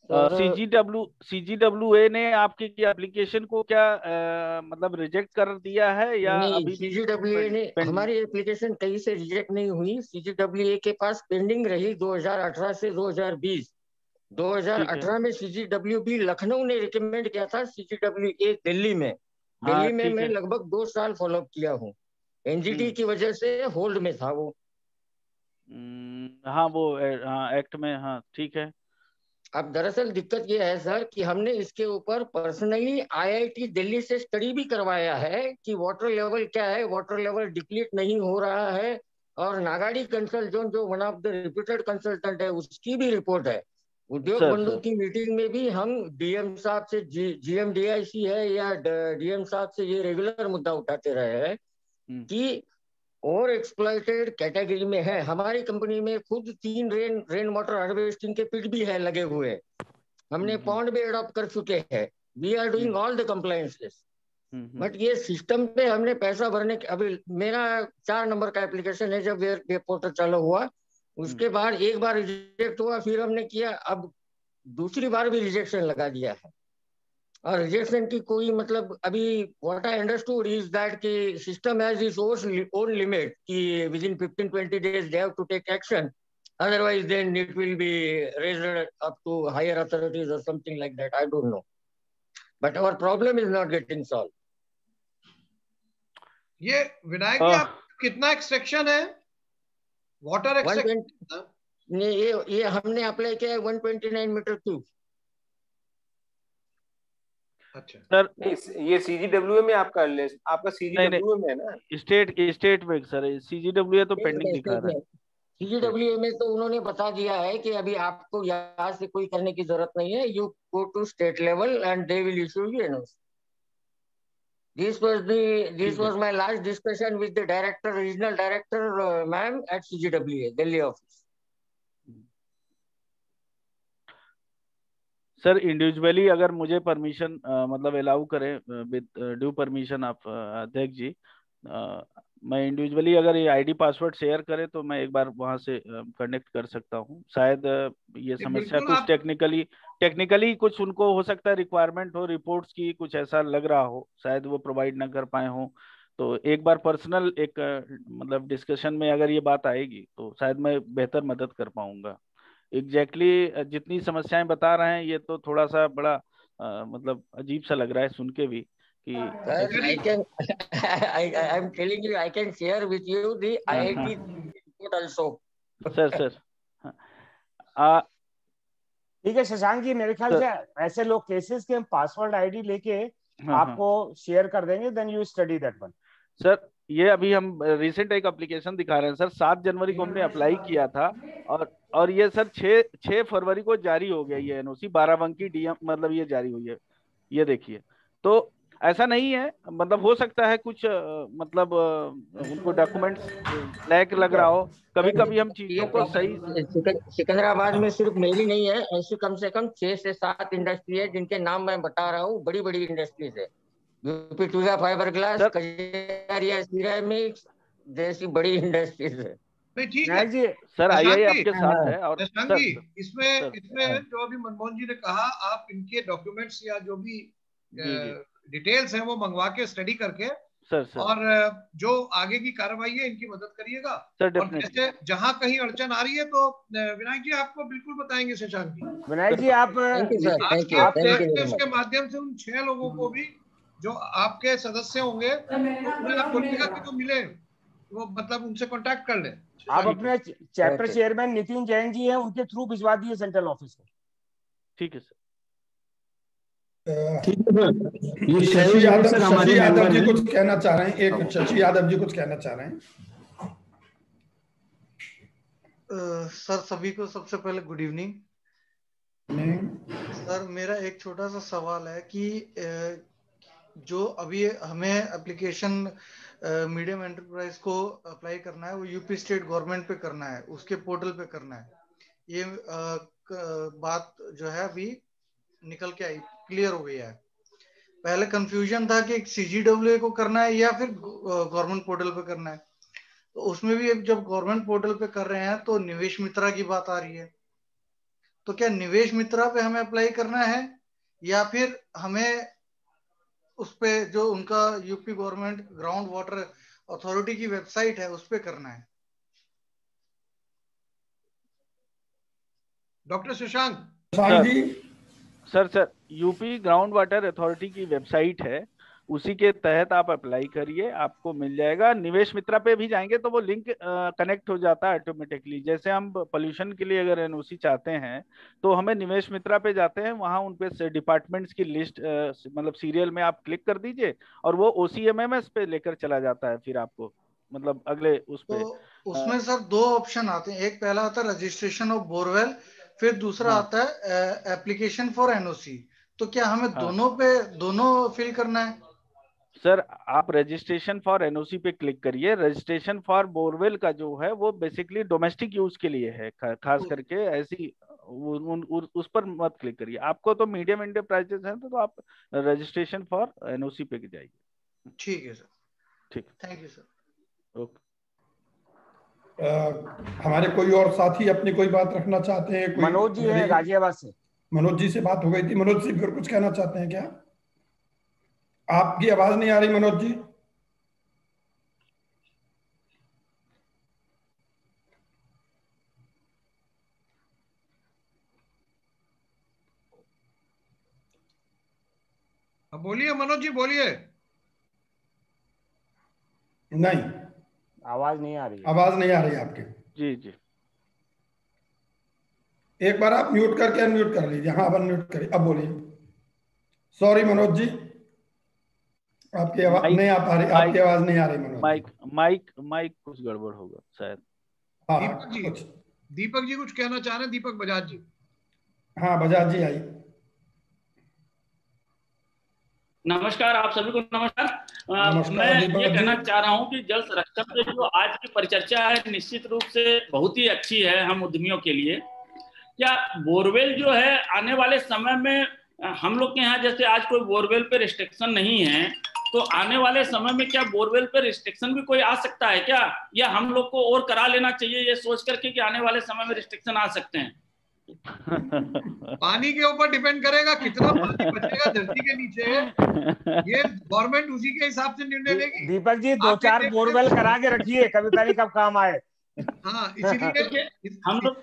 सीजीडब्ल्यूए ने आपकी की एप्लीकेशन को क्या मतलब रिजेक्ट कर दिया है या नहीं, अभी सीजीडब्ल्यूए ने हमारी एप्लीकेशन कहीं से रिजेक्ट नहीं हुई। सीजीडब्ल्यूए के पास पेंडिंग रही 2018 से 2020। 2018 में सीजीडब्ल्यूबी लखनऊ ने रिकमेंड किया था, सीजीडब्ल्यूए दिल्ली में। दिल्ली में मैं लगभग 2 साल फॉलो अप किया हूँ। एनजीटी की वजह से होल्ड में था वो। हाँ वो एक्ट में, हाँ ठीक है। अब दरअसल दिक्कत ये है सर कि हमने इसके ऊपर पर्सनली आईआईटी दिल्ली से स्टडी भी करवाया है कि वाटर लेवल क्या है, वाटर लेवल डिप्लीट नहीं हो रहा है। और नागाड़ी कंसल्टेंट जो one of the reputed consultant है, उसकी भी रिपोर्ट है। उद्योग बंधु की मीटिंग में भी हम डीएम साहब से, जीएम डीआईसी है या डीएम साहब से ये रेगुलर मुद्दा उठाते रहे हैं कि और एक्सप्लॉइटेड कैटेगरी में है। हमारी कंपनी में खुद 3 रेन वाटर हार्वेस्टिंग के पिट भी है लगे हुए। हमने पॉन्ड भी अडॉप्ट कर चुके हैं। We are doing all the compliances. But ये सिस्टम पे हमने पैसा भरने के, अभी मेरा 4 नंबर का एप्लीकेशन है जब वेब पोर्टल चालू हुआ, उसके बाद एक बार रिजेक्ट हुआ, फिर हमने किया, अब दूसरी बार भी रिजेक्शन लगा दिया है। और रिजेक्शन की कोई मतलब अभी what I understood is that कि system has its own limit कि within 15-20 days they have to take action, otherwise then it will be raised up to higher authorities or something like that, I don't know, but our problem is not getting solved. ये विनायक जी आप कितना extraction है water extraction? ये हमने apply किया है 129 metre cube. अच्छा sir, ये सीजीडब्ल्यूए में आपका सीजीडब्ल्यूए में है ना? स्टेट में सर, सीजीडब्ल्यूए तो पेंडिंग दिखा रहा है। सीजीडब्ल्यूए में तो उन्होंने बता दिया है कि अभी आपको यहाँ से कोई करने की जरूरत नहीं है, you go to state level and they will issue you NOC. This was my last discussion with the director, regional director, ma'am, at CGWA, Delhi office. Sir individually अगर मुझे परमिशन मतलब अलाउ करें विद ड्यू परमिशन ऑफ अध्यक्ष जी, मैं individually अगर ये ID password share करें तो मैं एक बार वहां से कनेक्ट कर सकता हूं। शायद ये समस्या कुछ टेक्निकली कुछ उनको हो सकता है रिक्वायरमेंट हो, रिपोर्ट्स की कुछ ऐसा लग रहा हो, शायद वो प्रोवाइड ना कर पाए हो। तो एक बार पर्सनल एक मतलब डिस्कशन में अगर ये बात आएगी तो शायद मैं बेहतर मदद कर पाऊंगा। एग्जैक्टली जितनी समस्याएं बता रहे हैं ये तो थोड़ा सा बड़ा मतलब अजीब सा लग रहा है सुन के भी कि I'm telling you, I can share with you the IIT report also. Sir ठीक है शशांक जी, मेरे ख्याल से ऐसे लोग केसेस के हम पासवर्ड आईडी लेके आपको शेयर कर देंगे, then you study that one. Sir ये अभी हम रिसेंट एक एप्लीकेशन दिखा रहे हैं सर, 7 जनवरी को हमने अप्लाई किया था और ये सर 6 फरवरी को जारी हो गया ये एनओसी, 12 अंक की डीएम मतलब ये जारी हुई है। ये देखिए, तो ऐसा नहीं है, मतलब हो सकता है कुछ मतलब उनको डॉक्यूमेंट्स लैक लग रहा हो, कभी कभी हम चीजों को सही। सिकंदराबाद में सिर्फ मेरी नहीं है, ऐसी कम से कम 6 से 7 इंडस्ट्री है जिनके नाम मैं बता रहा हूँ, बड़ी बड़ी इंडस्ट्रीज है। UP Twiga fibre glass, Kajaria ceramics जैसी बड़ी इंडस्ट्रीज है। ठीक है जी सर, आइए आपके साथ है। और सर इसमें जो अभी मनमोहन जी ने कहा, आप इनके डॉक्यूमेंट्स या जो भी डिटेल्स हैं वो मंगवा के स्टडी करके सर और जो आगे की कार्रवाई है इनकी मदद करिएगा। और जैसे जहां कहीं अड़चन आ रही है तो विनायक जी आपको बिल्कुल बताएंगे। शशांक जी, विनायक जी आप इसके माध्यम से उन 6 लोगों को भी जो आपके सदस्य होंगे उन्हें आप बोलिएगा कि जो मिले वो मतलब उनसे कांटेक्ट कर लें। आप अपने चैप्टर चेयरमैन नितिन जैन जी हैं, उनके थ्रू भिजवा दिए सेंट्रल ऑफिस को। ठीक है सर। ठीक है सर। ये शशि यादव जी कुछ कहना चाह रहे हैं। एक शशि यादव जी कुछ कहना चाह रहे हैं। सर सभी को सबसे पहले गुड इवनिंग। सर मेरा एक छोटा सा सवाल है कि जो अभी हमें एप्लीकेशन मीडियम एंटरप्राइज को अप्लाई करना है वो यूपी स्टेट गवर्नमेंट पे करना है, उसके पोर्टल पे करना है। ये बात जो है अभी निकल के आई, क्लियर हो गई है। पहले कंफ्यूजन था कि CGWA को करना है या फिर गवर्नमेंट पोर्टल पे करना है। तो उसमें भी जब गवर्नमेंट पोर्टल पे कर रहे हैं तो निवेश मित्रा की बात आ रही है। तो क्या निवेश मित्रा पे हमें अप्लाई करना है या फिर हमें उस पे जो उनका UP government ground water authority की वेबसाइट है उस पे करना है? Doctor Shashank sir UP ground water authority की वेबसाइट है, उसी के तहत आप अप्लाई करिए, आपको मिल जाएगा। निवेश मित्रा पे भी जाएंगे तो वो लिंक कनेक्ट हो जाता है ऑटोमेटिकली। जैसे हम पोल्यूशन के लिए अगर एनओसी चाहते हैं तो हमें निवेश मित्रा पे जाते हैं, वहां उन पे डिपार्टमेंट्स की लिस्ट मतलब सीरियल में आप क्लिक कर दीजिए और वो OCMMS पे लेकर चला जाता है फिर आपको मतलब अगले उस पे। तो उसमें सर दो ऑप्शन आते हैं, एक पहला आता है रजिस्ट्रेशन ऑफ बोरवेल, फिर दूसरा आता है एप्लीकेशन फॉर एनओसी। तो क्या हमें दोनों फिल करना है? सर आप रजिस्ट्रेशन फॉर एनओसी पे क्लिक करिए। रजिस्ट्रेशन फॉर बोरवेल का जो है वो बेसिकली डोमेस्टिक यूज के लिए है, खास करके ऐसी उस पर मत क्लिक करिए। आपको तो मीडियम एंटरप्राइजेस हैं तो आप रजिस्ट्रेशन फॉर एनओसी पे जाइए। ठीक है सर। ठीक, थैंक यू सर। ओके। हमारे कोई और साथी अपनी कोई बात रखना चाहते हैं? मनोज जी हैं गाजियाबाद से। मनोज जी से बात हो गई थी। मनोज जी फिर कुछ कहना चाहते हैं क्या? आपकी आवाज नहीं आ रही मनोज जी। बोलिए मनोज जी, बोलिए। नहीं, आवाज नहीं आ रही। आवाज नहीं आ रही आपकी। जी एक बार आप म्यूट करके अनम्यूट कर लीजिए। हाँ, अब अनम्यूट करिए, अब बोलिए। सॉरी मनोज जी, आपकी आवाज नहीं आ पा रही। आपकी आवाज नहीं आ रही मनोज। माइक कुछ गड़बड़ होगा शायद। दीपक जी कुछ कहना चाह रहे हैं। दीपक बजाज जी। हाँ बजाज जी आई। नमस्कार, आप सभी को नमस्कार। मैं ये कहना चाह रहा हूँ कि जल संरक्षण पे जो आज की परिचर्चा है निश्चित रूप से बहुत ही अच्छी है हम उद्यमियों के लिए। क्या बोरवेल जो है आने वाले समय में हम लोग के यहाँ जैसे आज कोई बोरवेल पे रिस्ट्रिक्शन नहीं है, तो आने वाले समय में क्या बोरवेल पे रिस्ट्रिक्शन भी कोई आ सकता है क्या, या हम लोग को और करा लेना चाहिए ये सोच करके कि आने वाले समय में रिस्ट्रिक्शन आ सकते हैं? पानी के ऊपर डिपेंड करेगा, कितना पानी बचेगा धरती के नीचे, ये गवर्नमेंट उसी के हिसाब से निर्णय लेगी। दीपक जी 2-4 बोरवेल करा के रखिए, कभी कभी कब काम आए। हाँ, इसीलिए हम लोग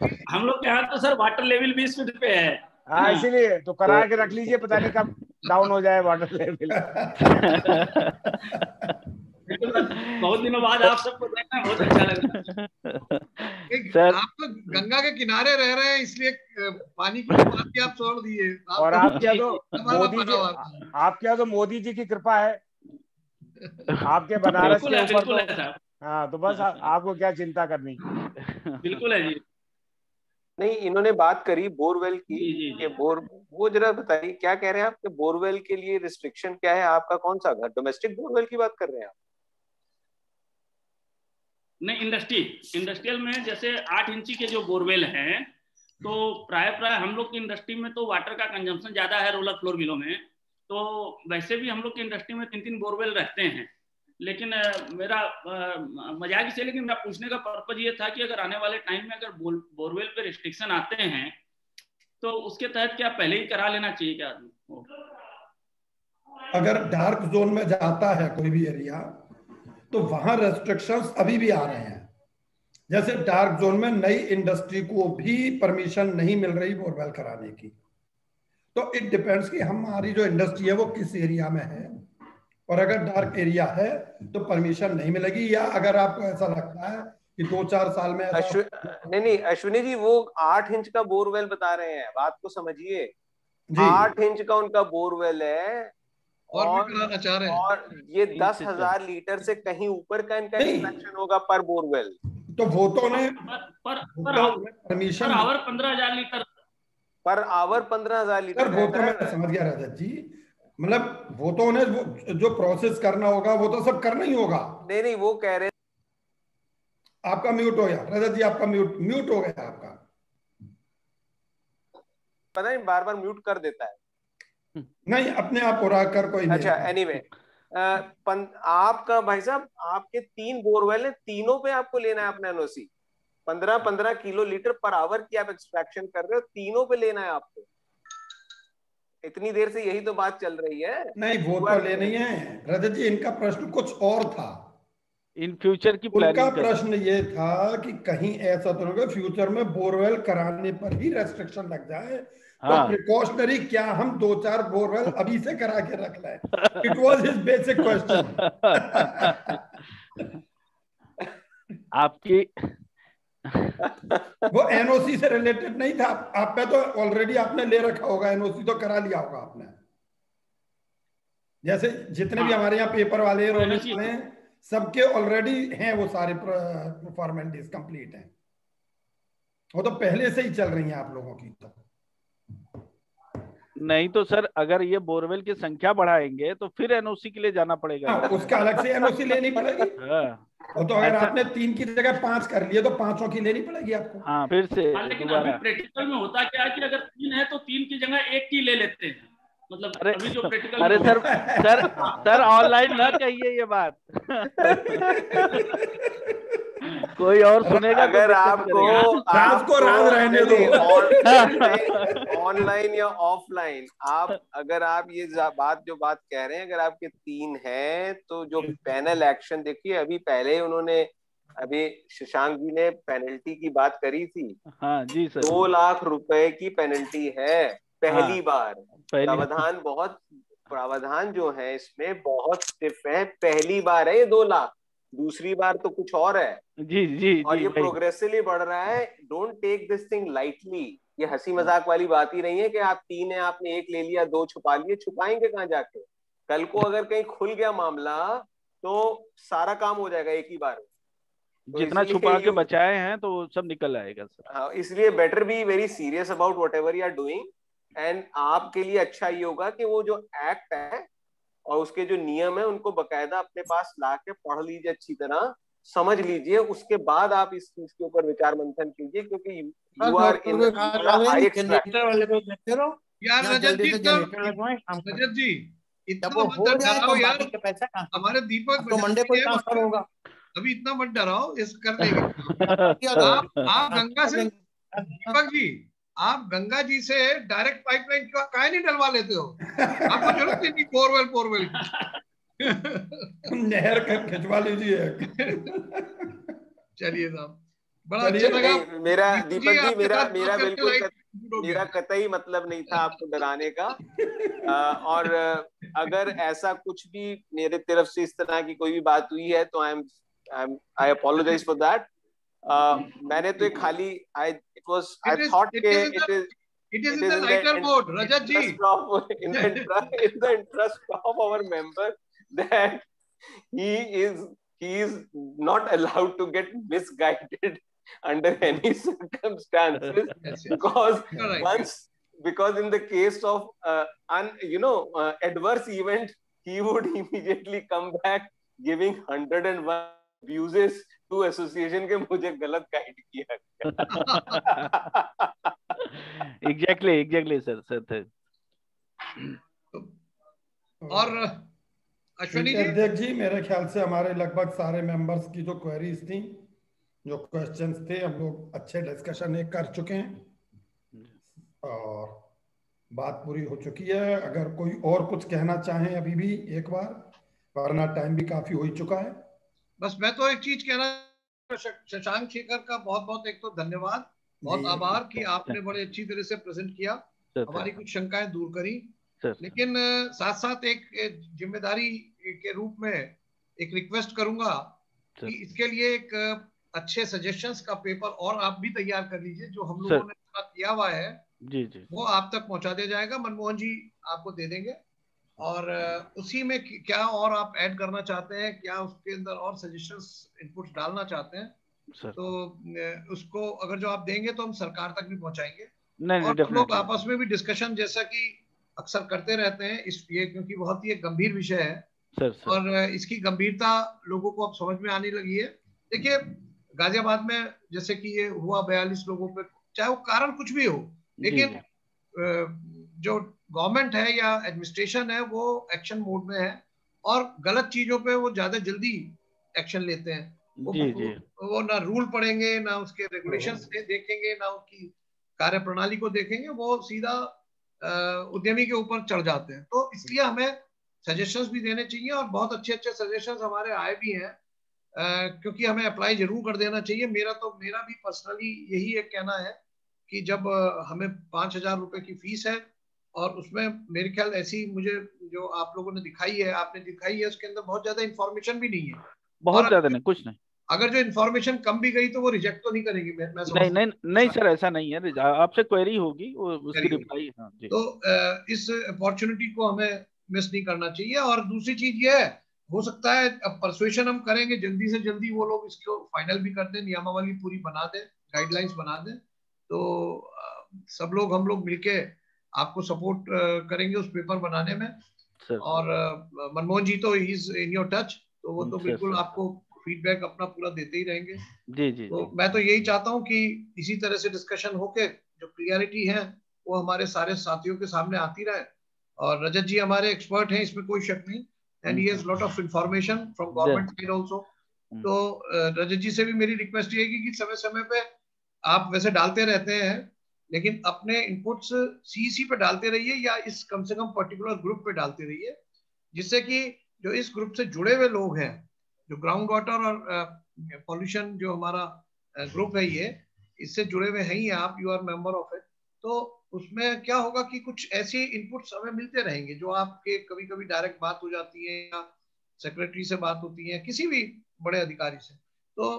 के यहाँ तो सर वाटर लेवल 20 फीट पे है। हाँ, इसीलिए तो करा के रख लीजिए, पता नहीं कब डाउन हो जाए वाटर लेवल। बहुत दिनों बाद आप सबको देखना बहुत अच्छा लगा। सर आप तो गंगा के किनारे रह रहे हैं इसलिए पानी की बात आप छोड़ दिए। और आपके तो मोदी जी की कृपा है, आपके बनारस के ऊपर तो। हाँ, तो बस आपको क्या चिंता करनी। बिल्कुल है जी। नहीं, इन्होंने बात करी बोरवेल की कि वो जरा बताइए क्या कह रहे हैं आप कि बोरवेल के लिए रिस्ट्रिक्शन क्या है? आपका कौन सा घर डोमेस्टिक बोरवेल की बात कर रहे हैं आप? नहीं, इंडस्ट्रियल में जैसे 8 इंची के जो बोरवेल हैं, तो प्राय हम लोग की इंडस्ट्री में तो वाटर का कंजम्पशन ज्यादा है रोलर फ्लोर मिलों में, तो वैसे भी हम लोग की इंडस्ट्री में 3-3 बोरवेल रहते हैं। लेकिन मेरा मजाक ही से, लेकिन मेरा पूछने का पर्पज ये था कि अगर आने वाले टाइम में अगर बोरवेल पे रिस्ट्रिक्शन आते हैं तो उसके तहत क्या पहले ही करा लेना चाहिए क्या आदमी? अगर डार्क जोन में जाता है कोई भी एरिया तो वहां रेस्ट्रिक्शंस अभी भी आ रहे हैं। जैसे डार्क जोन में नई इंडस्ट्री को भी परमिशन नहीं मिल रही बोरवेल कराने की। तो इट डिपेंड्स कि हमारी जो इंडस्ट्री है वो किस एरिया में है। और अगर डार्क एरिया है तो परमिशन नहीं मिलेगी, या अगर आपको ऐसा लगता है कि 2-4 साल में नहीं अश्विनी जी, वो 8 इंच का बोरवेल बता रहे हैं, बात को समझिए। 8 इंच का उनका बोरवेल है और भी कराना चाह रहे हैं, और ये 10,000 लीटर से कहीं ऊपर का इनका एक्सपेंशन होगा पर बोरवेल। तो वो तो उन्हें permission per hour 15,000 litre per hour 15,000 litre. वो तो मैं समझ गया रजत जी, मतलब वो तो उन्हें जो प्रोसेस करना होगा वो तो सब करना ही होगा। नहीं वो कह रहे, आपका म्यूट हो गया रजत जी, आपका म्यूट हो गया आपका, पता नहीं बार बार म्यूट कर देता है। नहीं अपने आप हो रहा कर कोई नहीं। अच्छा एनीवे, आपका भाई साहब आपके 3 बोरवेल है, तीनों पे आपको लेना है अपना NOC. 15 kilo litre per hour की आप एक्सट्रैक्शन कर रहे हो, तीनों पे लेना है आपको। इतनी देर से यही तो बात चल रही है। नहीं वो तो ले नहीं है रजत जी, इनका प्रश्न कुछ और था। इन फ्यूचर की उनका प्रश्न ये था कि कहीं ऐसा तो नहीं फ्यूचर में बोरवेल कराने पर ही रेस्ट्रिक्शन लग जाए, तो प्रिकॉशनरी क्या हम 2-4 बोरवेल अभी से करा के रख लें। It was his basic question. आपकी वो एनओसी से रिलेटेड नहीं था, आप पे तो ऑलरेडी आपने ले रखा होगा, एनओसी तो करा लिया होगा आपने। जैसे जितने भी हमारे यहाँ पेपर वाले रोलिंग वाले हैं सबके ऑलरेडी हैं वो सारे फॉर्मेलिटीज कंप्लीट हैं, वो तो पहले से ही चल रही हैं आप लोगों की। तो नहीं तो सर अगर ये बोरवेल की संख्या बढ़ाएंगे तो फिर एनओसी के लिए जाना पड़ेगा। उसका अलग से एनओसी लेनी पड़ेगी। वो तो अगर आपने 3 की जगह 5 कर लिए तो 5 की लेनी पड़ेगी आपको। हाँ फिर से। लेकिन अभी प्रैक्टिकल में होता क्या है कि अगर 3 है तो 3 की जगह 1 की ले लेते हैं, मतलब अभी जो प्रैक्टिकल। अरे सर ऑनलाइन ना कहिए ये बात। कोई और सुनेगा। अगर आपको राज रहने दो। ऑनलाइन या ऑफलाइन, अगर आप ये बात कह रहे हैं, अगर आपके 3 हैं तो जो पैनल एक्शन देखिए, अभी पहले उन्होंने शशांक जी ने पेनल्टी की बात करी थी। हाँ जी सर, 2 लाख रुपए की पेनल्टी है पहली बार। प्रावधान जो है इसमें बहुत स्टिफ है, पहली बार है ये 2 लाख, दूसरी बार तो कुछ और है। जी और ये प्रोग्रेसिवली बढ़ रहा है। Don't take this thing lightly. ये हंसी मजाक वाली बात ही नहीं है कि आप 3 है आपने 1 ले लिया, 2 छुपा लिए, छुपाएंगे कहाँ जाके? कल को अगर कहीं खुल गया मामला तो सारा काम हो जाएगा एक ही बार। तो जितना छुपा के बचाए हैं तो सब निकल आएगा सर। हाँ, इसलिए better be very serious about whatever you are doing. And आपके लिए अच्छा ये होगा कि वो जो एक्ट है और उसके जो नियम है उनको बकायदा अपने पास ला के पढ़ लीजिए, अच्छी तरह समझ लीजिए, उसके बाद आप इस चीज के ऊपर विचार मंथन कीजिए, क्योंकि यू आर इन यार रजत जी इतना मत डराओ यार, हमारे दीपक तो मंडे को ट्रांसफर होगा, अभी इतना मत डराओ, इस कर लेंगे। आप गंगा से दीपक जी, आप गंगा जी से डायरेक्ट पाइपलाइन काहे नहीं डलवा लेते हो? आपको जरूरत नहीं बोरवेल नहर का खिंचवा लीजिए। चलिए साहब, बड़ा अच्छा लगा। मेरा दीपक जी, मेरा बिल्कुल मेरा कतई मतलब नहीं था आपको डराने का। और अगर ऐसा कुछ भी मेरे तरफ से इस तरह की कोई भी बात हुई है तो आई अपोलोजाइज फॉर दैट। मैंने तो खाली I thought it is in the lighter mode, Rajat ji, in the interest of our member that he is not allowed to get misguided under any circumstances, because in the case of adverse event he would immediately come back giving 101 abuses to association के मुझे गलत guide किया। Exactly sir. और अश्विनी जी, अध्यक्ष जी, मेरे ख्याल से हमारे लगभग सारे मेंबर्स की जो क्वेरीज थी, जो क्वेश्चंस थे, हम लोग अच्छे डिस्कशन कर चुके हैं और बात पूरी हो चुकी है। अगर कोई और कुछ कहना चाहें अभी भी एक बार, वरना टाइम भी काफी हो चुका है। बस मैं तो एक चीज कहना, शशांक शेखर का बहुत बहुत एक तो धन्यवाद, बहुत आभार कि आपने बड़े अच्छी तरह से प्रेजेंट किया, हमारी कुछ शंकाएं दूर करी। लेकिन साथ साथ एक जिम्मेदारी के रूप में एक रिक्वेस्ट करूंगा कि इसके लिए एक अच्छे सजेशंस का पेपर और आप भी तैयार कर लीजिए, जो हम लोगों ने किया हुआ है जी जी वो आप तक पहुंचा दिया जाएगा, मनमोहन जी आपको दे देंगे। और उसी में क्या और आप ऐड करना चाहते हैं, क्या उसके अंदर और सजेशंस इनपुट्स डालना चाहते हैं तो उसको अगर जो आप देंगे तो हम सरकार तक भी पहुंचाएंगे। और हम लोग आपस में भी डिस्कशन जैसा कि अक्सर करते रहते हैं इस ये, क्योंकि बहुत ही एक गंभीर विषय है और इसकी गंभीरता लोगों को अब समझ में आने लगी है। देखिए गाजियाबाद में जैसे कि ये हुआ 42 लोगों पे, चाहे वो कारण कुछ भी हो, लेकिन जो गवर्नमेंट है या एडमिनिस्ट्रेशन है वो एक्शन मोड में है और गलत चीजों पे वो ज्यादा जल्दी एक्शन लेते हैं। वो ना रूल पढ़ेंगे, ना उसके रेगुलेशंस देखेंगे, ना उसकी कार्यप्रणाली को देखेंगे, वो सीधा उद्यमी के ऊपर चढ़ जाते हैं। तो इसलिए हमें सजेशंस भी देने चाहिए और बहुत अच्छे अच्छे सजेशंस हमारे आए भी हैं, क्योंकि हमें अप्लाई जरूर कर देना चाहिए। मेरा भी पर्सनली यही एक कहना है कि जब हमें 5,000 रुपए की फीस है और उसमें मेरे ख्याल ऐसी मुझे जो आप लोगों ने दिखाई है, आपने दिखाई है, उसके अंदर बहुत ज्यादा इन्फॉर्मेशन भी नहीं है, बहुत ज्यादा नहीं, कुछ नहीं। अगर जो इन्फॉर्मेशन कम भी गई तो वो रिजेक्ट तो नहीं करेंगे। मैं नहीं सर, ऐसा नहीं है, आपसे क्वेरी होगी वो उसकी रिप्लाई। हाँ जी। तो इस अपॉर्चुनिटी को हमें मिस नहीं करना चाहिए। और दूसरी चीज ये है, हो सकता है अब परसुएशन हम करेंगे, जल्दी से जल्दी वो लोग इसको फाइनल भी कर दें, नियमावली पूरी बना दें, गाइडलाइंस बना दें, तो सब लोग हम लोग मिलके आपको सपोर्ट करेंगे उस पेपर बनाने में। और मनमोहन जी तो इज इन योर टच, तो वो तो बिल्कुल आपको फीडबैक अपना पूरा देते ही रहेंगे। जी जी। तो मैं तो यही चाहता हूँ कि इसी तरह से डिस्कशन होके जो क्लियरिटी है वो हमारे सारे साथियों के सामने आती रहे। और रजत जी हमारे एक्सपर्ट हैं, इसमें कोई शक नहीं, and he has lot of information from government side also. तो रजत जी से भी मेरी रिक्वेस्ट ये है कि समय समय पे आप वैसे डालते रहते हैं, लेकिन अपने इनपुट्स सीईसी पे डालते रहिए या इस कम से कम पर्टिकुलर ग्रुप पे डालते रहिए, जिससे कि जो इस ग्रुप से जुड़े हुए लोग हैं, जो ग्राउंड वाटर और पॉल्यूशन जो हमारा ग्रुप है, ये इससे जुड़े हुए हैं ही आप, you are member of it, तो उसमें क्या होगा कि कुछ ऐसे इनपुट्स हमें मिलते रहेंगे जो आपके कभी कभी डायरेक्ट बात हो जाती है या सेक्रेटरी से बात होती है, किसी भी बड़े अधिकारी से, तो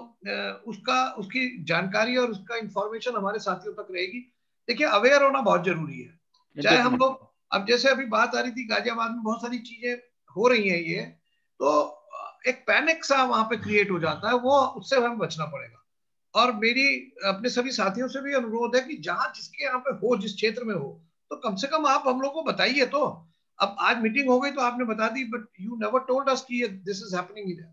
उसकी जानकारी और उसका इंफॉर्मेशन हमारे साथियों तक रहेगी। देखिए अवेयर होना बहुत जरूरी है। चाहे हम लोग, अब जैसे अभी बात आ रही थी गाजियाबाद में बहुत सारी चीजें हो रही हैं, ये तो एक पैनिक सा वहां पे क्रिएट हो जाता है, वो उससे हमें बचना पड़ेगा। और मेरी अपने सभी साथियों से भी अनुरोध है कि जहां जिसके यहाँ पे हो, जिस क्षेत्र में हो, तो कम से कम आप हम लोग को बताइए। तो अब आज मीटिंग हो गई तो आपने बता दी, but you never told us कि दिस इज हैपनिंग हियर।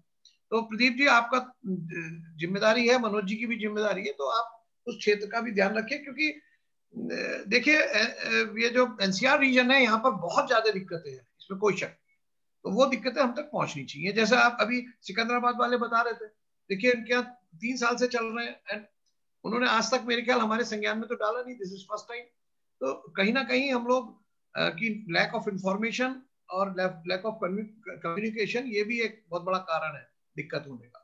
तो प्रदीप जी आपका जिम्मेदारी है, मनोज जी की भी जिम्मेदारी है, तो आप उस क्षेत्र का भी ध्यान रखिए, क्योंकि देखिए ये जो एनसीआर रीजन है यहाँ पर बहुत ज्यादा दिक्कतें हैं, इसमें कोई शक, तो वो दिक्कतें हम तक पहुंचनी चाहिए। जैसे आप अभी सिकंदराबाद वाले बता रहे थे, देखिए इनके यहाँ 3 साल से चल रहे हैं एंड उन्होंने आज तक मेरे ख्याल हमारे संज्ञान में तो डाला नहीं, दिस इज फर्स्ट टाइम। तो कहीं ना कहीं हम लोग की लैक ऑफ इंफॉर्मेशन और लैक ऑफ कम्युनिकेशन, ये भी एक बहुत बड़ा कारण है दिक्कत होने का।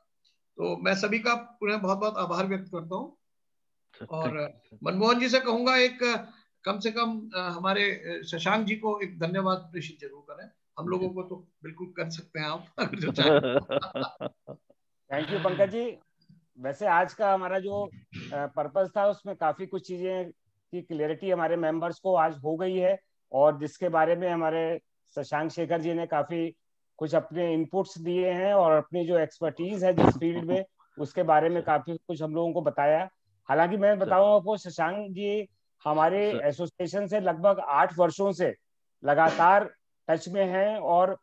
तो मैं सभी का पुनः बहुत बहुत आभार व्यक्त करता हूँ और मनमोहन जी से कहूंगा एक कम से कम हमारे शशांक जी को एक धन्यवाद प्रेषित जरूर करें। हम लोगों को तो बिल्कुल कर सकते हैं आप अगर जो चाहें। Thank you Pankaj ji. वैसे आज का हमारा जो पर्पस था उसमें काफी कुछ चीजें की क्लियरिटी हमारे मेंबर्स को आज हो गई है, और जिसके बारे में हमारे शशांक शेखर जी ने काफी कुछ अपने इनपुट्स दिए हैं और अपनी जो एक्सपर्टीज है जिस फील्ड में, उसके बारे में काफी कुछ हम लोगों को बताया। हालांकि मैं बताऊं आपको, शशांक जी हमारे एसोसिएशन से लगभग 8 वर्षों से लगातार टच में हैं, और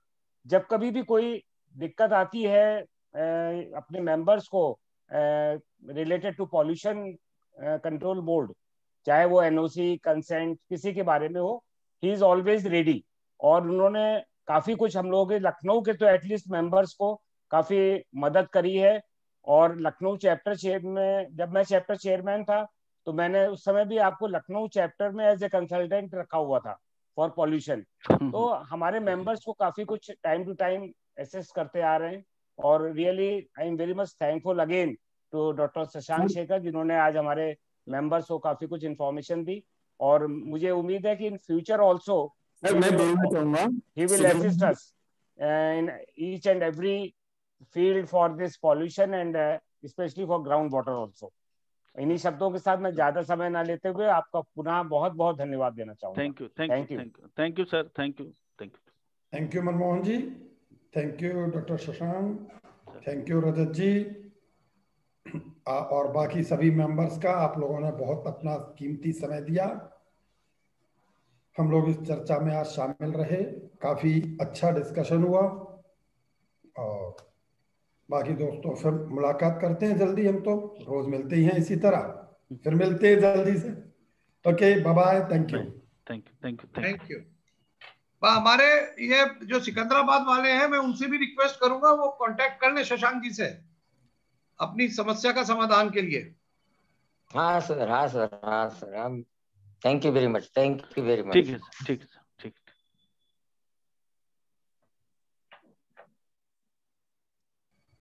जब कभी भी कोई दिक्कत आती है अपने मेंबर्स को related to pollution control board, चाहे वो एनओसी कंसेंट किसी के बारे में हो, ही इज ऑलवेज रेडी। और उन्होंने काफी कुछ हम लोगों के लखनऊ के तो एटलीस्ट मेंबर्स को काफी मदद करी है। और लखनऊ चैप्टर में जब मैं चैप्टर चेयरमैन था तो मैंने उस समय भी आपको लखनऊ चैप्टर में एज ए कंसल्टेंट रखा हुआ था फॉर पॉल्यूशन। तो हमारे मेंबर्स को काफी कुछ टाइम टू टाइम असिस्ट करते आ रहे हैं, और really I am very much thankful again to doctor Shashank Shekhar, जिन्होंने आज हमारे मेंबर्स को काफी कुछ इन्फॉर्मेशन दी। और मुझे उम्मीद है कि इन फ्यूचर ऑल्सो मैं बोलना चाहूंगा, he will assist us. in each and every field for this pollution and especially for groundwater also. इन्हीं शब्दों के साथ मैं ज्यादा समय ना लेते हुए आपका पुनः बहुत बहुत धन्यवाद देना चाहूंगा। Thank you sir, thank you Manmohan ji, thank you doctor Shashank, thank you Rajat ji और बाकी सभी मेंबर्स का। आप लोगों ने बहुत अपना कीमती समय दिया। हम लोग इस चर्चा में आज शामिल रहे, काफी अच्छा डिस्कशन हुआ और बाकी दोस्तों फिर मुलाकात करते हैं जल्दी। हम तो रोज मिलते ही हैं इसी तरह, फिर मिलते हैं जल्दी से। Okay, bye bye, thank you. हमारे ये जो सिकंदराबाद वाले हैं, मैं उनसे भी रिक्वेस्ट करूंगा वो कांटेक्ट कर ले शशांक जी से अपनी समस्या का समाधान के लिए। हाँ सर, हाँ सर, हाँ sir, thank you very much, thank you very much. ठीक है।